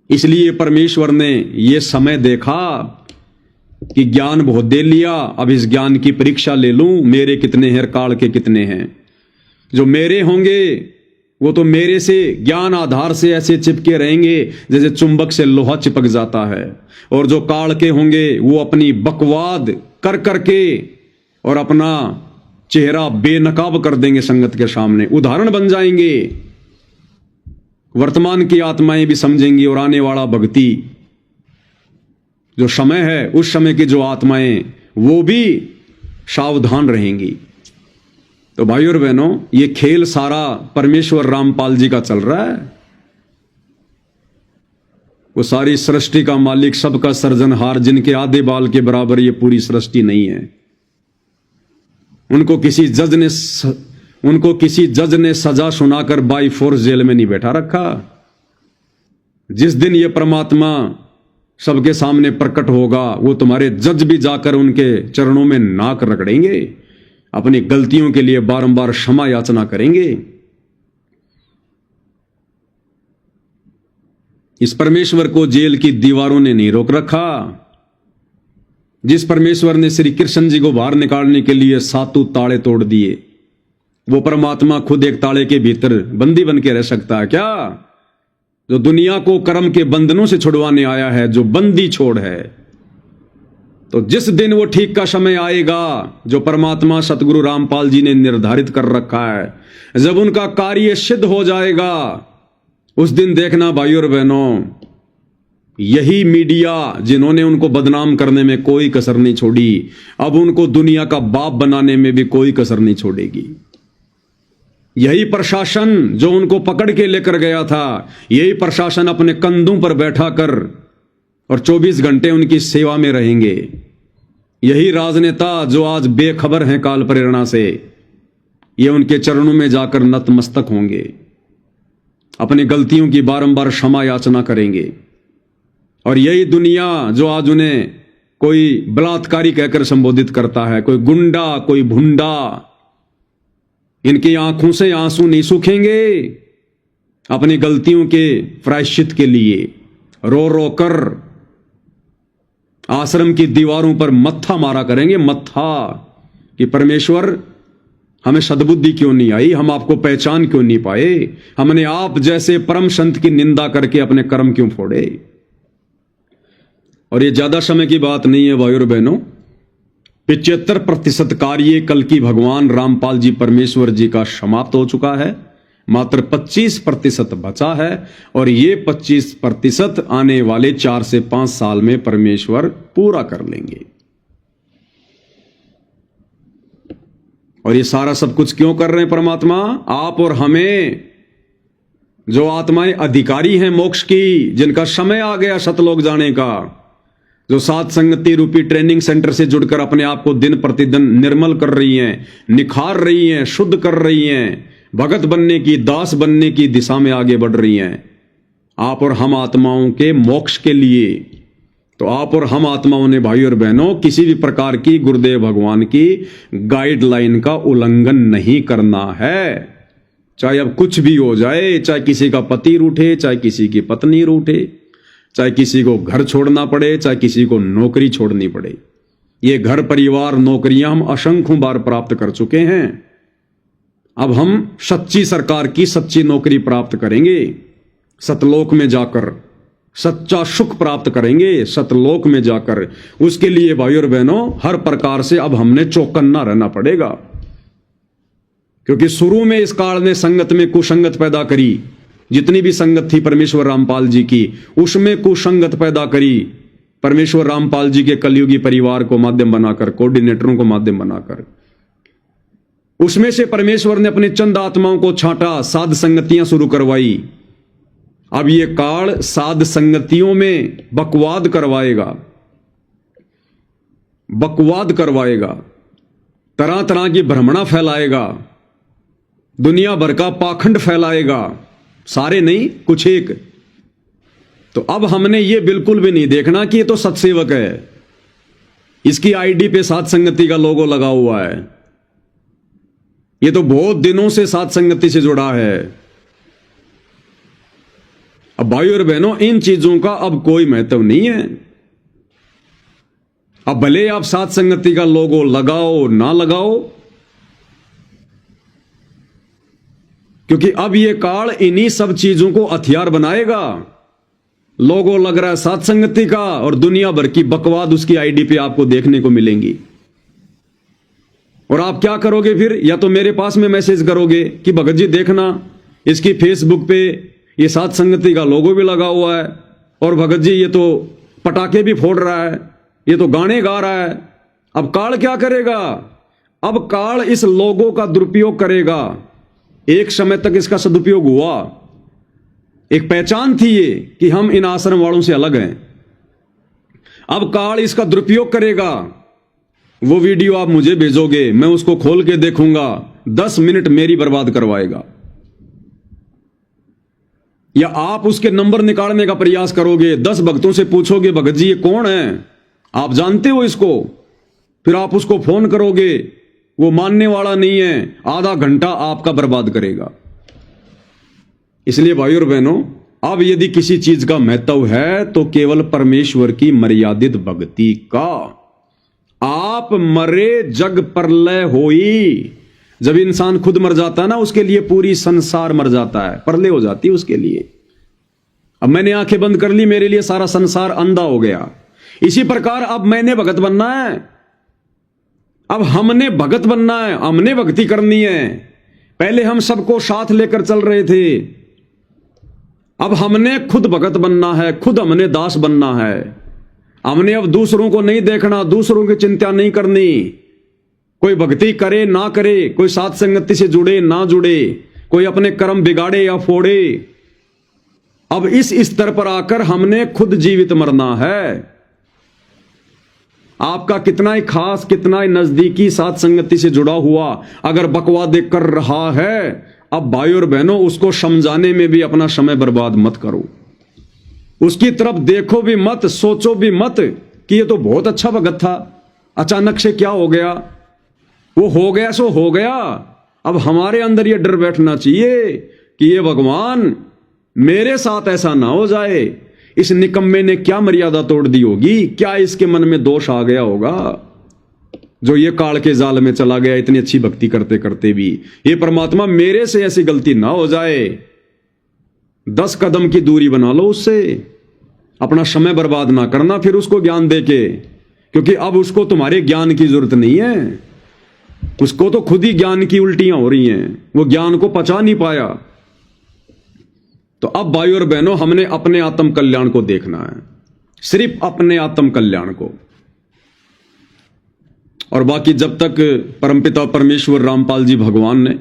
इसलिए परमेश्वर ने यह समय देखा कि ज्ञान बहुत दे लिया, अब इस ज्ञान की परीक्षा ले लूं, मेरे कितने हैं, काल के कितने हैं। जो मेरे होंगे वो तो मेरे से ज्ञान आधार से ऐसे चिपके रहेंगे जैसे चुंबक से लोहा चिपक जाता है, और जो काल के होंगे वो अपनी बकवाद कर करके और अपना चेहरा बेनकाब कर देंगे संगत के सामने, उदाहरण बन जाएंगे। वर्तमान की आत्माएं भी समझेंगी और आने वाला भक्ति जो समय है, उस समय की जो आत्माएं वो भी सावधान रहेंगी। तो भाइयों और बहनों, ये खेल सारा परमेश्वर रामपाल जी का चल रहा है। वो सारी सृष्टि का मालिक, सबका सृजनहार, जिनके आधे बाल के बराबर ये पूरी सृष्टि नहीं है। उनको किसी जज ने सजा सुनाकर बाई फोर्स जेल में नहीं बैठा रखा। जिस दिन ये परमात्मा सबके सामने प्रकट होगा, वो तुम्हारे जज भी जाकर उनके चरणों में नाक रगड़ेंगे, अपनी गलतियों के लिए बारंबार क्षमा याचना करेंगे। इस परमेश्वर को जेल की दीवारों ने नहीं रोक रखा। जिस परमेश्वर ने श्री कृष्ण जी को बाहर निकालने के लिए सातों ताले तोड़ दिए, वो परमात्मा खुद एक ताले के भीतर बंदी बन के रह सकता है क्या? जो दुनिया को कर्म के बंधनों से छुड़वाने आया है, जो बंदी छोड़ है। तो जिस दिन वो ठीक का समय आएगा जो परमात्मा सतगुरु रामपाल जी ने निर्धारित कर रखा है, जब उनका कार्य सिद्ध हो जाएगा, उस दिन देखना भाइयों और बहनों, यही मीडिया जिन्होंने उनको बदनाम करने में कोई कसर नहीं छोड़ी, अब उनको दुनिया का बाप बनाने में भी कोई कसर नहीं छोड़ेगी। यही प्रशासन जो उनको पकड़ के लेकर गया था, यही प्रशासन अपने कंधों पर बैठा कर और 24 घंटे उनकी सेवा में रहेंगे। यही राजनेता जो आज बेखबर हैं काल प्रेरणा से, ये उनके चरणों में जाकर नतमस्तक होंगे, अपनी गलतियों की बारंबार क्षमा याचना करेंगे। और यही दुनिया जो आज उन्हें कोई बलात्कारी कहकर संबोधित करता है, कोई गुंडा, कोई भुंडा, इनकी आंखों से आंसू नहीं सूखेंगे। अपनी गलतियों के प्रायश्चित के लिए रो रो कर आश्रम की दीवारों पर मत्था मारा करेंगे, मत्था, कि परमेश्वर हमें सद्बुद्धि क्यों नहीं आई, हम आपको पहचान क्यों नहीं पाए, हमने आप जैसे परम संत की निंदा करके अपने कर्म क्यों फोड़े। और ये ज्यादा समय की बात नहीं है भाइयों और बहनों, 75% कार्य कल की भगवान रामपाल जी परमेश्वर जी का समाप्त हो चुका है, मात्र 25% बचा है। और ये 25% आने वाले 4 से 5 साल में परमेश्वर पूरा कर लेंगे। और ये सारा सब कुछ क्यों कर रहे हैं परमात्मा? आप और हमें, जो आत्माएं अधिकारी हैं मोक्ष की, जिनका समय आ गया सतलोक जाने का, जो सात संगति रूपी ट्रेनिंग सेंटर से जुड़कर अपने आप को दिन प्रतिदिन निर्मल कर रही हैं, निखार रही हैं, शुद्ध कर रही हैं, भगत बनने की, दास बनने की दिशा में आगे बढ़ रही हैं, आप और हम आत्माओं के मोक्ष के लिए। तो आप और हम आत्माओं ने भाई और बहनों किसी भी प्रकार की गुरुदेव भगवान की गाइडलाइन का उल्लंघन नहीं करना है। चाहे अब कुछ भी हो जाए, चाहे किसी का पति रूठे, चाहे किसी की पत्नी रूठे, चाहे किसी को घर छोड़ना पड़े, चाहे किसी को नौकरी छोड़नी पड़े। ये घर, परिवार, नौकरियां हम असंख्य बार प्राप्त कर चुके हैं। अब हम सच्ची सरकार की सच्ची नौकरी प्राप्त करेंगे, सतलोक में जाकर सच्चा सुख प्राप्त करेंगे, सतलोक में जाकर। उसके लिए भाई और बहनों हर प्रकार से अब हमने चौकन्ना रहना पड़ेगा, क्योंकि शुरू में इस काल ने संगत में कुसंगत पैदा करी। जितनी भी संगत थी परमेश्वर रामपाल जी की, उसमें कुसंगत पैदा करी। परमेश्वर रामपाल जी के कलयुगी परिवार को माध्यम बनाकर, कोऑर्डिनेटरों को माध्यम बनाकर, उसमें से परमेश्वर ने अपने चंद आत्माओं को छांटा, साध संगतियां शुरू करवाई। अब ये काल साध संगतियों में बकवाद करवाएगा, बकवाद करवाएगा, तरह तरह की भ्रमणा फैलाएगा, दुनिया भर का पाखंड फैलाएगा। सारे नहीं, कुछ एक। तो अब हमने ये बिल्कुल भी नहीं देखना कि ये तो सत्सेवक है, इसकी आईडी पे साध संगति का लोगो लगा हुआ है, ये तो बहुत दिनों से साध संगति से जुड़ा है। अब भाई और बहनों इन चीजों का अब कोई महत्व नहीं है। अब भले आप साध संगति का लोगो लगाओ ना लगाओ, क्योंकि अब ये काल इन्हीं सब चीजों को हथियार बनाएगा। लोगो लग रहा है साध संगति का, और दुनिया भर की बकवाद उसकी आईडी पे आपको देखने को मिलेंगी। और आप क्या करोगे फिर? या तो मेरे पास में मैसेज करोगे कि भगत जी देखना, इसकी फेसबुक पे ये साध संगति का लोगो भी लगा हुआ है, और भगत जी ये तो पटाखे भी फोड़ रहा है, ये तो गाने गा रहा है। अब काल क्या करेगा? अब काल इस लोगो का दुरुपयोग करेगा। एक समय तक इसका सदुपयोग हुआ, एक पहचान थी ये कि हम इन आश्रम वालों से अलग हैं। अब काल इसका दुरुपयोग करेगा। वो वीडियो आप मुझे भेजोगे, मैं उसको खोल के देखूंगा, 10 मिनट मेरी बर्बाद करवाएगा। या आप उसके नंबर निकालने का प्रयास करोगे, 10 भक्तों से पूछोगे भगत जी ये कौन है, आप जानते हो इसको? फिर आप उसको फोन करोगे, वो मानने वाला नहीं है, आधा घंटा आपका बर्बाद करेगा। इसलिए भाइयों और बहनों, अब यदि किसी चीज का महत्व है तो केवल परमेश्वर की मर्यादित भक्ति का। आप मरे जग प्रलय होई। जब इंसान खुद मर जाता है ना, उसके लिए पूरी संसार मर जाता है, प्रलय हो जाती है उसके लिए। अब मैंने आंखें बंद कर ली, मेरे लिए सारा संसार अंधा हो गया। इसी प्रकार अब मैंने भगत बनना है, अब हमने भगत बनना है, हमने भक्ति करनी है। पहले हम सबको साथ लेकर चल रहे थे, अब हमने खुद भगत बनना है, खुद हमने दास बनना है। हमने अब दूसरों को नहीं देखना, दूसरों की चिंता नहीं करनी। कोई भक्ति करे ना करे, कोई साथ संगति से जुड़े ना जुड़े, कोई अपने कर्म बिगाड़े या फोड़े, अब इस स्तर पर आकर हमने खुद जीवित मरना है। आपका कितना ही खास, कितना ही नजदीकी साथ संगति से जुड़ा हुआ अगर बकवादे कर रहा है, अब भाई और बहनों उसको समझाने में भी अपना समय बर्बाद मत करो। उसकी तरफ देखो भी मत, सोचो भी मत कि ये तो बहुत अच्छा भगत था, अचानक से क्या हो गया। वो हो गया सो हो गया। अब हमारे अंदर ये डर बैठना चाहिए कि ये भगवान मेरे साथ ऐसा ना हो जाए। इस निकम्मे ने क्या मर्यादा तोड़ दी होगी, क्या इसके मन में दोष आ गया होगा जो ये काल के जाल में चला गया इतनी अच्छी भक्ति करते करते भी। ये परमात्मा मेरे से ऐसी गलती ना हो जाए। 10 कदम की दूरी बना लो उससे, अपना समय बर्बाद ना करना फिर उसको ज्ञान देके, क्योंकि अब उसको तुम्हारे ज्ञान की जरूरत नहीं है। उसको तो खुद ही ज्ञान की उल्टियां हो रही हैं, वो ज्ञान को पचा नहीं पाया। तो अब भाई और बहनों हमने अपने आत्म कल्याण को देखना है, सिर्फ अपने आत्म कल्याण को। और बाकी जब तक परमपिता परमेश्वर रामपाल जी भगवान ने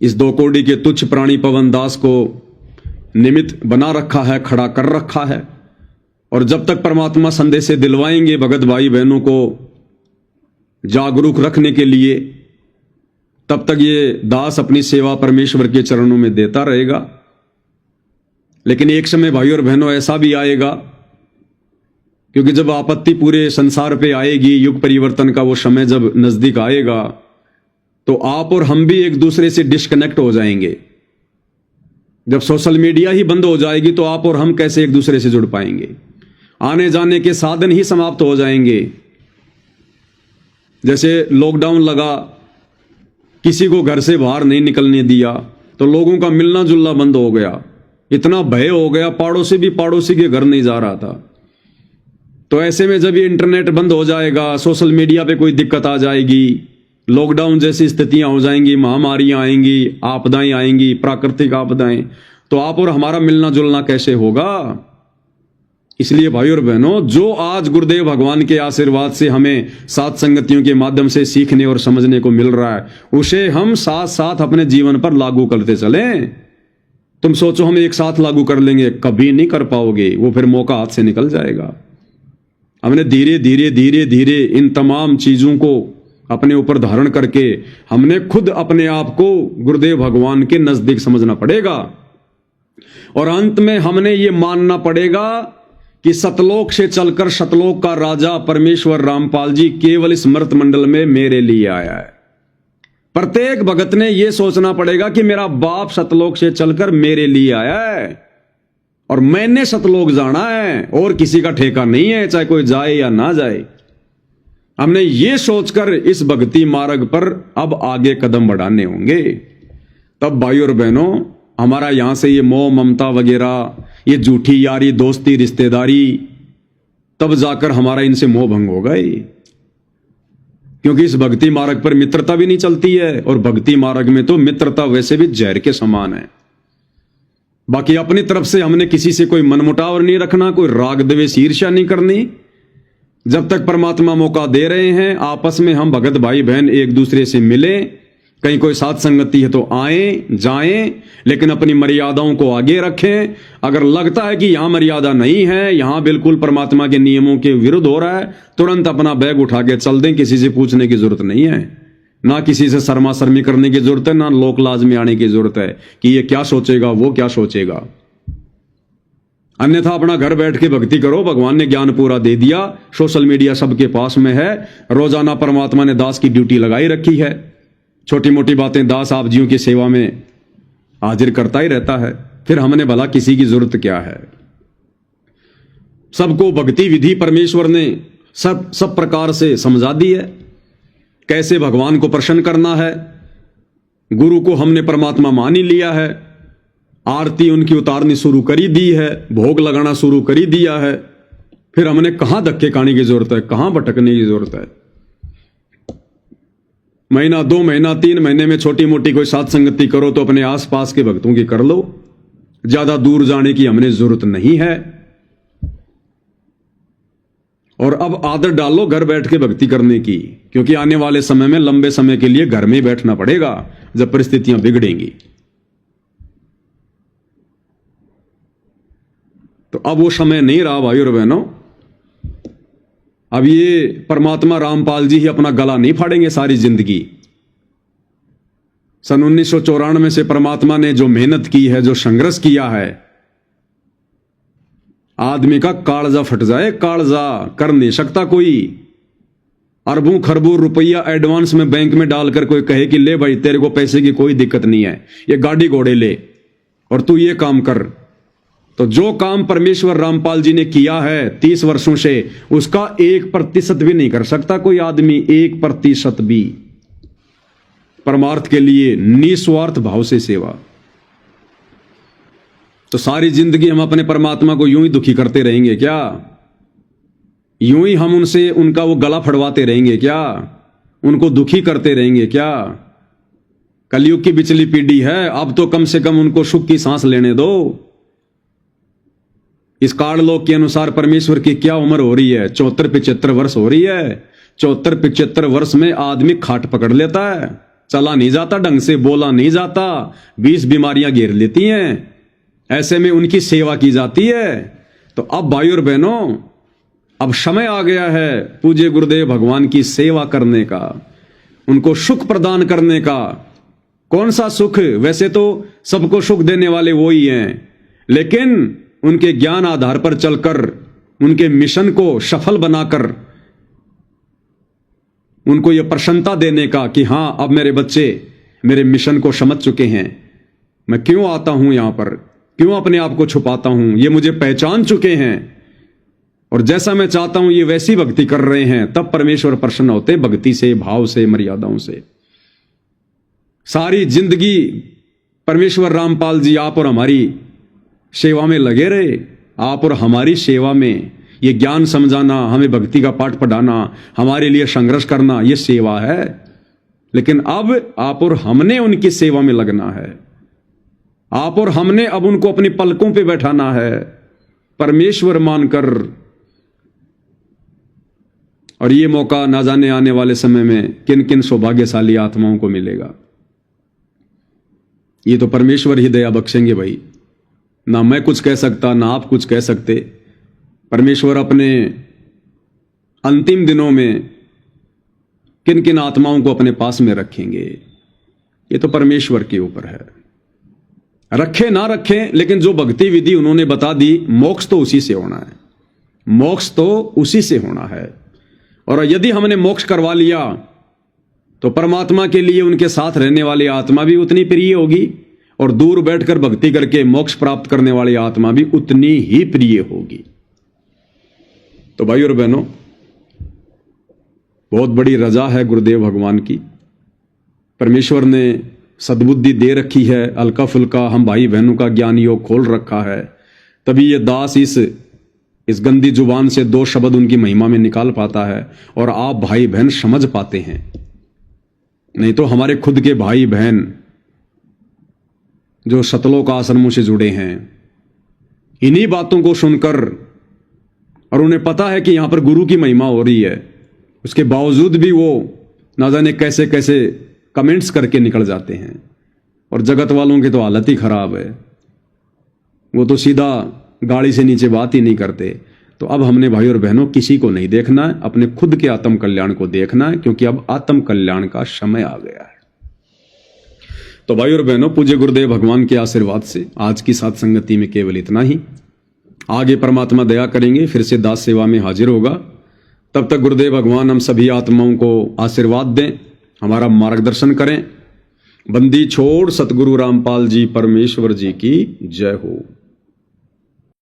इस 2 कोड़ी के तुच्छ प्राणी पवन दास को निमित्त बना रखा है, खड़ा कर रखा है, और जब तक परमात्मा संदेश से दिलवाएंगे भगत भाई बहनों को जागरूक रखने के लिए, तब तक ये दास अपनी सेवा परमेश्वर के चरणों में देता रहेगा। लेकिन एक समय भाई और बहनों ऐसा भी आएगा, क्योंकि जब आपत्ति पूरे संसार पे आएगी, युग परिवर्तन का वो समय जब नजदीक आएगा, तो आप और हम भी एक दूसरे से डिस्कनेक्ट हो जाएंगे। जब सोशल मीडिया ही बंद हो जाएगी तो आप और हम कैसे एक दूसरे से जुड़ पाएंगे। आने जाने के साधन ही समाप्त हो जाएंगे। जैसे लॉकडाउन लगा, किसी को घर से बाहर नहीं निकलने दिया, तो लोगों का मिलना जुलना बंद हो गया। इतना भय हो गया, पड़ोसी भी पड़ोसी के घर नहीं जा रहा था। तो ऐसे में जब ये इंटरनेट बंद हो जाएगा, सोशल मीडिया पे कोई दिक्कत आ जाएगी, लॉकडाउन जैसी स्थितियां हो जाएंगी, महामारियां आएंगी, आपदाएं आएंगी, प्राकृतिक आपदाएं, तो आप और हमारा मिलना जुलना कैसे होगा। इसलिए भाई और बहनों, जो आज गुरुदेव भगवान के आशीर्वाद से हमें साथ संगतियों के माध्यम से सीखने और समझने को मिल रहा है, उसे हम साथ साथ अपने जीवन पर लागू करते चलें। तुम सोचो हम एक साथ लागू कर लेंगे, कभी नहीं कर पाओगे, वो फिर मौका हाथ से निकल जाएगा। हमने धीरे धीरे धीरे धीरे इन तमाम चीजों को अपने ऊपर धारण करके हमने खुद अपने आप को गुरुदेव भगवान के नजदीक समझना पड़ेगा। और अंत में हमने ये मानना पड़ेगा कि सतलोक से चलकर शतलोक का राजा परमेश्वर रामपाल जी केवल इस मर्त मंडल में मेरे लिए आया है। प्रत्येक भगत ने यह सोचना पड़ेगा कि मेरा बाप सतलोक से चलकर मेरे लिए आया है और मैंने सतलोक जाना है, और किसी का ठेका नहीं है, चाहे कोई जाए या ना जाए। हमने ये सोचकर इस भक्ति मार्ग पर अब आगे कदम बढ़ाने होंगे। तब भाई और बहनों, हमारा यहां से ये मोह ममता वगैरह, ये झूठी यारी दोस्ती रिश्तेदारी, तब जाकर हमारा इनसे मोह भंग होगा ही। क्योंकि इस भक्ति मार्ग पर मित्रता भी नहीं चलती है, और भक्ति मार्ग में तो मित्रता वैसे भी जहर के समान है। बाकी अपनी तरफ से हमने किसी से कोई मनमुटाव नहीं रखना, कोई राग द्वेष ईर्ष्या नहीं करनी। जब तक परमात्मा मौका दे रहे हैं, आपस में हम भगत भाई बहन एक दूसरे से मिलें। कहीं कोई साथ संगति है तो आए जाएं, लेकिन अपनी मर्यादाओं को आगे रखें। अगर लगता है कि यहां मर्यादा नहीं है, यहां बिल्कुल परमात्मा के नियमों के विरुद्ध हो रहा है, तुरंत अपना बैग उठा के चल दें। किसी से पूछने की जरूरत नहीं है, ना किसी से शर्मा शर्मी करने की जरूरत है, ना लोक लाज में आने की जरूरत है कि ये क्या सोचेगा, वो क्या सोचेगा। अन्यथा अपना घर बैठ के भक्ति करो। भगवान ने ज्ञान पूरा दे दिया, सोशल मीडिया सबके पास में है। रोजाना परमात्मा ने दास की ड्यूटी लगाई रखी है। छोटी मोटी बातें दास आप जियों की सेवा में हाजिर करता ही रहता है। फिर हमने भला किसी की जरूरत क्या है। सबको भक्ति विधि परमेश्वर ने सब प्रकार से समझा दी है, कैसे भगवान को प्रसन्न करना है। गुरु को हमने परमात्मा मान ही लिया है, आरती उनकी उतारनी शुरू करी दी है, भोग लगाना शुरू करी दिया है। फिर हमने कहां धक्के खाने की जरूरत है, कहां भटकने की जरूरत है। महीना 2 महीना 3 महीने में छोटी मोटी कोई साथ संगति करो तो अपने आसपास के भक्तों की कर लो, ज्यादा दूर जाने की हमने जरूरत नहीं है। और अब आदत डालो घर बैठ के भक्ति करने की, क्योंकि आने वाले समय में लंबे समय के लिए घर में ही बैठना पड़ेगा जब परिस्थितियां बिगड़ेंगी। तो अब वो समय नहीं रहा भाई और बहनों। अब ये परमात्मा रामपाल जी ही अपना गला नहीं फाड़ेंगे सारी जिंदगी। सन 1994 से परमात्मा ने जो मेहनत की है, जो संघर्ष किया है, आदमी का कालजा फट जाए, कालजा कर नहीं सकता कोई। अरबों खरबों रुपया एडवांस में बैंक में डालकर कोई कहे कि ले भाई तेरे को पैसे की कोई दिक्कत नहीं है, ये गाड़ी घोड़े ले और तू ये काम कर। तो जो काम परमेश्वर रामपाल जी ने किया है 30 वर्षों से, उसका 1% भी नहीं कर सकता कोई आदमी, 1% भी। परमार्थ के लिए निस्वार्थ भाव से सेवा। तो सारी जिंदगी हम अपने परमात्मा को यूं ही दुखी करते रहेंगे क्या? यूं ही हम उनसे उनका वो गला फड़वाते रहेंगे क्या? उनको दुखी करते रहेंगे क्या? कलयुग की बिचली पीढ़ी है, अब तो कम से कम उनको सुख की सांस लेने दो। इस काललोक के अनुसार परमेश्वर की क्या उम्र हो रही है? 74-75 वर्ष हो रही है। 74-75 वर्ष में आदमी खाट पकड़ लेता है, चला नहीं जाता ढंग से, बोला नहीं जाता, 20 बीमारियां घेर लेती हैं। ऐसे में उनकी सेवा की जाती है। तो अब भाई और बहनों, अब समय आ गया है पूज्य गुरुदेव भगवान की सेवा करने का, उनको सुख प्रदान करने का। कौन सा सुख? वैसे तो सबको सुख देने वाले वो ही हैं, लेकिन उनके ज्ञान आधार पर चलकर, उनके मिशन को सफल बनाकर उनको यह प्रसन्नता देने का कि हां अब मेरे बच्चे मेरे मिशन को समझ चुके हैं। मैं क्यों आता हूं यहां पर, क्यों अपने आप को छुपाता हूं, ये मुझे पहचान चुके हैं और जैसा मैं चाहता हूं ये वैसी भक्ति कर रहे हैं। तब परमेश्वर प्रसन्न होते, भक्ति से, भाव से, मर्यादाओं से। सारी जिंदगी परमेश्वर रामपाल जी आप और हमारी सेवा में लगे रहे, आप और हमारी सेवा में। ये ज्ञान समझाना, हमें भक्ति का पाठ पढ़ाना, हमारे लिए संघर्ष करना, ये सेवा है। लेकिन अब आप और हमने उनकी सेवा में लगना है। आप और हमने अब उनको अपनी पलकों पे बैठाना है, परमेश्वर मानकर। और ये मौका ना जाने आने वाले समय में किन किन सौभाग्यशाली आत्माओं को मिलेगा। ये तो परमेश्वर ही दया बख्शेंगे भाई, ना मैं कुछ कह सकता, ना आप कुछ कह सकते। परमेश्वर अपने अंतिम दिनों में किन किन आत्माओं को अपने पास में रखेंगे, ये तो परमेश्वर के ऊपर है। रखे ना रखें, लेकिन जो भक्ति विधि उन्होंने बता दी, मोक्ष तो उसी से होना है, मोक्ष तो उसी से होना है। और यदि हमने मोक्ष करवा लिया तो परमात्मा के लिए उनके साथ रहने वाली आत्मा भी उतनी प्रिय होगी, और दूर बैठकर भक्ति करके मोक्ष प्राप्त करने वाली आत्मा भी उतनी ही प्रिय होगी। तो भाई और बहनों, बहुत बड़ी रजा है गुरुदेव भगवान की। परमेश्वर ने सद्बुद्धि दे रखी है, हल्का फुल्का हम भाई बहनों का ज्ञान योग खोल रखा है, तभी ये दास इस गंदी जुबान से 2 शब्द उनकी महिमा में निकाल पाता है और आप भाई बहन समझ पाते हैं। नहीं तो हमारे खुद के भाई बहन जो सतलोक आश्रमों से जुड़े हैं, इन्हीं बातों को सुनकर, और उन्हें पता है कि यहां पर गुरु की महिमा हो रही है, उसके बावजूद भी वो ना जाने कैसे कैसे कमेंट्स करके निकल जाते हैं। और जगत वालों की तो हालत ही खराब है, वो तो सीधा गाड़ी से नीचे बात ही नहीं करते। तो अब हमने भाई और बहनों किसी को नहीं देखना है, अपने खुद के आत्म कल्याण को देखना है, क्योंकि अब आत्म कल्याण का समय आ गया है। तो भाई और बहनों, पूज्य गुरुदेव भगवान के आशीर्वाद से आज की साथ संगति में केवल इतना ही। आगे परमात्मा दया करेंगे, फिर से दास सेवा में हाजिर होगा। तब तक गुरुदेव भगवान हम सभी आत्माओं को आशीर्वाद दें, हमारा मार्गदर्शन करें बंदी छोड़ सतगुरु रामपाल जी परमेश्वर जी की जय हो।